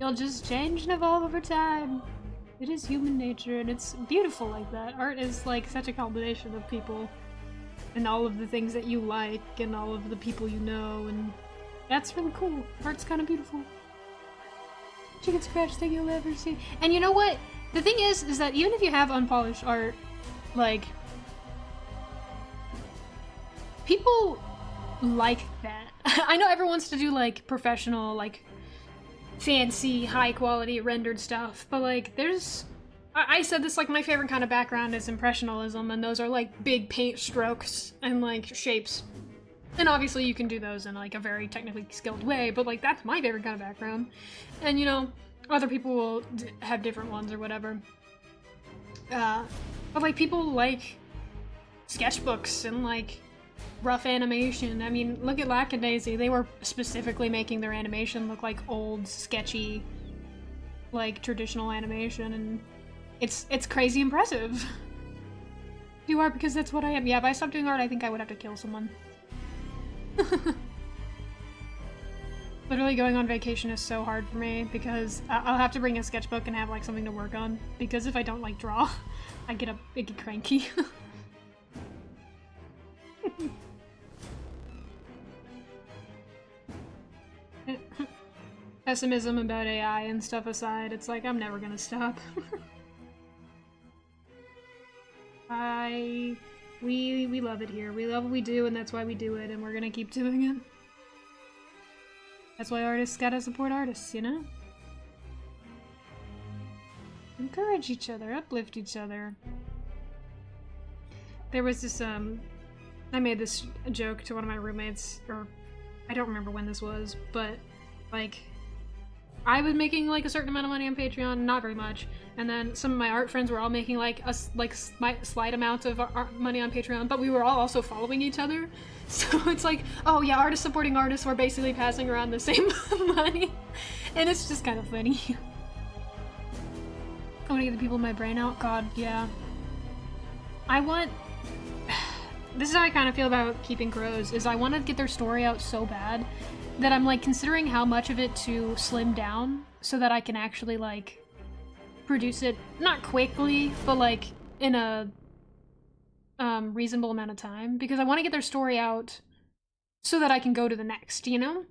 You'll just change and evolve over time. It is human nature, and it's beautiful like that. Art is like such a combination of people, and all of the things that you like, and all of the people you know, and that's really cool. Art's kind of beautiful. Chicken scratch thing you'll ever see. And you know what? The thing is that even if you have unpolished art, like, people like that. I know everyone wants to do like professional, like fancy, high quality rendered stuff, but like there's, I said this, like my favorite kind of background is impressionism, and those are like big paint strokes and like shapes. And obviously you can do those in like a very technically skilled way, but like that's my favorite kind of background. And you know, other people will have different ones or whatever. But like people like sketchbooks and like rough animation. I mean, look at Lackadaisy. They were specifically making their animation look like old, sketchy, like traditional animation, and it's crazy impressive. Do art because that's what I am. Yeah, if I stopped doing art, I think I would have to kill someone. Literally going on vacation is so hard for me because I'll have to bring a sketchbook and have like something to work on, because if I don't like draw, I get cranky. Pessimism about AI and stuff aside, it's like I'm never gonna stop. We love it here. We love what we do, and that's why we do it, and we're gonna keep doing it. That's why artists gotta support artists, you know? Encourage each other, uplift each other. There was this, I made this joke to one of my roommates, or I don't remember when this was, but like, I was making like a certain amount of money on Patreon, not very much, and then some of my art friends were all making like a slight amount of money on Patreon, but we were all also following each other. So it's like, oh yeah, artists supporting artists, we're basically passing around the same money, and it's just kind of funny. I want to get the people in my brain out. God, yeah. This is how I kind of feel about Keeping Crows, is I want to get their story out so bad that I'm like considering how much of it to slim down so that I can actually like produce it, not quickly, but like in a reasonable amount of time, because I want to get their story out so that I can go to the next, you know?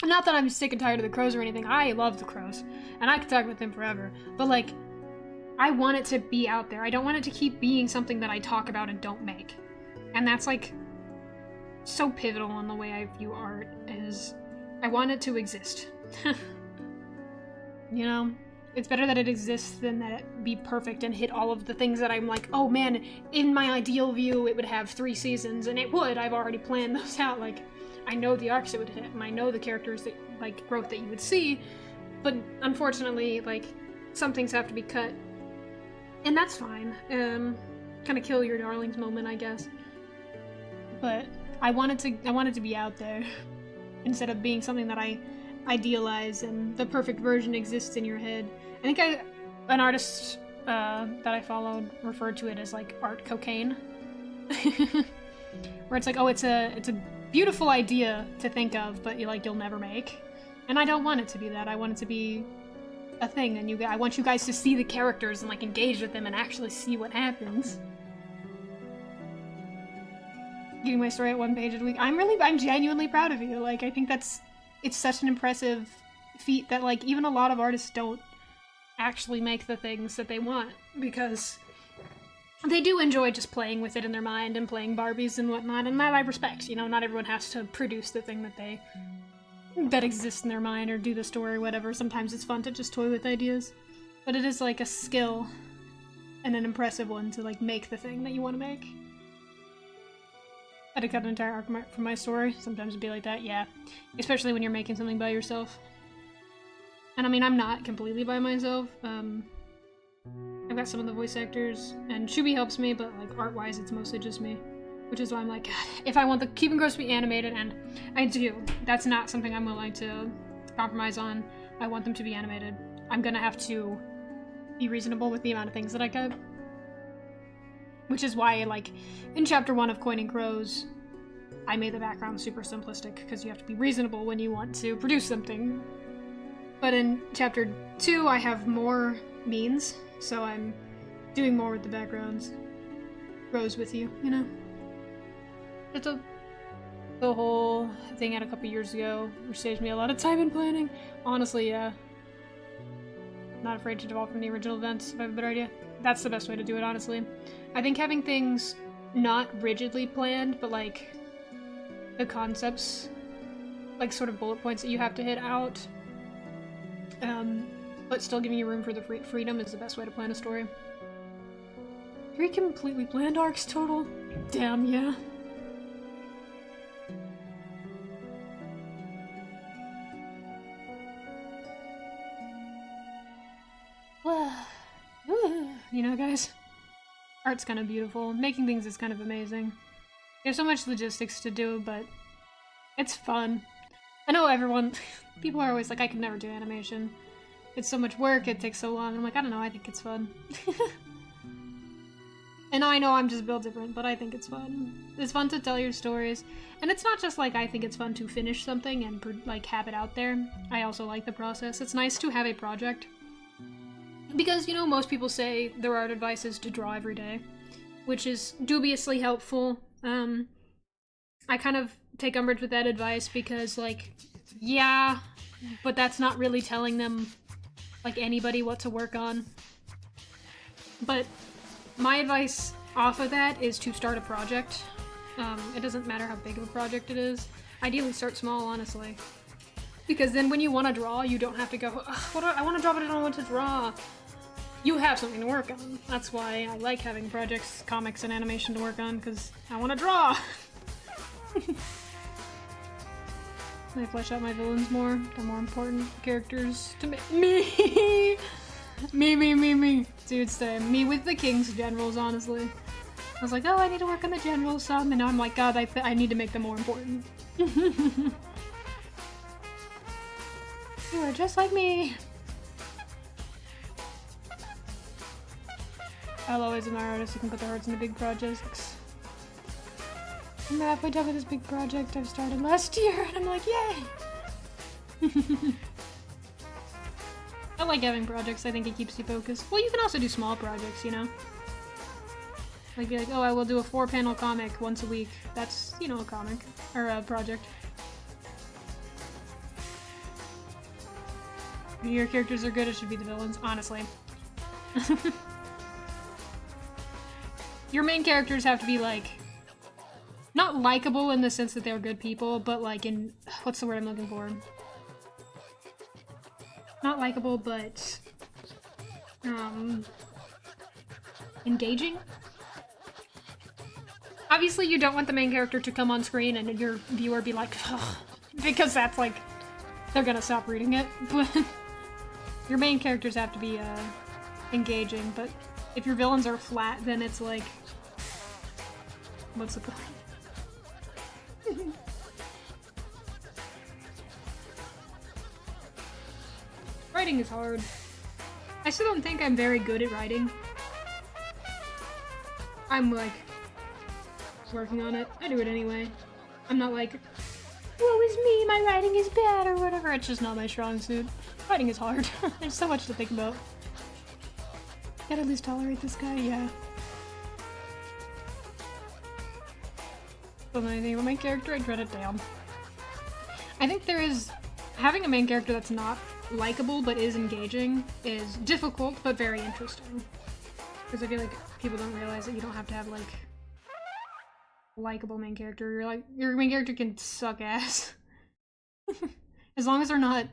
Not that I'm sick and tired of the Crows or anything. I love the Crows, and I could talk with them forever, but like, I want it to be out there. I don't want it to keep being something that I talk about and don't make. And that's like so pivotal in the way I view art, is I want it to exist. You know? It's better that it exists than that it be perfect and hit all of the things that I'm like, oh man, in my ideal view it would have 3 seasons, and it would. I've already planned those out. Like, I know the arcs it would hit, and I know the characters that, like, growth that you would see, but unfortunately, like, some things have to be cut. And that's fine. Kind of kill your darlings moment, I guess. But I want it to be out there instead of being something that I idealize and the perfect version exists in your head. I think an artist that I followed referred to it as like art cocaine, where it's like, oh, it's a beautiful idea to think of, but you'll never make. And I don't want it to be that. I want it to be a thing, and I want you guys to see the characters and like engage with them and actually see what happens. Getting my story at 1 page a week. I'm genuinely proud of you. Like, I think it's such an impressive feat that like even a lot of artists don't actually make the things that they want, because they do enjoy just playing with it in their mind and playing Barbies and whatnot, and that I respect. You know, not everyone has to produce the thing that exists in their mind or do the story or whatever. Sometimes it's fun to just toy with ideas, but it is like a skill and an impressive one to like make the thing that you want to make. had to cut an entire arc from my story. Sometimes it'd be like that, yeah. Especially when you're making something by yourself. And I mean, I'm not completely by myself. I've got some of the voice actors, and Shubi helps me, but like art-wise, it's mostly just me. Which is why I'm like, God, if I want the Keep 'em Gross to be animated, and I do, that's not something I'm willing to compromise on. I want them to be animated. I'm gonna have to be reasonable with the amount of things that I cut. Which is why, like, in Chapter 1 of Coining Crows, I made the background super simplistic, because you have to be reasonable when you want to produce something. But in Chapter 2, I have more means, so I'm doing more with the backgrounds. Grows with you, you know? It's the whole thing out a couple years ago, which saves me a lot of time and planning. Honestly, yeah. Not afraid to devolve from the original events if I have a better idea. That's the best way to do it, honestly. I think having things not rigidly planned, but like the concepts, like sort of bullet points that you have to hit out, but still giving you room for the freedom is the best way to plan a story. 3 completely planned arcs total? Damn, yeah. You know, guys? Art's kind of beautiful. Making things is kind of amazing. There's so much logistics to do, but it's fun. I know everyone... people are always like, I could never do animation. It's so much work, it takes so long. I'm like, I don't know, I think it's fun. And I know I'm just built different, but I think it's fun. It's fun to tell your stories. And it's not just like I think it's fun to finish something and like have it out there. I also like the process. It's nice to have a project. Because, you know, most people say their art advice is to draw every day, which is dubiously helpful. I kind of take umbrage with that advice because, like, yeah, but that's not really telling them, like, anybody what to work on. But my advice off of that is to start a project. It doesn't matter how big of a project it is. Ideally start small, honestly. Because then when you want to draw, you don't have to go, I want to draw but I don't know what to draw. You have something to work on. That's why I like having projects, comics, and animation to work on, because I want to draw! I flesh out my villains more. They're more important characters to me. Me! Dude, stay. Me with the King's generals, honestly. I was like, oh, I need to work on the generals some, and now I'm like, God, I need to make them more important. You are just like me! I'll always admire artists who can put their hearts into big projects. I'm halfway done with this big project I've started last year, and I'm like, yay! I like having projects, I think it keeps you focused. Well, you can also do small projects, you know? Like, be like, oh, I will do a 4-panel comic once a week. That's, you know, a comic. Or a project. If your characters are good, it should be the villains, honestly. Your main characters have to be, like, not likable in the sense that they're good people, but, like, in... what's the word I'm looking for? Not likable, but... engaging? Obviously, you don't want the main character to come on screen and your viewer be like, ugh, because that's, like, they're gonna stop reading it, but... your main characters have to be, engaging, but if your villains are flat, then it's like... what's the point? Writing is hard. I still don't think I'm very good at writing. I'm, like, working on it. I do it anyway. I'm not like, woe is me, my writing is bad, or whatever. It's just not my strong suit. Writing is hard. There's so much to think about. Gotta at least tolerate this guy, yeah. Don't know anything about my character, I dread it down. I think there is... having a main character that's not likable but is engaging is difficult but very interesting. Because I feel like people don't realize that you don't have to have, like, a likable main character. You're like, your main character can suck ass. As long as they're not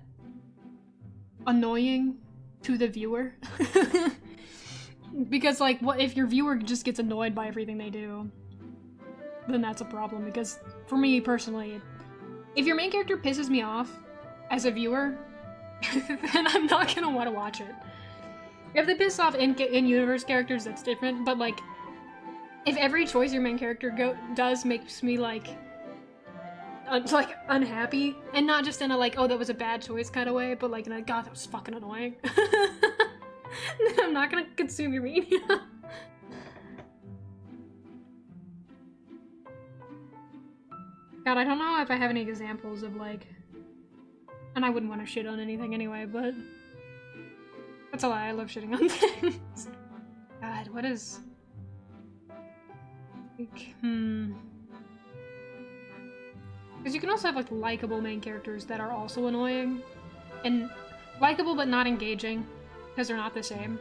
annoying to the viewer. Because, like, what if your viewer just gets annoyed by everything they do? then that's a problem, because for me personally, if your main character pisses me off as a viewer, then I'm not gonna want to watch it. If they piss off in-universe characters, that's different, but like, if every choice your main character does makes me like unhappy, and not just in a like, oh, that was a bad choice kind of way, but like in a, god, that was fucking annoying, then I'm not gonna consume your media. God, I don't know if I have any examples of like, and I wouldn't want to shit on anything anyway, but that's a lie, I love shitting on things. God, what is... like, because you can also have like likable main characters that are also annoying, and likable but not engaging, because they're not the same.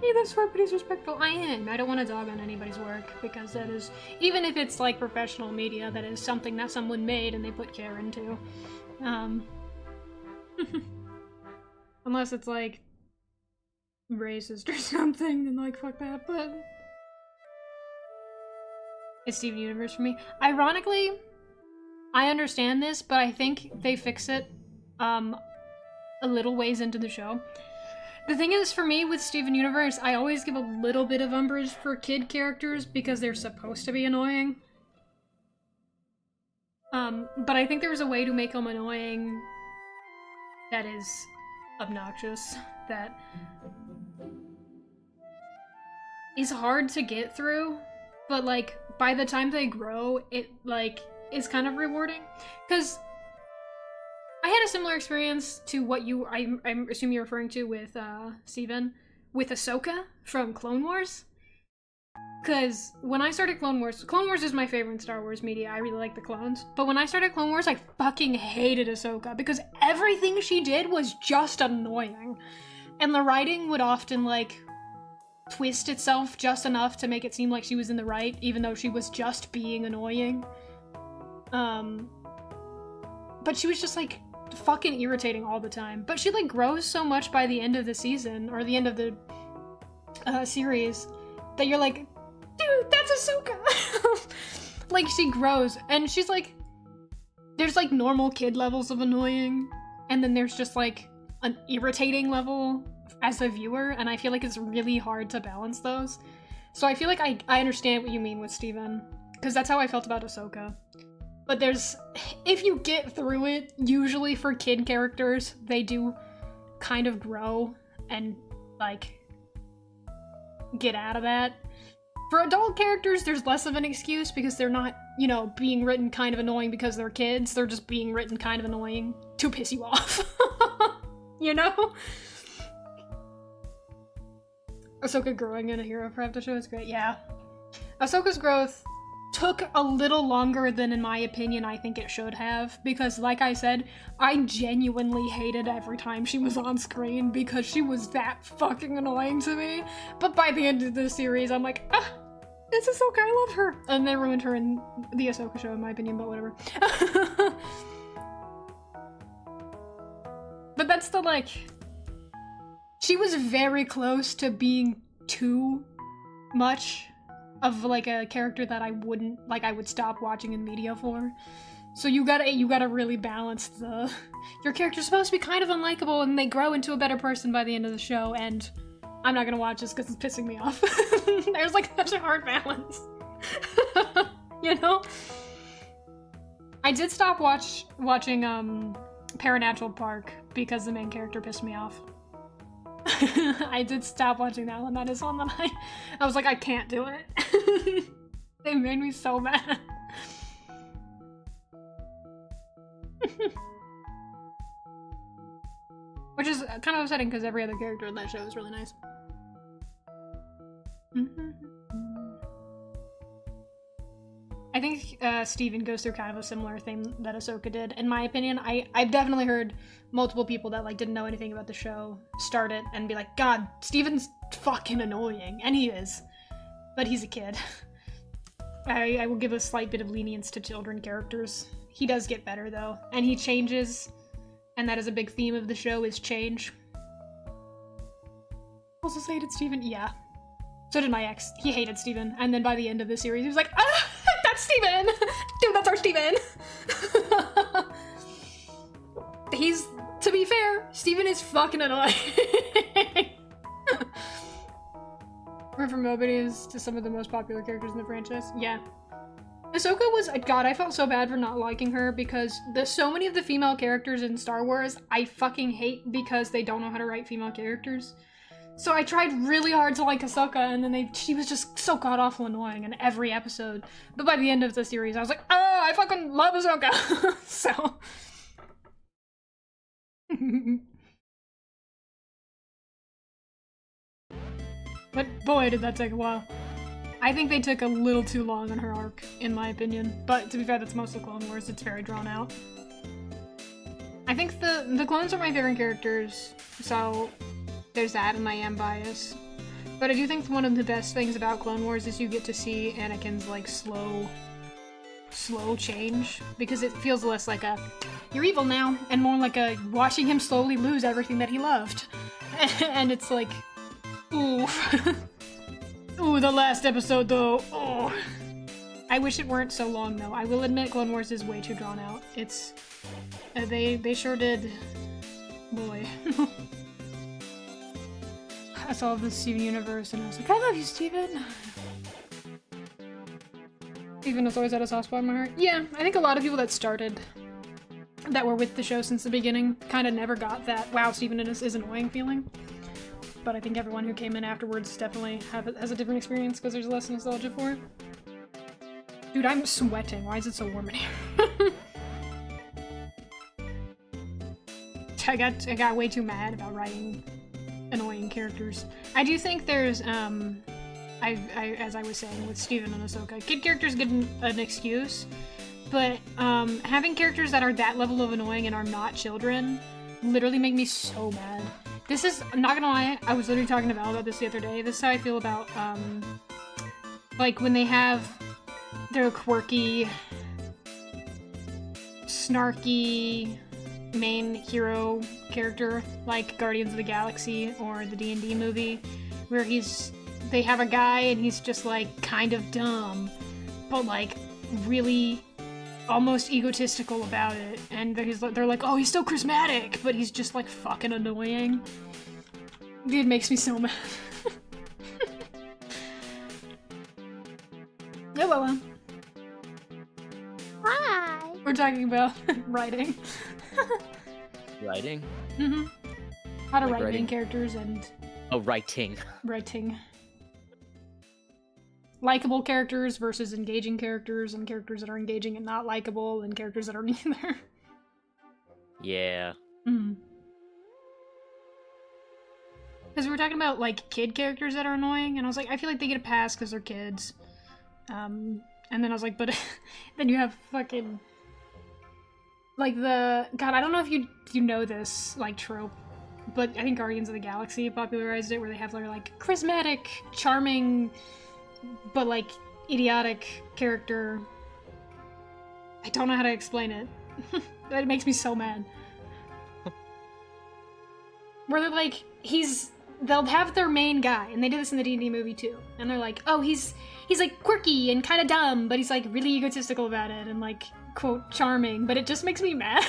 Hey, that's for pretty disrespectful. I am. I don't want to dog on anybody's work, because that is, even if it's like professional media, that is something that someone made and they put care into. Unless it's like racist or something, then like fuck that, but it's Steven Universe for me. Ironically, I understand this, but I think they fix it a little ways into the show. The thing is, for me, with Steven Universe, I always give a little bit of umbrage for kid characters because they're supposed to be annoying. But I think there's a way to make them annoying that is obnoxious, that is hard to get through, but like, by the time they grow, it like is kind of rewarding. Because I had a similar experience to what I'm assuming you're referring to with, Steven, with Ahsoka from Clone Wars. Because when I started Clone Wars is my favorite Star Wars media, I really like the clones, but when I started Clone Wars, I fucking hated Ahsoka, because everything she did was just annoying. And the writing would often, like, twist itself just enough to make it seem like she was in the right, even though she was just being annoying. But she was just, like, fucking irritating all the time. But she like grows so much by the end of the season, or the end of the series, that you're like, dude, that's Ahsoka! Like, she grows, and she's like, there's like normal kid levels of annoying, and then there's just like an irritating level as a viewer, and I feel like it's really hard to balance those. So I feel like I understand what you mean with Steven, because that's how I felt about Ahsoka. But there's, if you get through it, usually for kid characters, they do kind of grow and, like, get out of that. For adult characters, there's less of an excuse because they're not, you know, being written kind of annoying because they're kids. They're just being written kind of annoying to piss you off. You know? Ahsoka growing in a hero for the show is great, yeah. Ahsoka's growth took a little longer than, in my opinion, I think it should have, because like I said, I genuinely hated every time she was on screen because she was that fucking annoying to me. But by the end of the series, I'm like, ah, it's Ahsoka, I love her. And they ruined her in the Ahsoka show, in my opinion, but whatever. But that's the, like, she was very close to being too much of like a character that I wouldn't, like, I would stop watching in media for. So you gotta really balance the, your character's supposed to be kind of unlikable and they grow into a better person by the end of the show, and I'm not gonna watch this because it's pissing me off. There's like such a hard balance. You know? I did stop watching Paranatural Park because the main character pissed me off. I did stop watching that one. That is one that I was like, I can't do it. They made me so mad. Which is kind of upsetting because every other character in that show is really nice. I think Steven goes through kind of a similar thing that Ahsoka did. In my opinion, I've definitely heard multiple people that like didn't know anything about the show start it and be like, God, Steven's fucking annoying. And he is. But he's a kid. I will give a slight bit of lenience to children characters. He does get better though. And he changes. And that is a big theme of the show, is change. Also say it's Steven? Yeah. So did my ex. He hated Steven. And then by the end of the series, he was like, ah, that's Steven! Dude, that's our Steven! He's, to be fair, Steven is fucking annoying. Went from nobodies to some of the most popular characters in the franchise. Yeah. Ahsoka was, God, I felt so bad for not liking her because so many of the female characters in Star Wars I fucking hate because they don't know how to write female characters. So I tried really hard to like Ahsoka, and then she was just so god-awful annoying in every episode. But by the end of the series, I was like, oh, I fucking love Ahsoka! So... But boy, did that take a while. I think they took a little too long on her arc, in my opinion. But to be fair, that's most of Clone Wars. It's very drawn out. I think the clones are my favorite characters, so there's that, and I am biased. But I do think one of the best things about Clone Wars is you get to see Anakin's, like, slow change, because it feels less like a, you're evil now, and more like a watching him slowly lose everything that he loved. And it's like, ooh. Ooh, the last episode, though. Oh. I wish it weren't so long, though. I will admit Clone Wars is way too drawn out. It's... they sure did... Boy. I saw the Steven universe, and I was like, I love you, Steven! Steven has always had a soft spot in my heart. Yeah, I think a lot of people that started, that were with the show since the beginning, kind of never got that, wow, Steven is annoying feeling. But I think everyone who came in afterwards definitely has a different experience because there's less nostalgia for it. Dude, I'm sweating. Why is it so warm in here? I got way too mad about writing annoying characters. I do think there's, as I was saying with Steven and Ahsoka, kid characters get an excuse, but having characters that are that level of annoying and are not children literally make me so mad. This is, I'm not gonna lie, I was literally talking to Val about this the other day. This is how I feel about, like, when they have their quirky, snarky main hero character, like Guardians of the Galaxy or the D&D movie, where they have a guy and he's just, like, kind of dumb, but, like, really almost egotistical about it, and they're like, oh, he's so charismatic, but he's just, like, fucking annoying. It makes me so mad. Hello. Hi. We're talking about writing. Writing? Mm-hmm. How to Like write writing? main characters and Oh, writing. writing. Likeable characters versus engaging characters, and characters that are engaging and not likable, and characters that are neither. Yeah. Mm. Because we were talking about, like, kid characters that are annoying, and I was like, I feel like they get a pass because they're kids. And then I was like, but then you have fucking... Like God, I don't know if you know this, like, trope, but I think Guardians of the Galaxy popularized it, where they have their, like, charismatic, charming, but, like, idiotic character. I don't know how to explain it. It makes me so mad. Where they're like, they'll have their main guy, and they did this in the D&D movie too, and they're like, oh, he's like quirky and kind of dumb, but he's like really egotistical about it, and like, quote, charming, but it just makes me mad.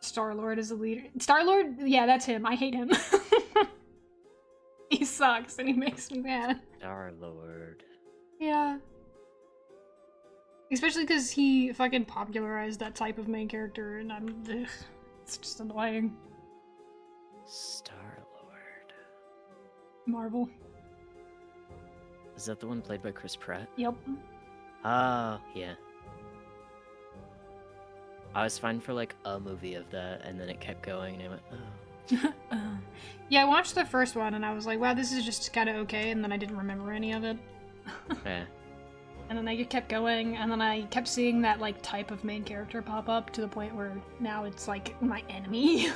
Star-Lord is the leader. Star-Lord? Yeah, that's him. I hate him. He sucks, and he makes me mad. Star-Lord. Yeah. Especially because he fucking popularized that type of main character, and it's just annoying. Star-Lord. Marvel. Is that the one played by Chris Pratt? Yep. Oh, yeah. I was fine for like a movie of that, and then it kept going, and I went, oh. Yeah, I watched the first one, and I was like, wow, this is just kind of okay, and then I didn't remember any of it. Yeah. And then I kept going, and then I kept seeing that, like, type of main character pop up to the point where now it's, like, my enemy.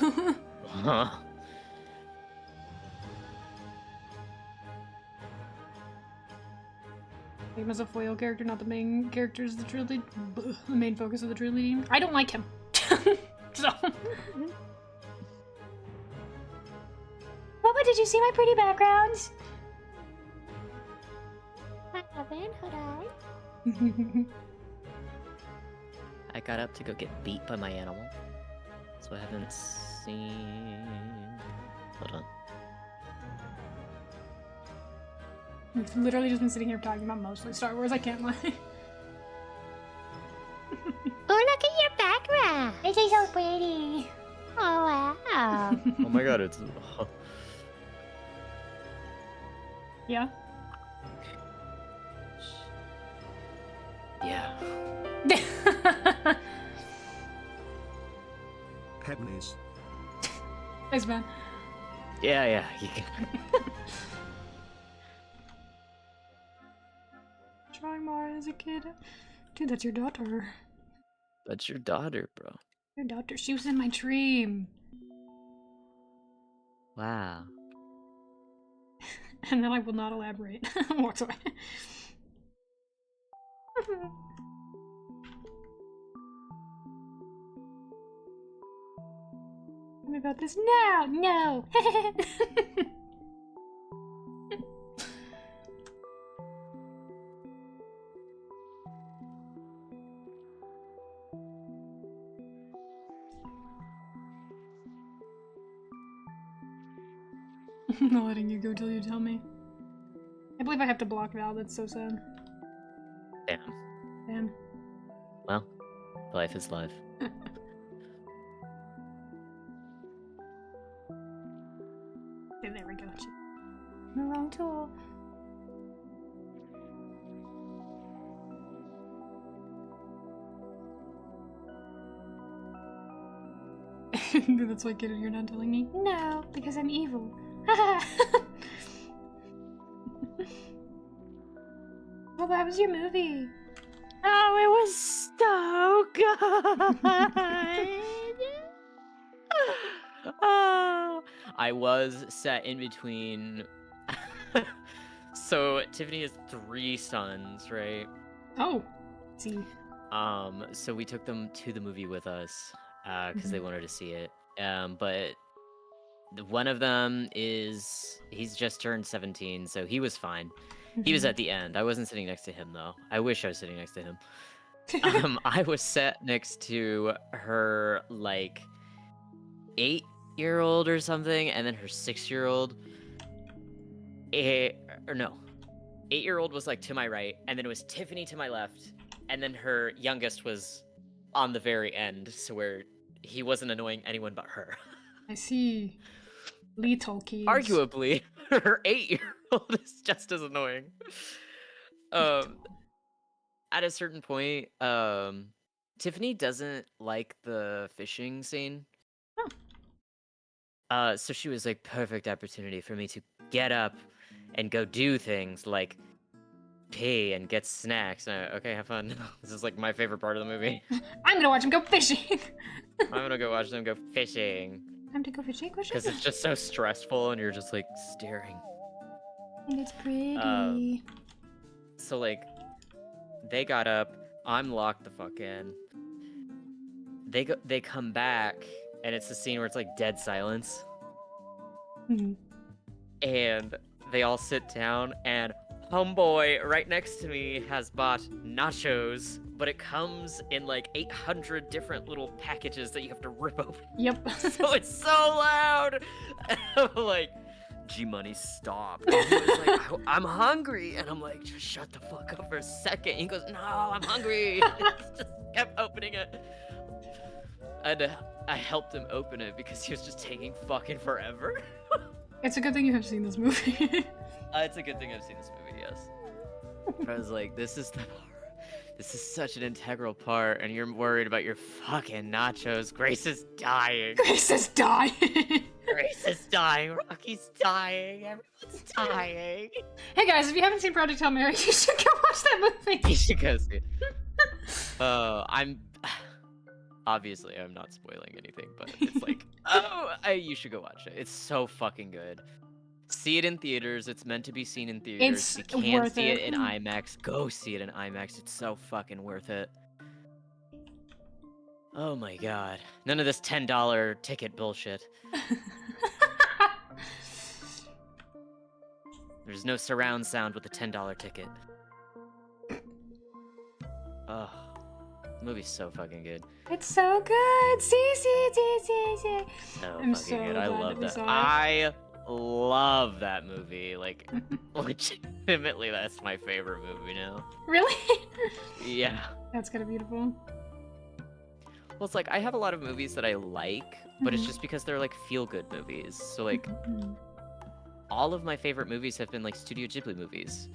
Huh. Him as a foil character, not the main character is the trilogy. The main focus of the trilogy. I don't like him. So... you see my pretty backgrounds? I haven't, hold on. I got up to go get beat by my animal, so I haven't seen. Hold on. We've literally just been sitting here talking about mostly Star Wars, I can't lie. Oh, look at your background. It is so pretty. Oh, wow. Oh my god, it's. Yeah? Yeah. Heavenlies. Thanks, man. Yeah. You can... Drawing more as a kid. Dude, that's your daughter. That's your daughter, bro. Your daughter. She was in my dream. Wow. And then I will not elaborate. Walks away. Tell me about this now. No. I'm not letting you go till you tell me. I believe I have to block Val, that's so sad. Damn. Damn. Well, life is life. Okay, there we go. The wrong tool. That's why, kid, you're not telling me? No, because I'm evil. Well, that was your movie. Oh, it was so good. Oh, I was set in between. So Tiffany has 3 sons, right? Oh, see. So we took them to the movie with us because they wanted to see it. But one of them he's just turned 17, so he was fine. He was at the end. I wasn't sitting next to him though. I wish I was sitting next to him. I was sat next to her like 8-year-old or something, and then her 6-year-old. Or no, 8-year-old was like to my right, and then it was Tiffany to my left, and then her youngest was on the very end, so where he wasn't annoying anyone but her. I see. Lethal keys. Arguably, her 8-year-old is just as annoying. At a certain point, Tiffany doesn't like the fishing scene. So she was like, perfect opportunity for me to get up and go do things like pee and get snacks. Okay, have fun. This is like my favorite part of the movie. I'm gonna watch him go fishing. I'm gonna go watch them go fishing. Time to go fishing? Because it's just so stressful and you're just like staring. And it's pretty. So like, they got up. I'm locked the fuck in. They come back, and it's the scene where it's like dead silence. Mhm. And they all sit down, and homeboy right next to me has bought nachos, but it comes in like 800 different little packages that you have to rip open. Yep. So it's so loud. I'm like, G-Money, stop. And he was like, I'm hungry. And I'm like, just shut the fuck up for a second. He goes, no, I'm hungry. Just kept opening it. And I helped him open it because he was just taking fucking forever. It's a good thing you have seen this movie. It's a good thing I've seen this movie, yes. I was like, this is such an integral part, and you're worried about your fucking nachos. Grace is dying. Grace is dying. Grace is dying. Rocky's dying. Everyone's dying. Hey guys, if you haven't seen Project Hail Mary, you should go watch that movie. You should go see it. I'm not spoiling anything, but it's like, you should go watch it. It's so fucking good. See it in theaters. It's meant to be seen in theaters. It's If you can't worth see it it. in IMAX, go see it in IMAX. It's so fucking worth it. Oh my god. None of this $10 ticket bullshit. There's no surround sound with a $10 ticket. Oh, the movie's so fucking good. It's so good. See. So I'm fucking so good. I glad love that we that. saw it. I love that movie. Like, legitimately, that's my favorite movie now. Really? Yeah. That's kind of beautiful. Well, it's like I have a lot of movies that I like, but it's Mhm. just because they're like feel-good movies. So like, Mhm. all of my favorite movies have been like Studio Ghibli movies.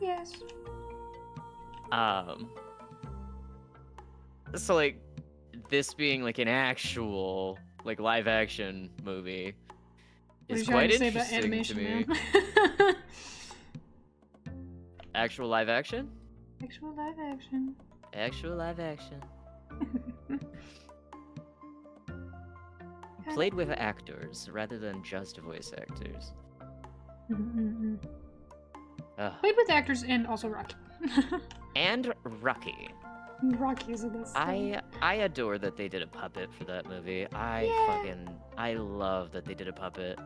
Yes. So like, this being like an actual like live action movie What is are you trying quite to say about interesting to animation, me. man? Actual live action? Actual live action. Actual live action. Played with actors rather than just voice actors. Ugh. Played with actors and also Rocky. And Rocky. Rocky's in this. I adore that they did a puppet for that movie. I love that they did a puppet.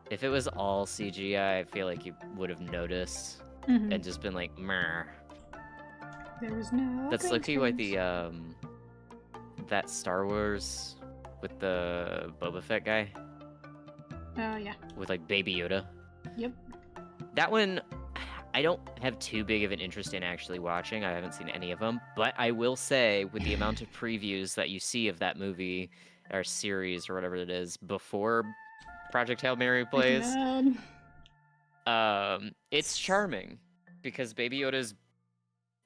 If it was all CGI, I feel like you would have noticed Mhm. and just been like, meh. There was no. That's green lucky why screens. the that Star Wars with the Boba Fett guy Yeah. with like Baby Yoda. Yep. That one, I don't have too big of an interest in actually watching. I haven't seen any of them, but I will say, with the amount of previews that you see of that movie or series or whatever it is before Project Hail Mary plays, it's charming because Baby Yoda's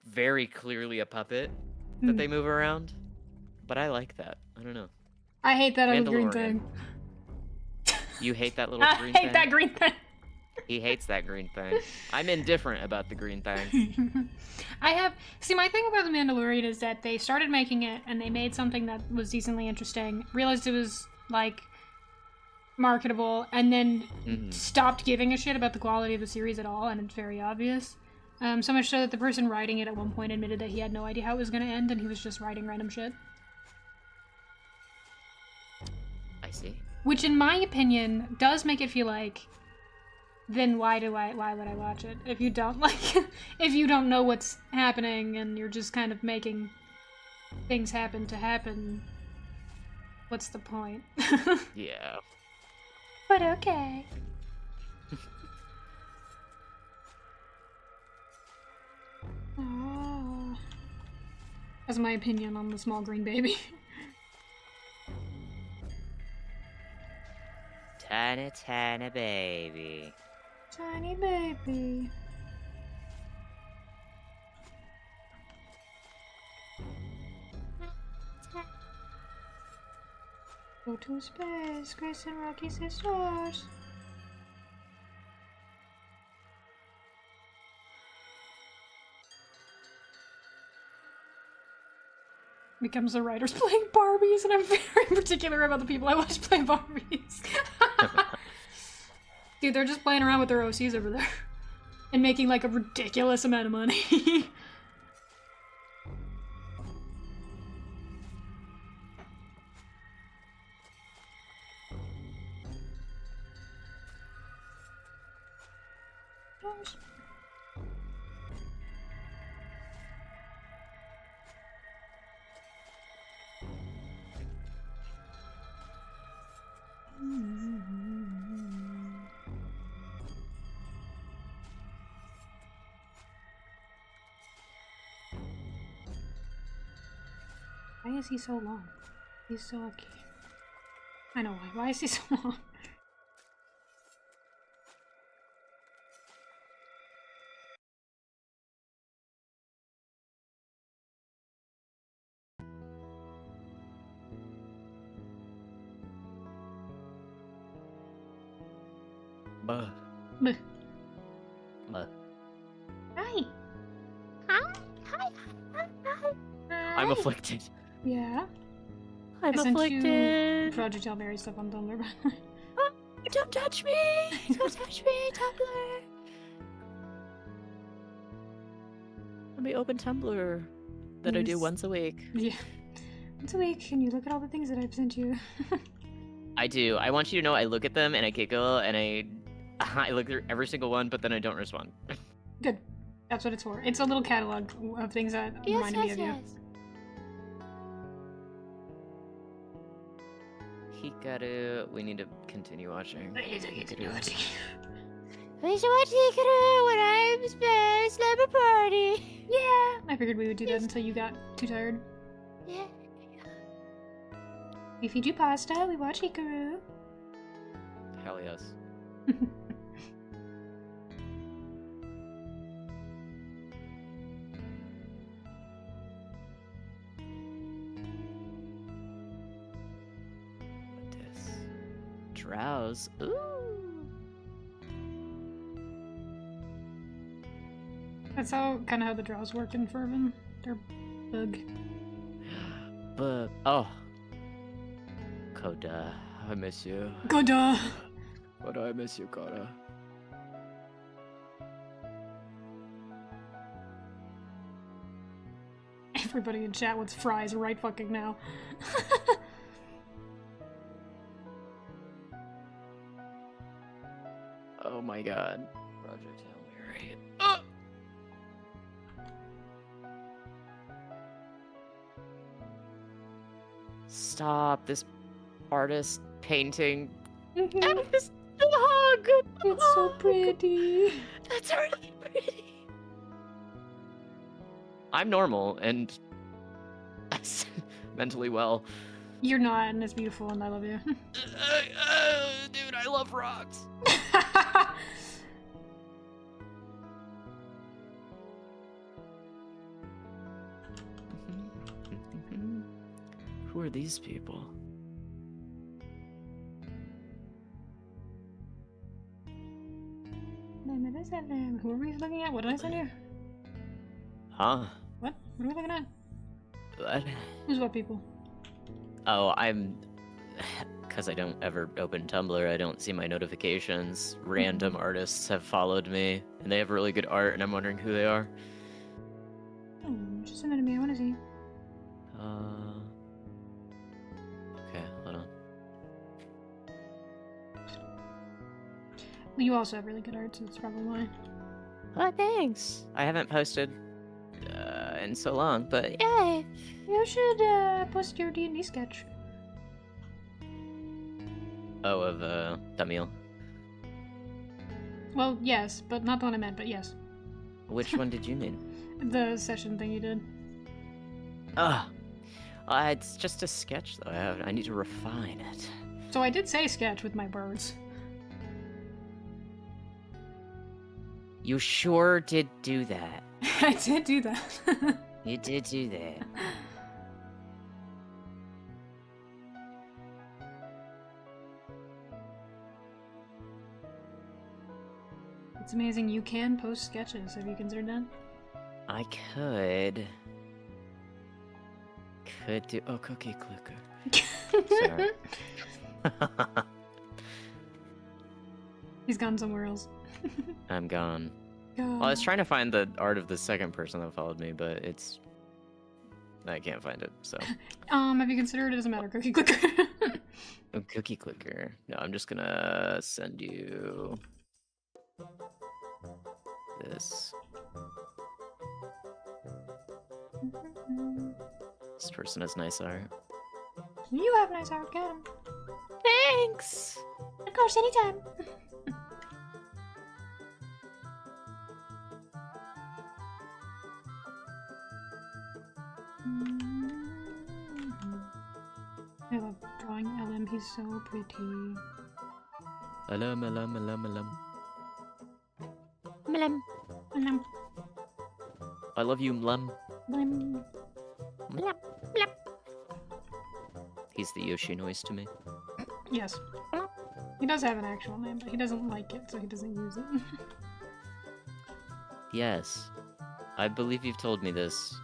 very clearly a puppet that they move around. But I like that. I don't know. I hate that little green Mandalorian. thing. You hate that little I green hate thing? that green thing. He hates that green thing. I'm indifferent about the green thing. See, my thing about The Mandalorian is that they started making it and they made something that was decently interesting, realized it was, like, marketable, and then stopped giving a shit about the quality of the series at all, and it's very obvious. So much so that the person writing it at one point admitted that he had no idea how it was going to end and he was just writing random shit. I see. Which, in my opinion, does make it feel like, then why would I watch it? If you don't if you don't know what's happening and you're just kind of making things happen to happen, what's the point? Yeah. But okay. That's my opinion on the small green baby. Tiny, tiny baby. Tiny baby. Go to space, Grace and Rocky sisters. Becomes the writers playing Barbies, and I'm very particular about the people I watch play Barbies. Dude, they're just playing around with their OCs over there. And making like a ridiculous amount of money. Why is he so long? He's so okay. I know why. Why is he so long? Buh. Bleh. Buh. Hi. Hi. Hi. I'm afflicted. Yeah. I'm I sent afflicted. you Project Hail Mary stuff on Tumblr. Don't touch me! Don't touch me, Tumblr! Let me open Tumblr that I do Yes. once a week. Yeah. Once a week, and you look at all the things that I've sent you. I do. I want you to know I look at them and I giggle and I look through every single one, but then I don't respond. Good. That's what it's for. It's a little catalog of things that Yes, reminded me yes, of you. yes. Hikaru, we need to continue watching. I need to continue watching. We should watch Hikaru when I'm slumber party. Yeah! I figured we would do that until you got too tired. Yeah. We feed you pasta, we watch Hikaru. Hell yes. What this? Drowse. Ooh. That's kind of how the draws work in Fervin. They're bug. But oh. Koda, I miss you. Goda! Koda, I miss you, Koda. Everybody in chat wants fries right fucking now. Oh my god. Project Hail Mary. Stop this artist painting. Artist hug. It's so pretty. That's really pretty. I'm normal and mentally well. You're not, and it's beautiful, and I love you. Dude, I love rocks. Who are these people? Who are we looking at? What did I send you? Huh? What? What are we looking at? What? Who's what people? Oh, I'm... Because I don't ever open Tumblr, I don't see my notifications. Random artists have followed me, and they have really good art, and I'm wondering who they are. Oh, just send it to me. I want to see. Okay, hold on. Well, you also have really good art, so that's probably why. Oh, thanks. I haven't posted in so long, but Yay. You should post your D&D sketch. oh, of Tamil. Well, yes, but not the one I meant, but yes. Which one did you mean? The session thing you did. Ah, it's just a sketch though. I need to refine it. So I did say sketch with my birds. You sure did do that. I did do that. You did do that. It's amazing you can post sketches. Have you considered that? I could do. Oh, cookie clicker. Sorry. He's gone somewhere else. I'm gone. God. Well, I was trying to find the art of the second person that followed me, but I can't find it. So. Have you considered it doesn't matter, cookie clicker? Oh, cookie clicker. No, I'm just gonna send you this. This person has nice art. You have nice art, get 'em. Thanks. Of course, anytime. I love drawing LM, he's so pretty. Alam, alam, alam, alam. Mlem. LM, I love you, Mlem. LM. Mlem. Mlem. He's the Yoshi noise to me. Yes. He does have an actual name, but he doesn't like it, so he doesn't use it. Yes. I believe you've told me this.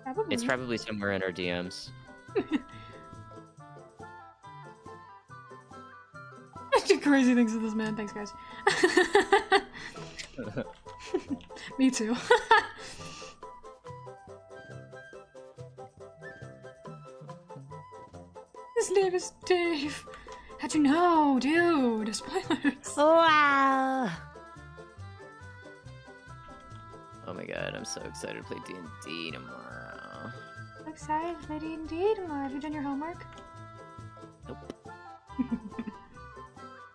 Probably. It's probably somewhere in our DMs. I do crazy things with this man. Thanks, guys. Me too. His name is Dave. How'd Actually, no, dude. Spoilers. Wow. Oh my god, I'm so excited to play D&D tomorrow. I'm excited to play D&D tomorrow. Have you done your homework? Nope.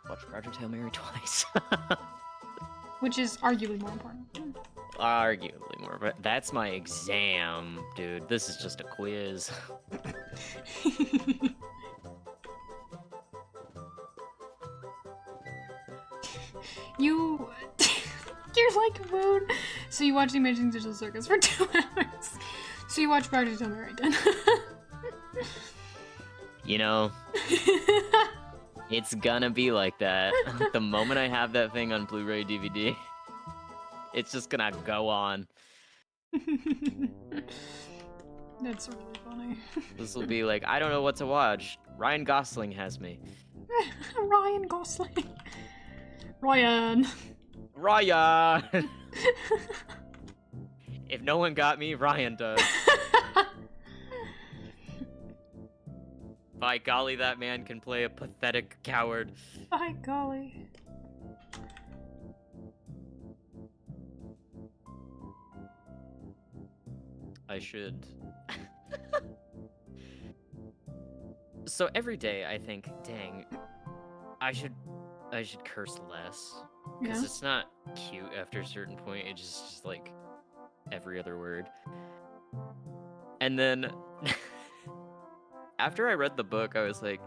Watch Project Hail Mary twice. Which is arguably more important. Arguably more, but that's my exam, dude. This is just a quiz. You're like a moon. So you watch The Amazing Digital Circus for 2 hours. So you watch Project Hail Mary then. You know, it's gonna be like that. The moment I have that thing on Blu-ray DVD, it's just gonna go on. That's really funny. This will be like, I don't know what to watch. Ryan Gosling has me. Ryan Gosling. Ryan. Ryan! If no one got me, Ryan does. By golly, that man can play a pathetic coward. By golly. I should. So every day I think, dang, I should curse less. Because Yeah. it's not cute after a certain point. It's just like every other word. And then after I read the book, I was like,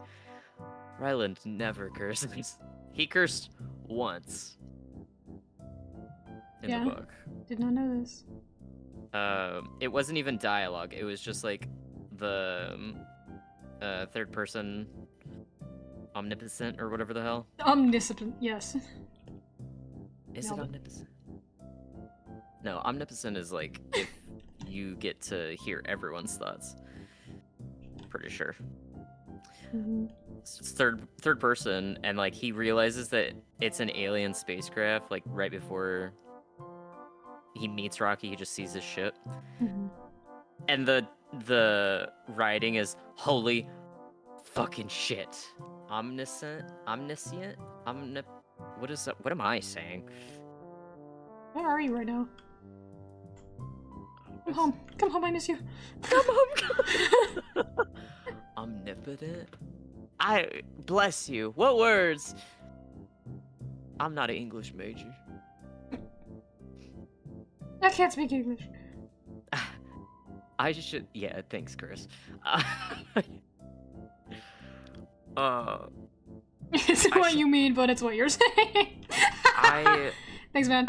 Ryland never curses. He cursed once in Yeah. the book. Did not know this. It wasn't even dialogue. It was just like the third person omnipotent or whatever the hell. Omniscient, yes. Is Nailed it it. omnipotent? No, omnipotent is like if you get to hear everyone's thoughts. Pretty sure. Mm-hmm. It's third person, and like he realizes that it's an alien spacecraft. Like right before he meets Rocky, he just sees his ship, Mm-hmm. and the writing is holy fucking shit. Omniscient. What is that? What am I saying? Where are you right now? Come home. Come home, I miss you. Come home. Omnipotent? I bless you. What words? I'm not an English major. I can't speak English. I should. Yeah, thanks, Chris. It's what you mean, but it's what you're saying. Thanks, man.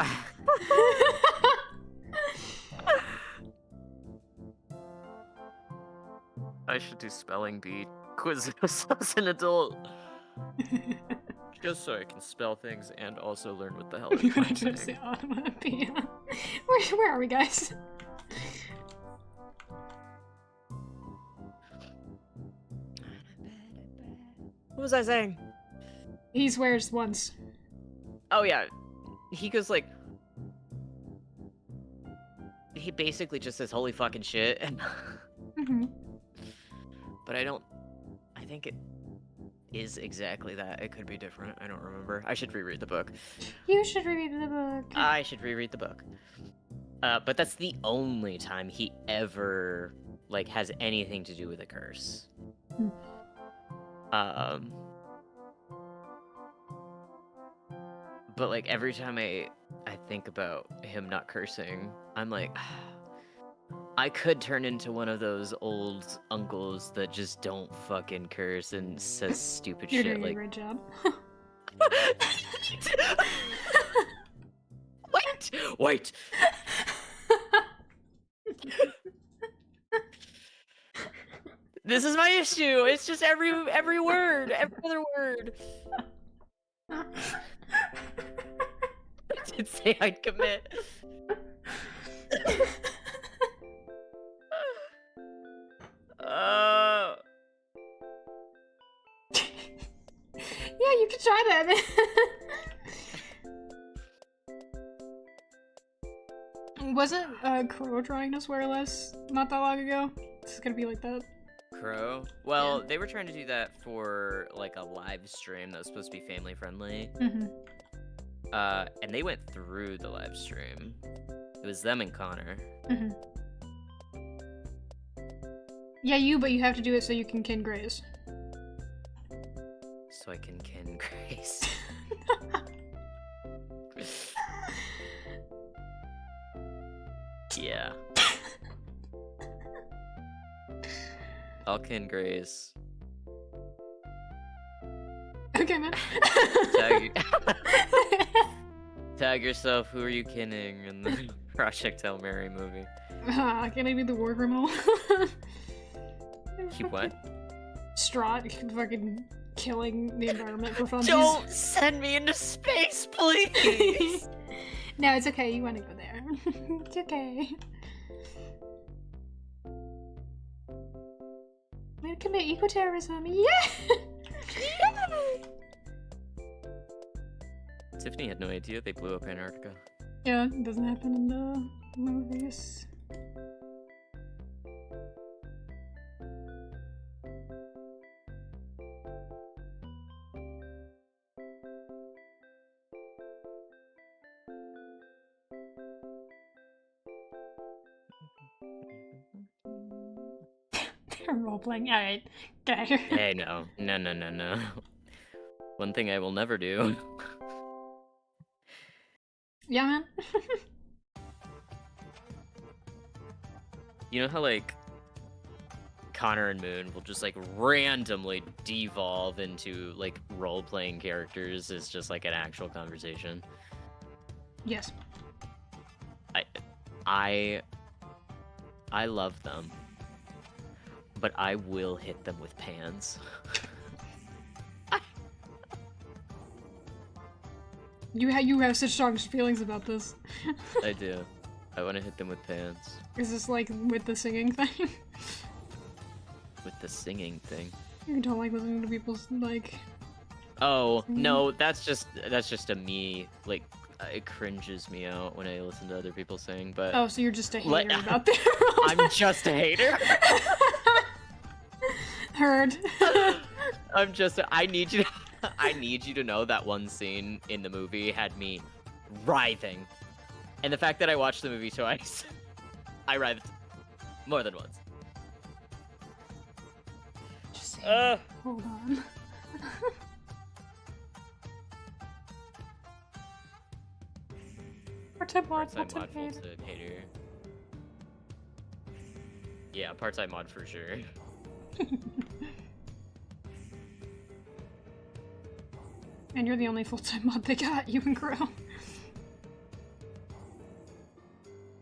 I should do spelling bee quizzes as an adult. Just so I can spell things and also learn what the hell You I'm want to say saying. onomatopoeia? Where are we, guys? What was I saying? He swears once. Oh yeah, he goes like, he basically just says holy fucking shit, and Mm-hmm. but I think it is exactly that. It could be different. I don't remember. I should reread the book. You should reread the book. I should reread the book. But that's the only time he ever like has anything to do with a curse. Hmm. But like every time I think about him not cursing, I'm like, I could turn into one of those old uncles that just don't fucking curse and says stupid You're shit doing like. a great job. Wait. This is my issue. It's just every word, every other word. I did say I'd commit. Yeah, you can try that. Wasn't Crow trying to swear less not that long ago? This is gonna be like that. Crow. Well, they were trying to do that for like a live stream that was supposed to be family friendly. Mm-hmm. And they went through the live stream. It was them and Connor. Mm-hmm. Yeah, but you have to do it so you can kin Grace. So I can kin Grace. Yeah. I'll kin Grace. Okay, man. Tag yourself. Who are you kinning in the Project Hail Mary movie? Can I be the war criminal? He what? Strahd, fucking killing the environment for fun. Don't send me into space, please! No, it's okay. You want to go there. It's okay. We're commit eco-terrorism. Yeah! Tiffany had no idea they blew up Antarctica. Yeah, it doesn't happen in the movies. They're role-playing. Alright. Okay. Hey, no. No. One thing I will never do. Yeah, man. You know how, like, Connor and Moon will just, like, randomly devolve into, like, role-playing characters as just, like, an actual conversation? Yes. I love them. But I will hit them with pans. You have such strong feelings about this. I do. I want to hit them with pans. Is this like with the singing thing? With the singing thing. You don't like listening to people's like. Oh no, that's just a me. Like it cringes me out when I listen to other people sing. But Oh, so you're just a hater about their. I'm just a hater. Heard. I need you to know that one scene in the movie had me writhing. And the fact that I watched the movie twice, I writhed more than once. Just saying. Hold on. Part-time mod, Part-time full-time mod, hater. full-time hater. Yeah, part-time mod for sure. And you're the only full-time mod they got, you and Crow.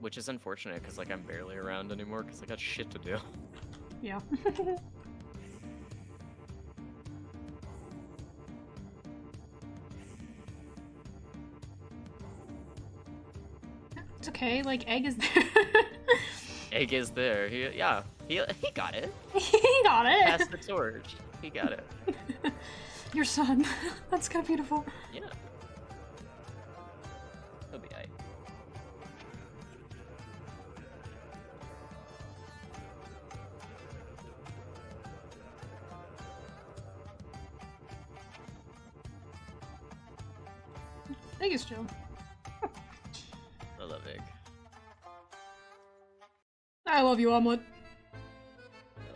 Which is unfortunate, because, like, I'm barely around anymore, because I got shit to do. Yeah. It's okay, like, Egg is there. Egg is there. He got it. He got it! Pass the torch. He got it. Your son. That's kind of beautiful. Yeah. He'll be aight. Egg is chill. I love Egg. I love you, Omelet.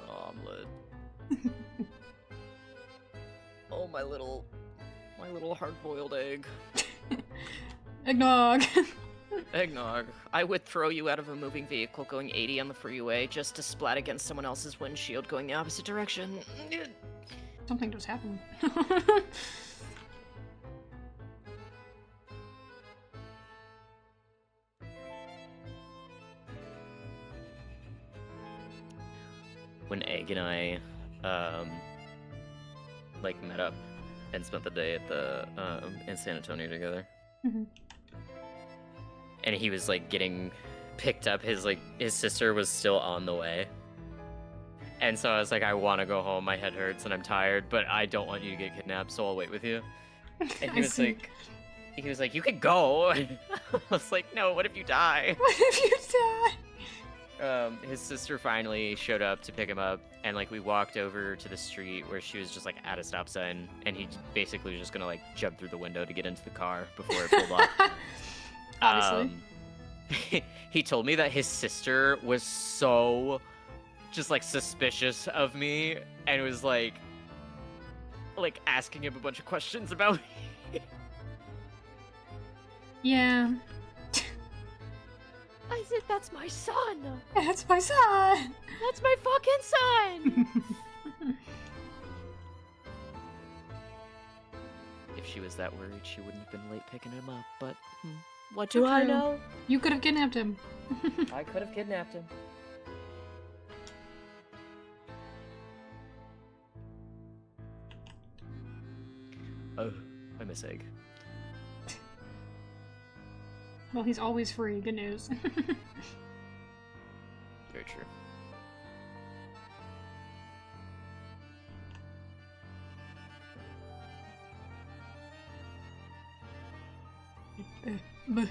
Omelet. Oh, my little hard-boiled egg. Eggnog. Eggnog. I would throw you out of a moving vehicle going 80 on the freeway just to splat against someone else's windshield going the opposite direction. Something just happened. When Egg and I, like, met up and spent the day at the, in San Antonio together. Mhm. And he was, like, getting picked up. His sister was still on the way. And so I was like, I want to go home. My head hurts and I'm tired, but I don't want you to get kidnapped, so I'll wait with you. And he was like, you could go. I was like, no, what if you die? What if you die? his sister finally showed up to pick him up, and like we walked over to the street where she was just like at a stop sign, and he basically was just gonna like jump through the window to get into the car before it pulled off. Obviously. He told me that his sister was so just like suspicious of me and was like asking him a bunch of questions about me. Yeah. I said, that's my son. That's my son. That's my fucking son. If she was that worried, she wouldn't have been late picking him up, but What do I True. know? You could have kidnapped him. I could have kidnapped him. Oh, I miss Egg. Well, he's always free. Good news. Very true. Bleh.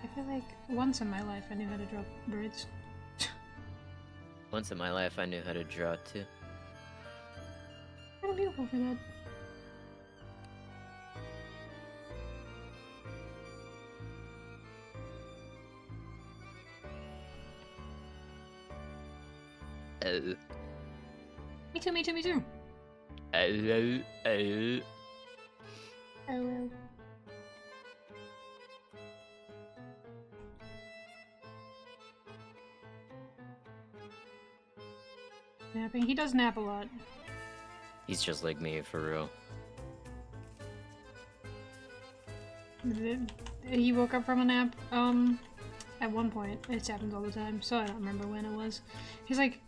I feel like once in my life I knew how to drop braids. Once in my life, I knew how to draw too. Kind of beautiful for that. Oh, Me too, me too, me too. oh, oh. Oh well. Napping. He does nap a lot. He's just like me, for real. He woke up from a nap, at one point. It happens all the time, so I don't remember when it was. He's like,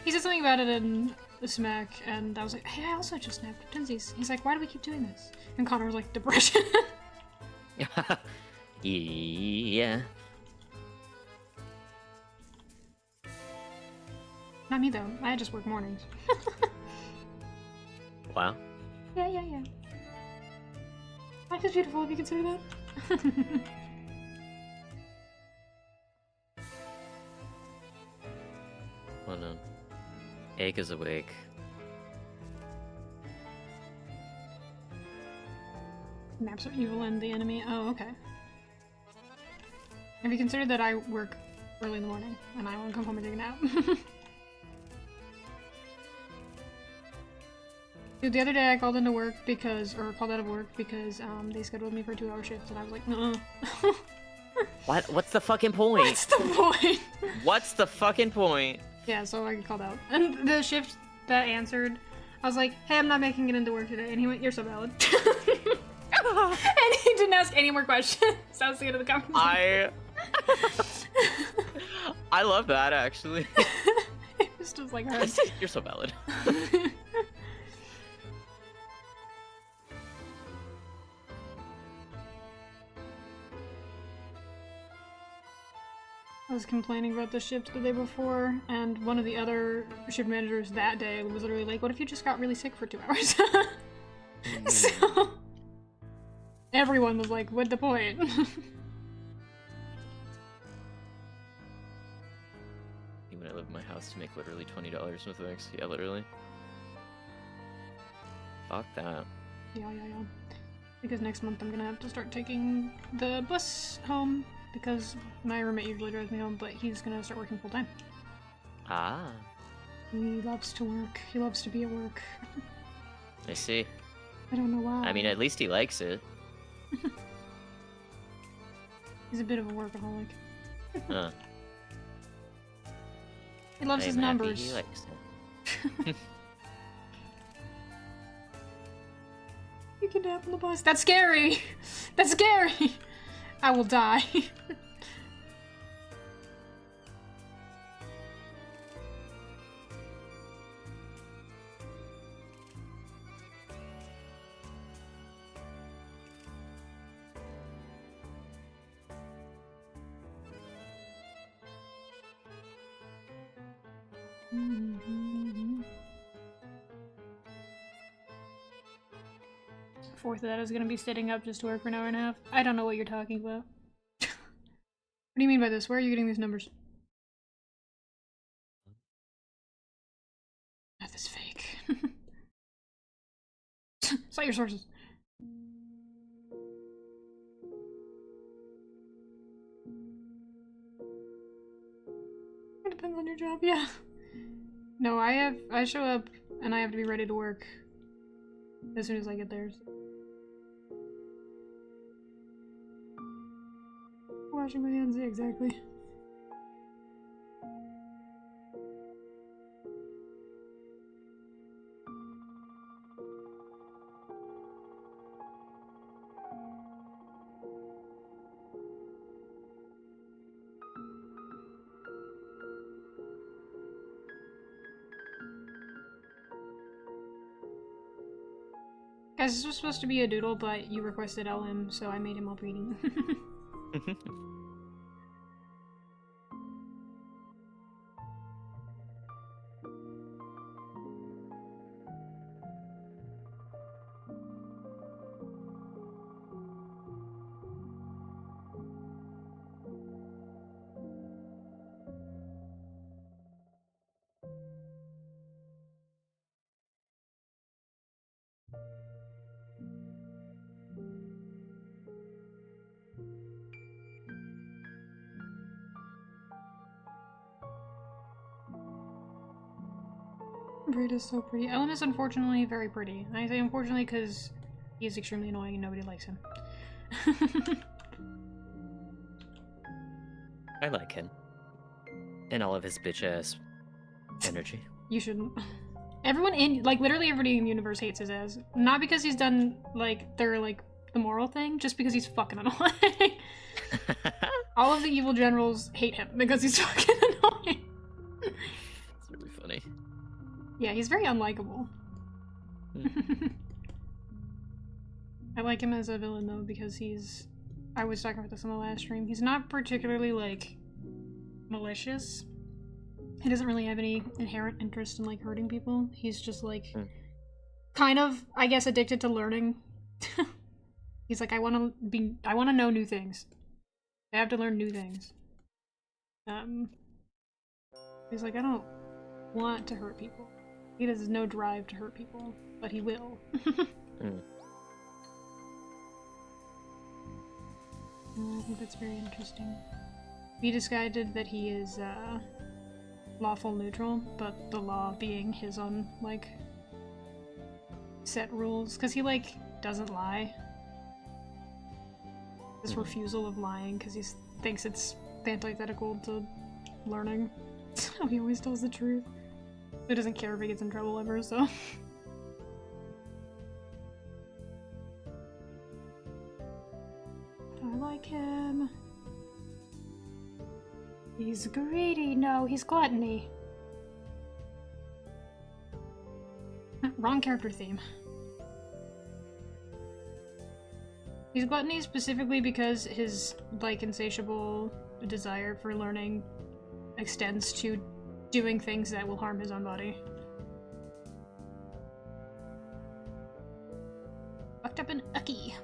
he said something about it in the smack, and I was like, hey, I also just napped twinsies. He's like, why do we keep doing this? And Connor was like, depression. Yeah. Not me though, I just work mornings. Wow. Yeah. Life is beautiful if you consider that. Well done. Egg is awake. Naps are evil and the enemy. Oh, okay. Have you considered that I work early in the morning and I want to come home and take a nap? Dude, the other day I called into work because, or called out of work because they scheduled me for a 2-hour shift and I was like, nuh. What? What's the fucking point? What's the point? What's the fucking point? Yeah, so I called out. And the shift that answered, I was like, hey, I'm not making it into work today. And he went, you're so valid. And he didn't ask any more questions. That was the end of the conversation. I love that, actually. It was just like her. You're so valid. I was complaining about the shift the day before, and one of the other shift managers that day was literally like, what if you just got really sick for 2 hours? So everyone was like, what's the point? When I live in my house to make literally $20 with Wix. Yeah, literally. Fuck that. Yeah. Because next month I'm gonna have to start taking the bus home, because my roommate usually drives me home, but he's gonna start working full time. Ah, He loves to work. He loves to be at work. I see. I don't know why. I mean, at least he likes it. He's a bit of a workaholic. Huh. He loves his I'm happy numbers. He likes it. You can nap on the bus. That's scary! That's scary! I will die. Fourth of that is gonna be sitting up just to work for an hour and a half. I don't know what you're talking about. What do you mean by this? Where are you getting these numbers? Math is fake. Cite your sources. It depends on your job, yeah. No, I show up and I have to be ready to work as soon as I get there. Washing my hands, yeah, exactly. Guys, this was supposed to be a doodle, but you requested LM, so I made him up reading. Braid is so pretty. Ellen is unfortunately very pretty. I say unfortunately because he is extremely annoying and nobody likes him. I like him. And all of his bitch-ass energy. You shouldn't. Everyone in, like, literally everybody in the universe hates his ass. Not because he's done, like, the moral thing, just because he's fucking annoying. All of the evil generals hate him because he's fucking annoying. It's really funny. Yeah, he's very unlikable. I like him as a villain, though, because he's... I was talking about this on the last stream. He's not particularly, like, malicious. He doesn't really have any inherent interest in, like, hurting people. He's just, like, kind of, I guess, addicted to learning. He's like, I want to know new things. I have to learn new things. He's like, I don't want to hurt people. He has no drive to hurt people, but he will. I think that's very interesting. He decided that he is, lawful neutral, but the law being his own, like, set rules. Because he, like, doesn't lie. This refusal of lying, because he thinks it's antithetical to learning. So he always tells the truth. He doesn't care if he gets in trouble ever, so... I like him. He's greedy. No, he's gluttony. Wrong character theme. He's gluttony specifically because his, like, insatiable desire for learning extends to doing things that will harm his own body. Fucked up an ucky.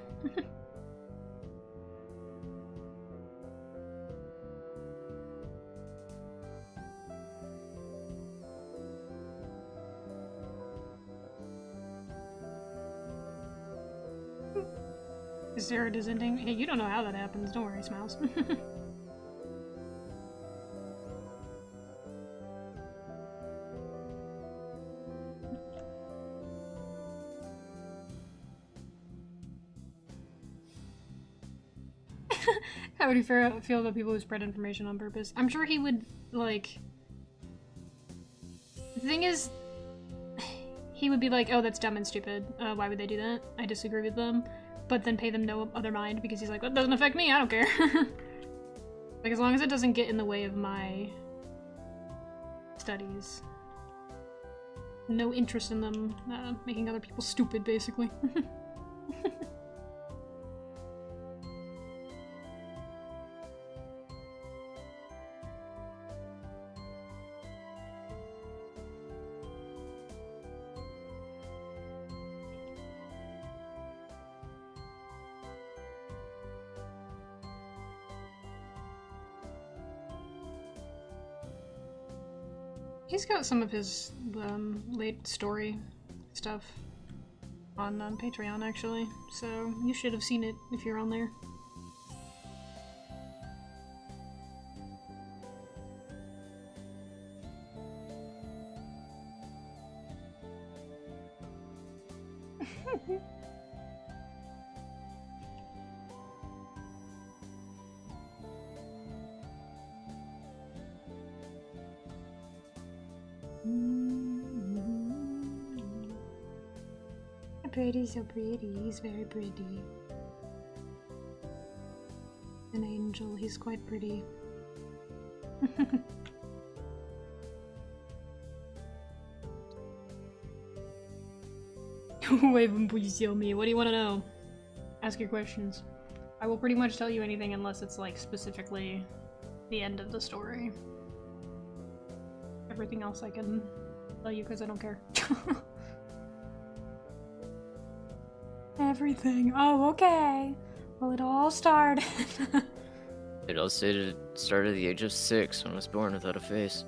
Is there a dissenting? Hey, you don't know how that happens. Don't worry, Smiles. How would you feel about people who spread information on purpose? I'm sure he would, like... The thing is, he would be like, oh, that's dumb and stupid. Why would they do that? I disagree with them. But then pay them no other mind because he's like, that doesn't affect me, I don't care. Like, as long as it doesn't get in the way of my studies. No interest in them making other people stupid, basically. He's got some of his late story stuff on Patreon, actually, so you should have seen it if you're on there. Pretty, so pretty. He's very pretty. An angel. He's quite pretty. Wave and please tell me. What do you want to know? Ask your questions. I will pretty much tell you anything unless it's like specifically the end of the story. Everything else I can tell you because I don't care. Everything. Oh, okay. Well, it all started. It all started at the age of 6 when I was born without a face.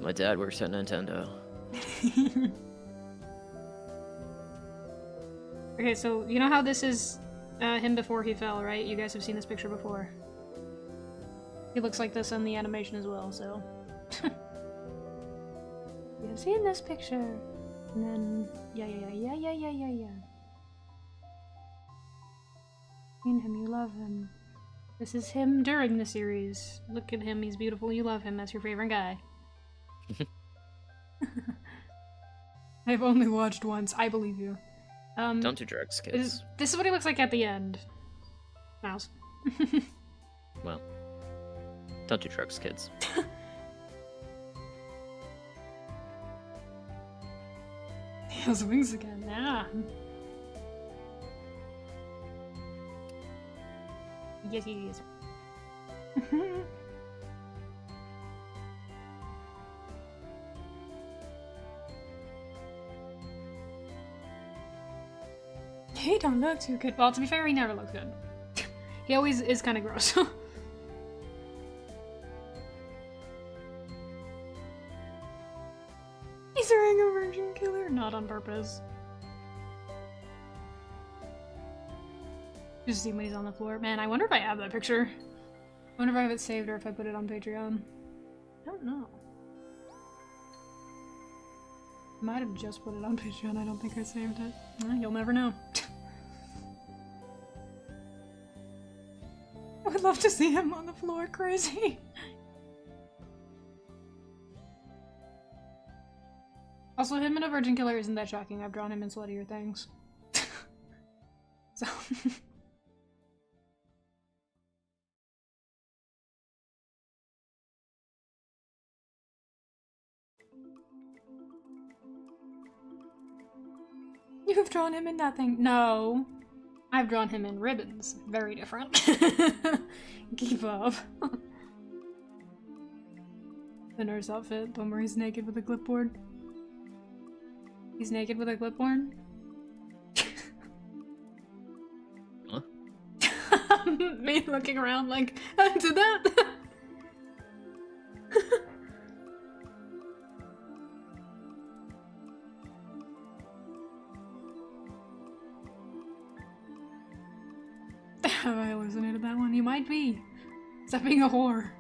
My dad works at Nintendo. Okay, so you know how this is him before he fell, right? You guys have seen this picture before. He looks like this in the animation as well, so... You've seen this picture. And then... Yeah. Seen him, you love him. This is him during the series. Look at him, he's beautiful, you love him, that's your favorite guy. I've only watched once, I believe you. Don't do drugs, kids. This is what he looks like at the end. Mouse. Well, don't do drugs, kids. He has wings again, yeah. Yes, he is. He don't look too good. Well, to be fair, he never looks good. He always is kind of gross. He's wearing a virgin killer, not on purpose. Just see when he's on the floor. Man, I wonder if I have that picture. I wonder if I have it saved or if I put it on Patreon. I don't know. I might have just put it on Patreon. I don't think I saved it. You'll never know. I would love to see him on the floor, crazy. Also, him and a virgin killer isn't that shocking. I've drawn him in sluttier things. So... You've drawn him in nothing. No. I've drawn him in ribbons. Very different. Keep up. The nurse outfit, the one where he's naked with a clipboard. He's naked with a clipboard? Huh? Me looking around like, I did that? Have I hallucinated that one? You might be. Stop being a whore.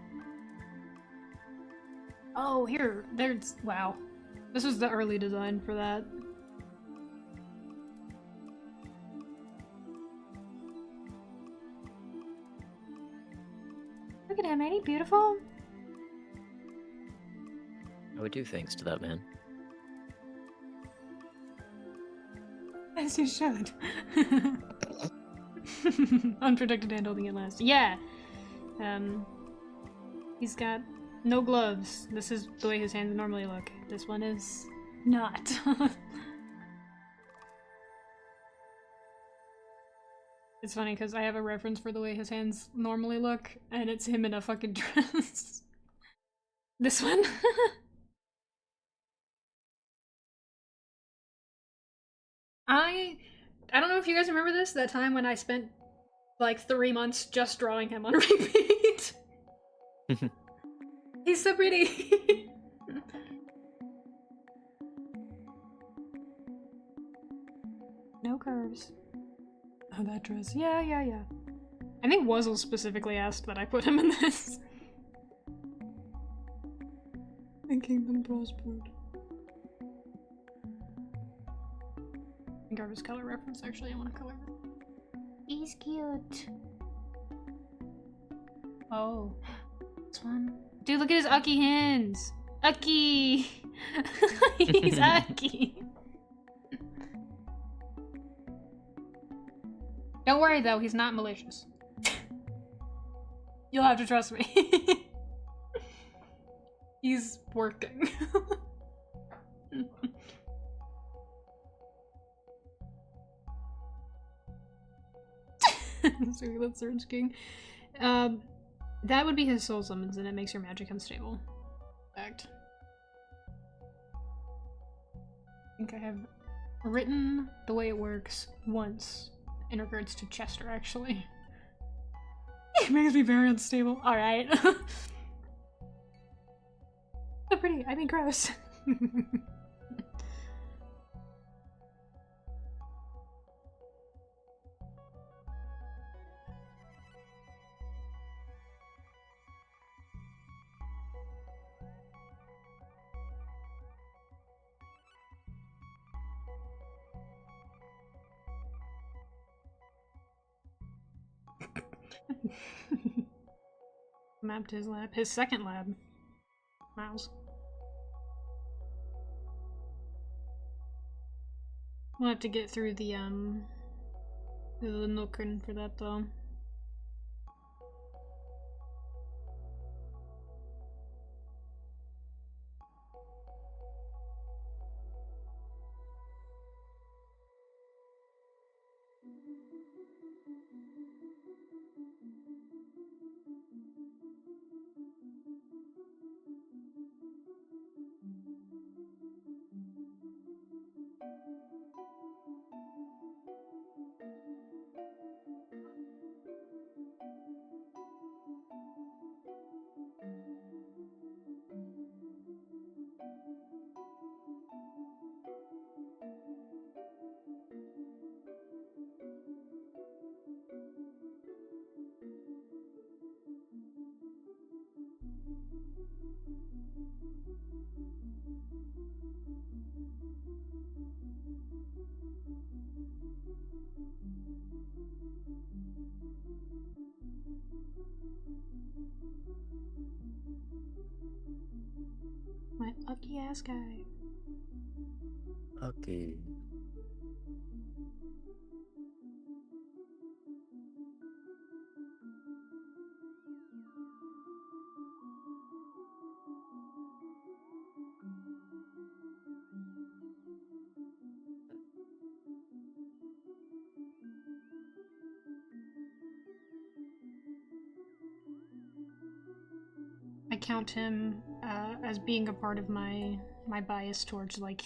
Oh, here. There's... Wow. This was the early design for that. Look at him, ain't he beautiful? I would do things to that man. As you should. Unprotected hand holding it last. Yeah! He's got no gloves. This is the way his hands normally look. This one is not. It's funny because I have a reference for the way his hands normally look, and it's him in a fucking dress. This one? I don't know if you guys remember this, that time when I spent like 3 months just drawing him on repeat. He's so pretty. No curves. Oh, that dress. Yeah. I think Wuzzle specifically asked that I put him in this. And Kingdom prospered. I think I was color reference, actually. I want to color it. He's cute. Oh. This one. Dude, look at his Ucky hands! Ucky! He's Ucky! Don't worry though, he's not malicious. You'll have to trust me. He's working. Sorry, that's Surge King. That would be his soul summons, and it makes your magic unstable. Fact. I think I have written the way it works once in regards to Chester, actually. It makes me very unstable. Alright. So pretty. I mean, gross. Mapped his lab. His second lab. Miles. We'll have to get through the Nookin for that though. My lucky ass guy. Okay. I count him as being a part of my bias towards like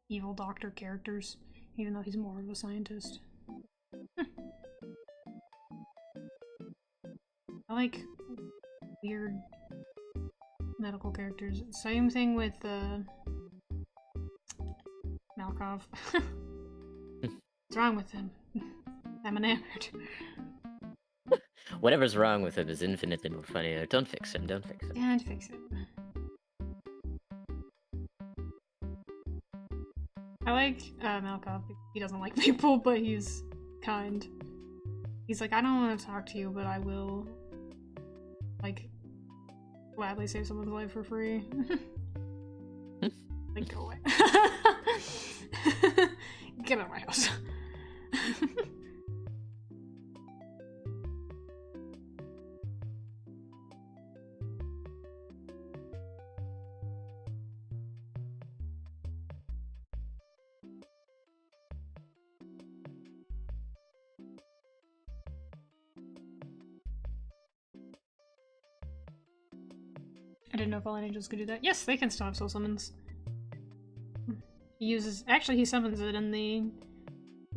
evil doctor characters, even though he's more of a scientist. I like weird medical characters. Same thing with Malkov. What's wrong with him? I'm enamored. Whatever's wrong with him is infinitely more funny. Don't fix him, don't fix him. Can't fix it. I like Malkov. He doesn't like people, but he's kind. He's like, I don't want to talk to you, but I will, like, gladly save someone's life for free. Like, go away. Get out of my house. I didn't know if Fallen Angels could do that. Yes, they can still have soul summons. He uses— actually he summons it in the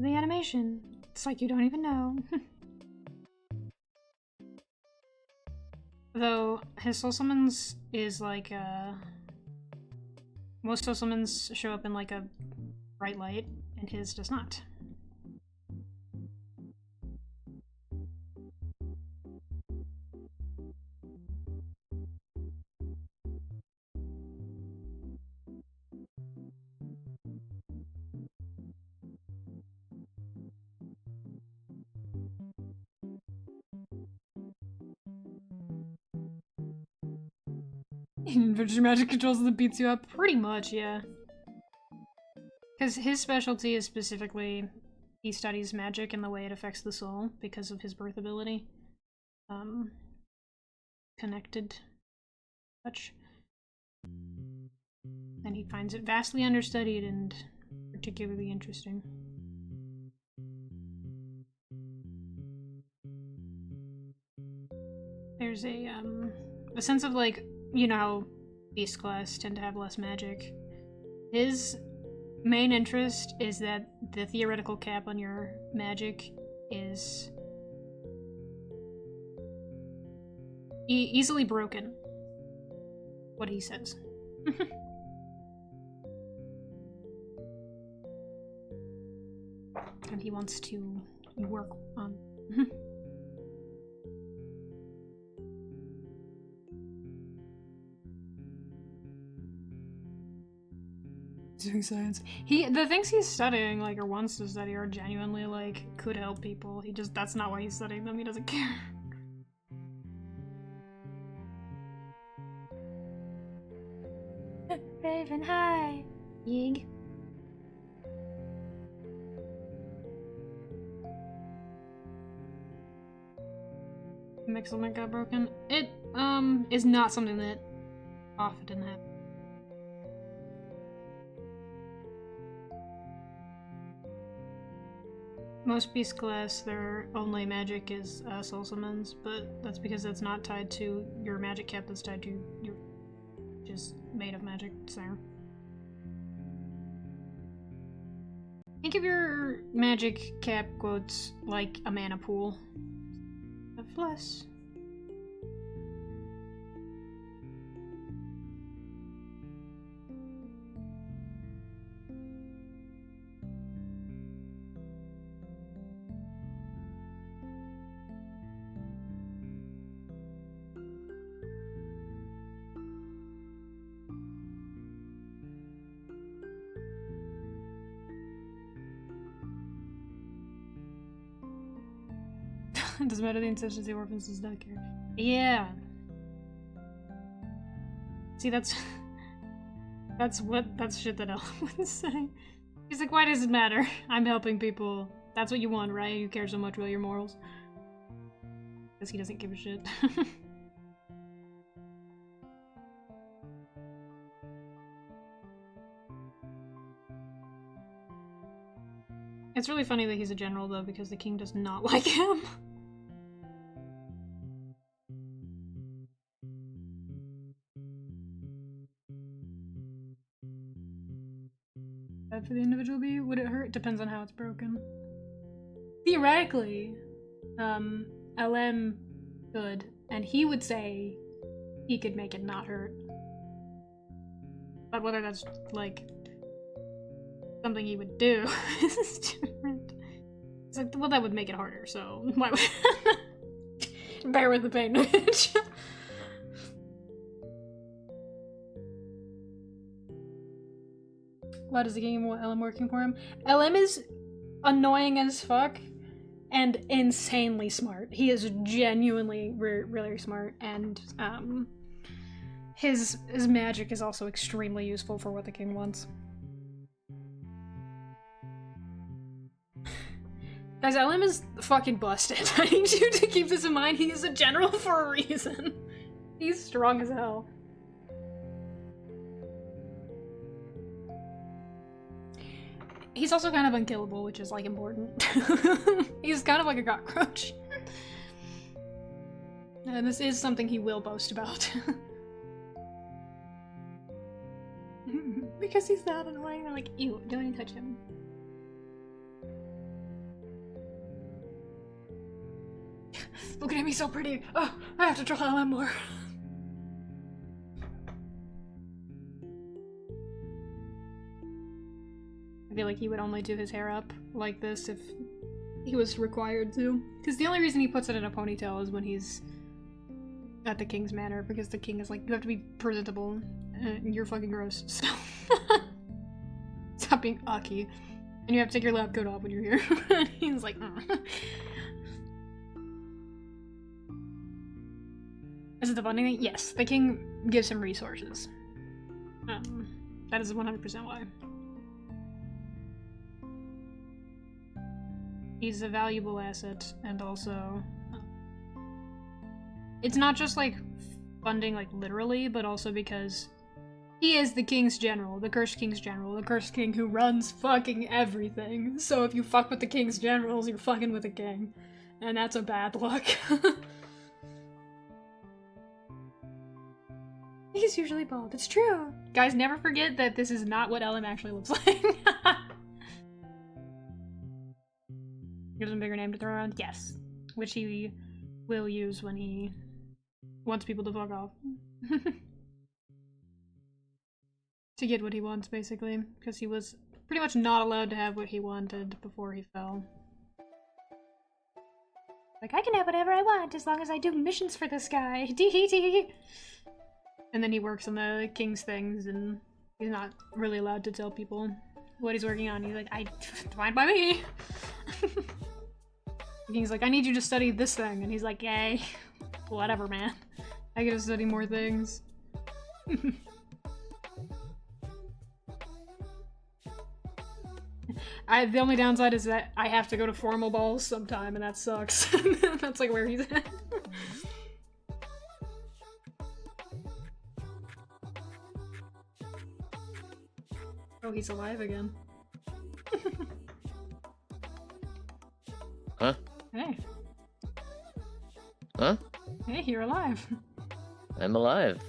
animation. It's like you don't even know. Though his soul summons is like Most summons show up in like a bright light, and his does not. Inverted magic controls that beats you up? Pretty much, yeah. Because his specialty is specifically, he studies magic and the way it affects the soul because of his birth ability. Connected touch. And he finds it vastly understudied and particularly interesting. There's a sense of like, you know how beast class tend to have less magic. His main interest is that the theoretical cap on your magic is easily broken. What he says. And he wants to work on. Doing science. The things he's studying, like, or wants to study, are genuinely, like, could help people. He just, that's not why he's studying them. He doesn't care. Raven, hi. Yig. Mixelment got broken. It, is not something that often happens. Most beast class, their only magic is soul summons, but that's because that's not tied to your magic cap, that's tied to your just made of magic, so. Think of your magic cap quotes like a mana pool. Have less. Doesn't matter the intentions the orphans does not care. Yeah. See, that's shit that Ellen would say. He's like, why does it matter? I'm helping people. That's what you want, right? You care so much about your morals. Because he doesn't give a shit. It's really funny that he's a general, though, because the king does not like him. Bad for the individual bee? Would it hurt? Depends on how it's broken. Theoretically, LM could, and he would say he could make it not hurt. But whether that's, like, something he would do is different. It's like, well, that would make it harder, so why would... Bear with the pain, bitch. Why does the game want LM working for him? LM is annoying as fuck and insanely smart. He is genuinely really smart, and his magic is also extremely useful for what the king wants. Guys, LM is fucking busted. I need you to keep this in mind. He is a general for a reason. He's strong as hell. He's also kind of unkillable, which is, like, important. He's kind of like a cockroach. And this is something he will boast about. Because he's that annoying. I'm like, ew, don't even touch him. Looking at me so pretty. Oh, I have to draw LM more. I feel like he would only do his hair up like this if he was required to. Because the only reason he puts it in a ponytail is when he's at the king's manor, because the king is like, you have to be presentable, and you're fucking gross, so... Stop being ucky. And you have to take your lab coat off when you're here. And he's like, Is it the funding thing? Yes, the king gives him resources. That is 100% why. He's a valuable asset, and also... It's not just, like, funding, like, literally, but also because he is the king's general, the cursed king's general, the cursed king who runs fucking everything. So if you fuck with the king's generals, you're fucking with the king. And that's a bad luck. He's usually bald. It's true. Guys, never forget that this is not what Ellen actually looks like. Gives him a bigger name to throw around? Yes. Which he will use when he wants people to fuck off. To get what he wants, basically. Because he was pretty much not allowed to have what he wanted before he fell. Like, I can have whatever I want as long as I do missions for this guy. Tee. And then he works on the king's things, and he's not really allowed to tell people what he's working on. He's like, fine by me. The king's like, I need you to study this thing. And he's like, yay. Whatever, man. I gotta study more things. The only downside is that I have to go to formal balls sometime, and that sucks. That's like where he's at. Oh, he's alive again. Huh? Hey. Huh? Hey, you're alive. I'm alive.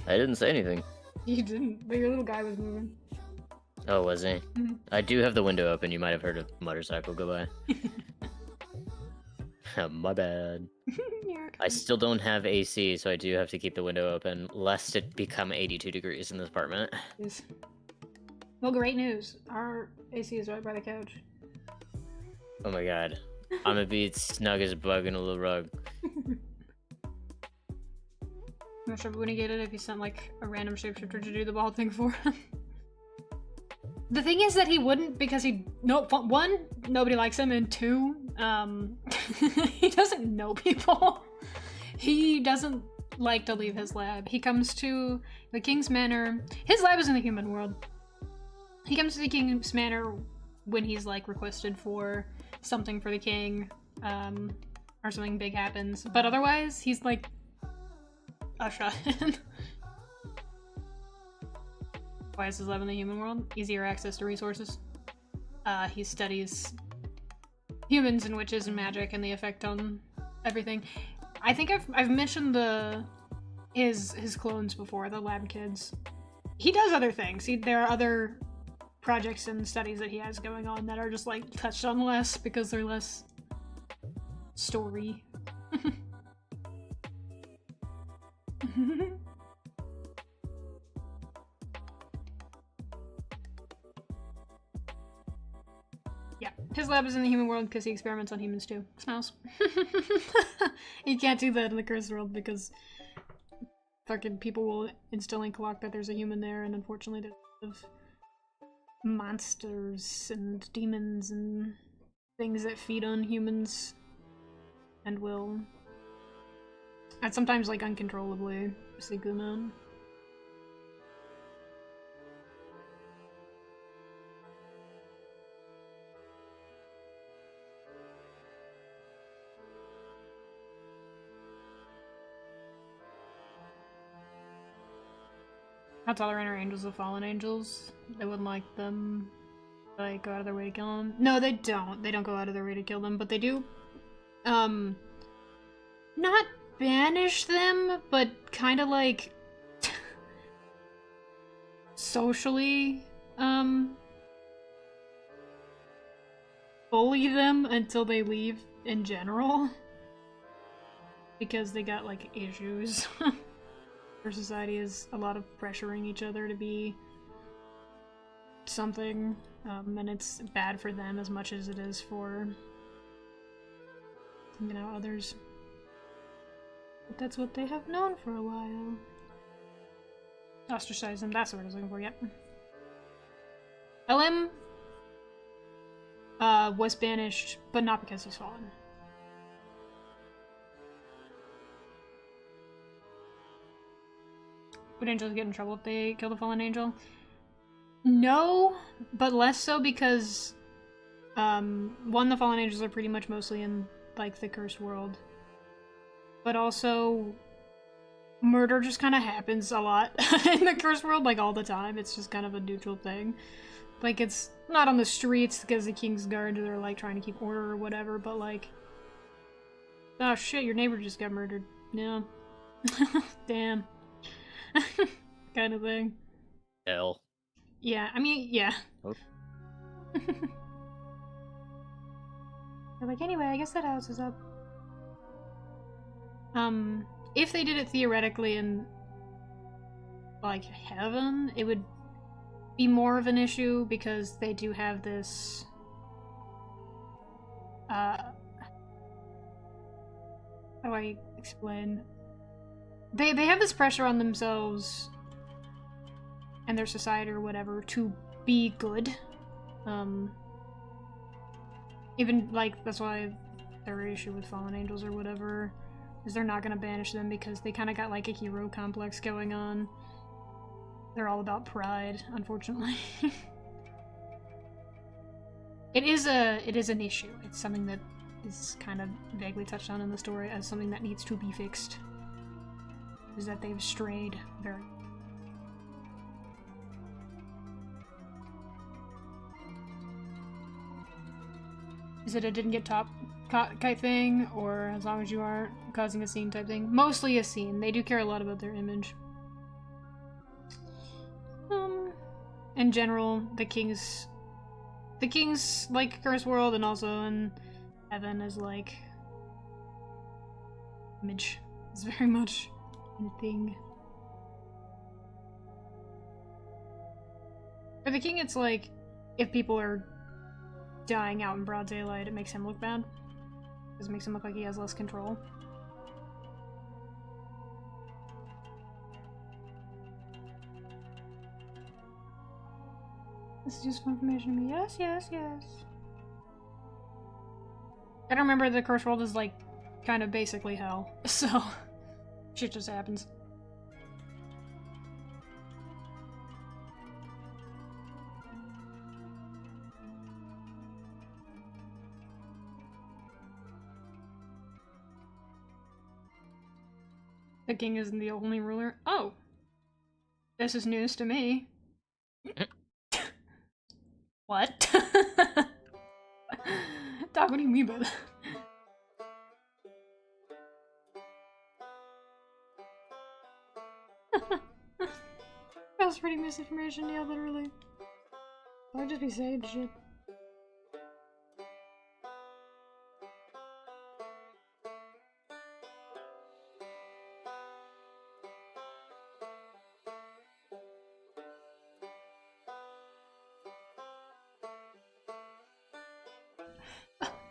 I didn't say anything. You didn't, but your little guy was moving. Oh, was he? Mhm. I do have the window open. You might have heard a motorcycle go by. My bad. You're I still don't have AC, so I do have to keep the window open, lest it become 82 degrees in this apartment. Yes. Well, great news. Our AC is right by the couch. Oh my god. I'm gonna be snug as a bug in a little rug. I'm not sure when he get it if he sent like a random shapeshifter to do the ball thing for him. The thing is that he wouldn't, because one, nobody likes him, and two, he doesn't know people. He doesn't like to leave his lab. He comes to the King's Manor. His lab is in the human world. He comes to the King's Manor when he's like requested for something for the king, or something big happens. But otherwise, he's like a shut-in. Why is his lab in the human world? Easier access to resources. He studies humans and witches and magic and the effect on everything. I think I've mentioned his clones before, the lab kids. He does other things. There are other projects and studies that he has going on that are just like touched on less because they're less story. Yeah, his lab is in the human world because he experiments on humans too. Smells. You can't do that in the cursed world because fucking people will instantly clock that there's a human there, and unfortunately there's monsters and demons and things that feed on humans and will, and sometimes like uncontrollably, seek them out. How tolerant are angels of fallen angels? They wouldn't like them, like, go out of their way to kill them. No, they don't. They don't go out of their way to kill them, but they do, not banish them, but kind of like socially, bully them until they leave in general. Because they got, like, issues. Our society is a lot of pressuring each other to be something, and it's bad for them as much as it is for, others. But that's what they have known for a while. Ostracize them, that's what I was looking for, yep. LM was banished, but not because he's fallen. Would angels get in trouble if they kill the fallen angel? No, but less so because, one, the fallen angels are pretty much mostly in, like, the cursed world. But also, murder just kind of happens a lot in the cursed world, like, all the time. It's just kind of a neutral thing. Like, it's not on the streets because the King's Guard are, like, trying to keep order or whatever, but, like, oh shit, your neighbor just got murdered. Yeah. Damn. Kind of thing. Hell. Yeah, I mean, yeah. Oh. They're like, anyway, I guess that house is up. If they did it theoretically in, like, heaven, it would be more of an issue because they do have this, how do I explain? They have this pressure on themselves and their society or whatever to be good. Even, like, that's why their issue with fallen angels or whatever is they're not gonna banish them because they kind of got, like, a hero complex going on. They're all about pride, unfortunately. It is an issue. It's something that is kind of vaguely touched on in the story as something that needs to be fixed. Is that they've strayed very... Is it a didn't get caught type thing, or as long as you aren't causing a scene type thing? Mostly a scene. They do care a lot about their image. In general, the king's like cursed world, and also in heaven is like image is very much a thing. For the king, it's like if people are dying out in broad daylight, it makes him look bad. Because it makes him look like he has less control. This is useful information to me. Yes, yes, yes. I don't remember the curse world is like kind of basically hell, so shit just happens. The king isn't the only ruler. Oh! This is news to me. What? Doc, what do you mean by that? That was pretty misinformation, yeah, literally. I'd just be saying shit.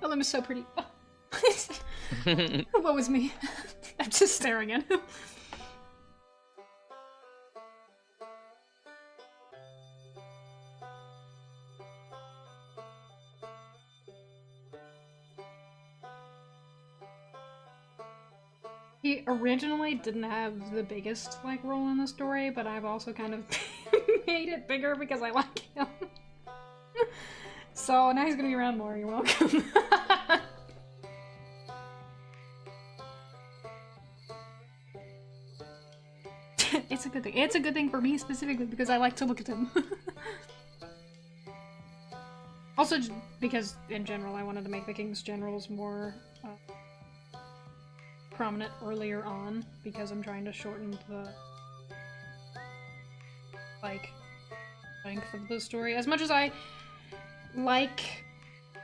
Ellen is so pretty. What was me? I'm just staring at him. He originally didn't have the biggest, like, role in the story, but I've also kind of made it bigger because I like him. So now he's gonna be around more, you're welcome. It's a good thing. It's a good thing for me specifically because I like to look at him. Also because, in general, I wanted to make the King's Generals more prominent earlier on because I'm trying to shorten the, like, length of the story. As much as I like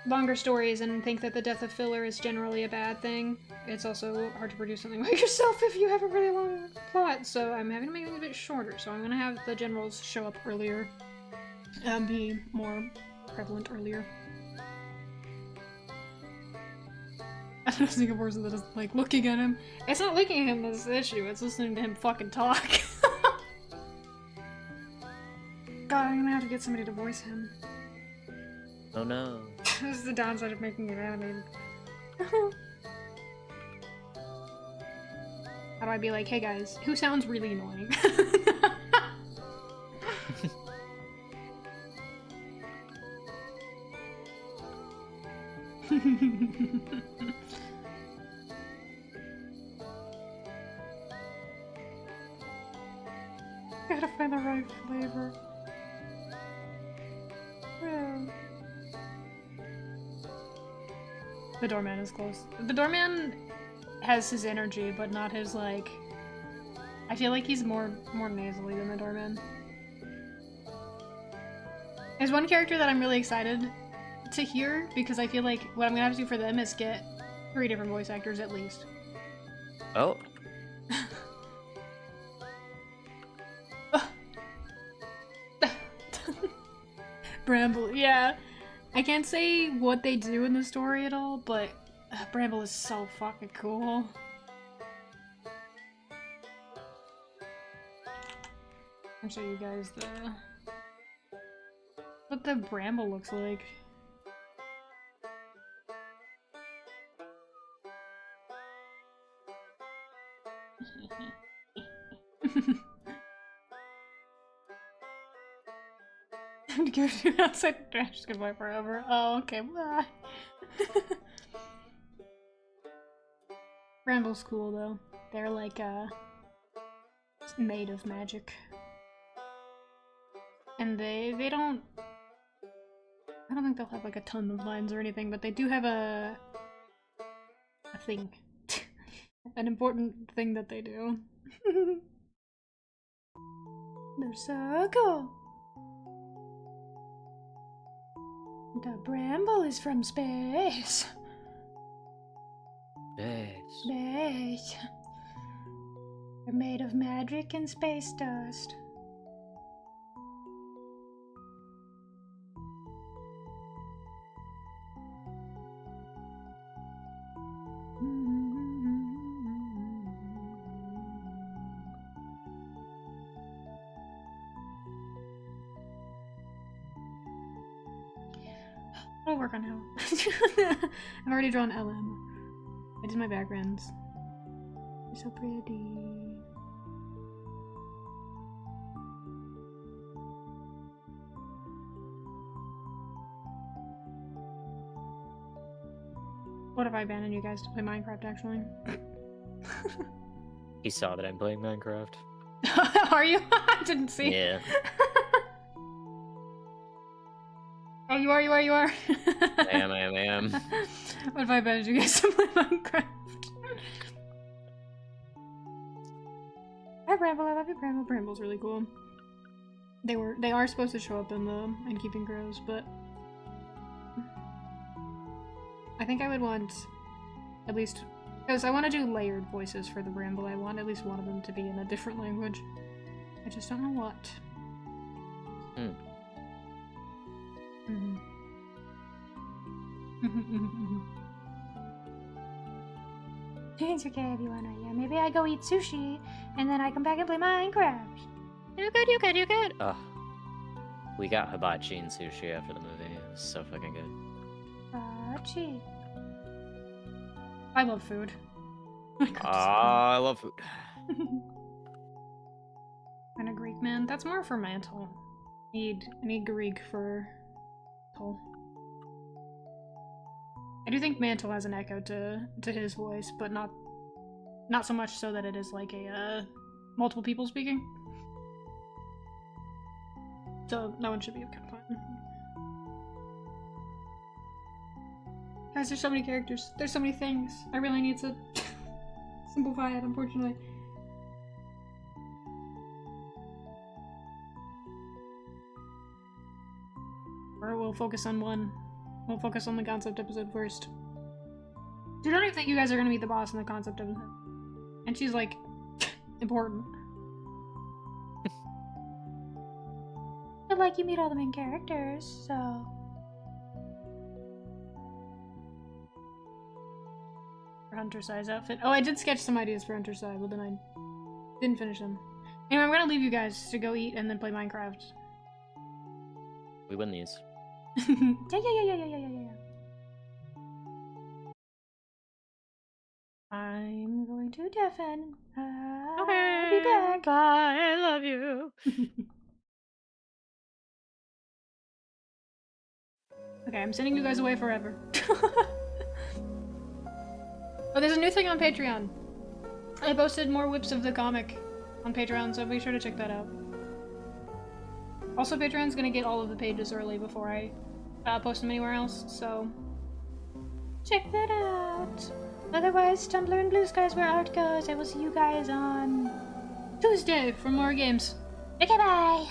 longer stories and think that the death of filler is generally a bad thing, it's also hard to produce something like yourself if you have a really long plot, so I'm having to make it a bit shorter, so I'm gonna have the generals show up earlier be more prevalent earlier. I don't think a person that is like looking at him. It's not looking at him that's the issue, it's listening to him fucking talk. God, I'm gonna have to get somebody to voice him. Oh no. This is the downside of making it animated. How do I be like, hey guys, who sounds really annoying? Gotta find the right flavor. Yeah. The doorman is close. The doorman has his energy, but not his, like... I feel like he's more nasally than the doorman. There's one character that I'm really excited to hear, because I feel like what I'm gonna have to do for them is get 3 different voice actors at least. Oh. Bramble, yeah. I can't say what they do in the story at all, but Bramble is so fucking cool. I'll show you guys what the Bramble looks like. I'm gonna go outside the trash. Goodbye forever. Oh, okay. Bye. Bramble's cool though. They're like made of magic, and they don't. I don't think they'll have like a ton of lines or anything, but they do have a thing, an important thing that they do. They're so cool. The Bramble is from space. Space. They're made of magic and space dust. I'll work on how. I've already drawn LM. I did my backgrounds. They're so pretty. What if I abandoned you guys to play Minecraft, actually? He saw that I'm playing Minecraft. Are you? I didn't see. Yeah. Oh, you are. I am. What if I abandoned you guys to play Minecraft? Hi, Bramble. I love you, Bramble. Bramble's really cool. They are supposed to show up in Keeping Crows, but I think I would want at least, because I want to do layered voices for the Bramble. I want at least one of them to be in a different language. I just don't know what. It's okay if you wanna. Yeah, maybe I go eat sushi and then I come back and play Minecraft. You good. Ugh. We got hibachi and sushi after the movie. It was so fucking good. Gee. I love food. I love food. And a Greek man. That's more for Mantle. I need Greek for Mantle. I do think Mantle has an echo to his voice, but not so much so that it is like a multiple people speaking. So that one should be kind of fun. Guys, there's so many characters. There's so many things. I really need to simplify it, unfortunately. Or we'll focus on one. We'll focus on the concept episode first. Dude, I don't even think you guys are gonna meet the boss in the concept episode. And she's like, important. like you meet all the main characters, so. For Hunter Size outfit. Oh, I did sketch some ideas for Hunter Size, but then I didn't finish them. Anyway, I'm gonna leave you guys to go eat and then play Minecraft. We win these. Yeah. I'm going to deafen. I'll be back. Bye. I love you. Okay, I'm sending you guys away forever. Oh, there's a new thing on Patreon. I posted more whips of the comic on Patreon, so be sure to check that out. Also, Patreon's gonna get all of the pages early before I post them anywhere else, so check that out. Otherwise, Tumblr and Blue Sky's where art goes. I will see you guys on Tuesday for more games. Okay, bye!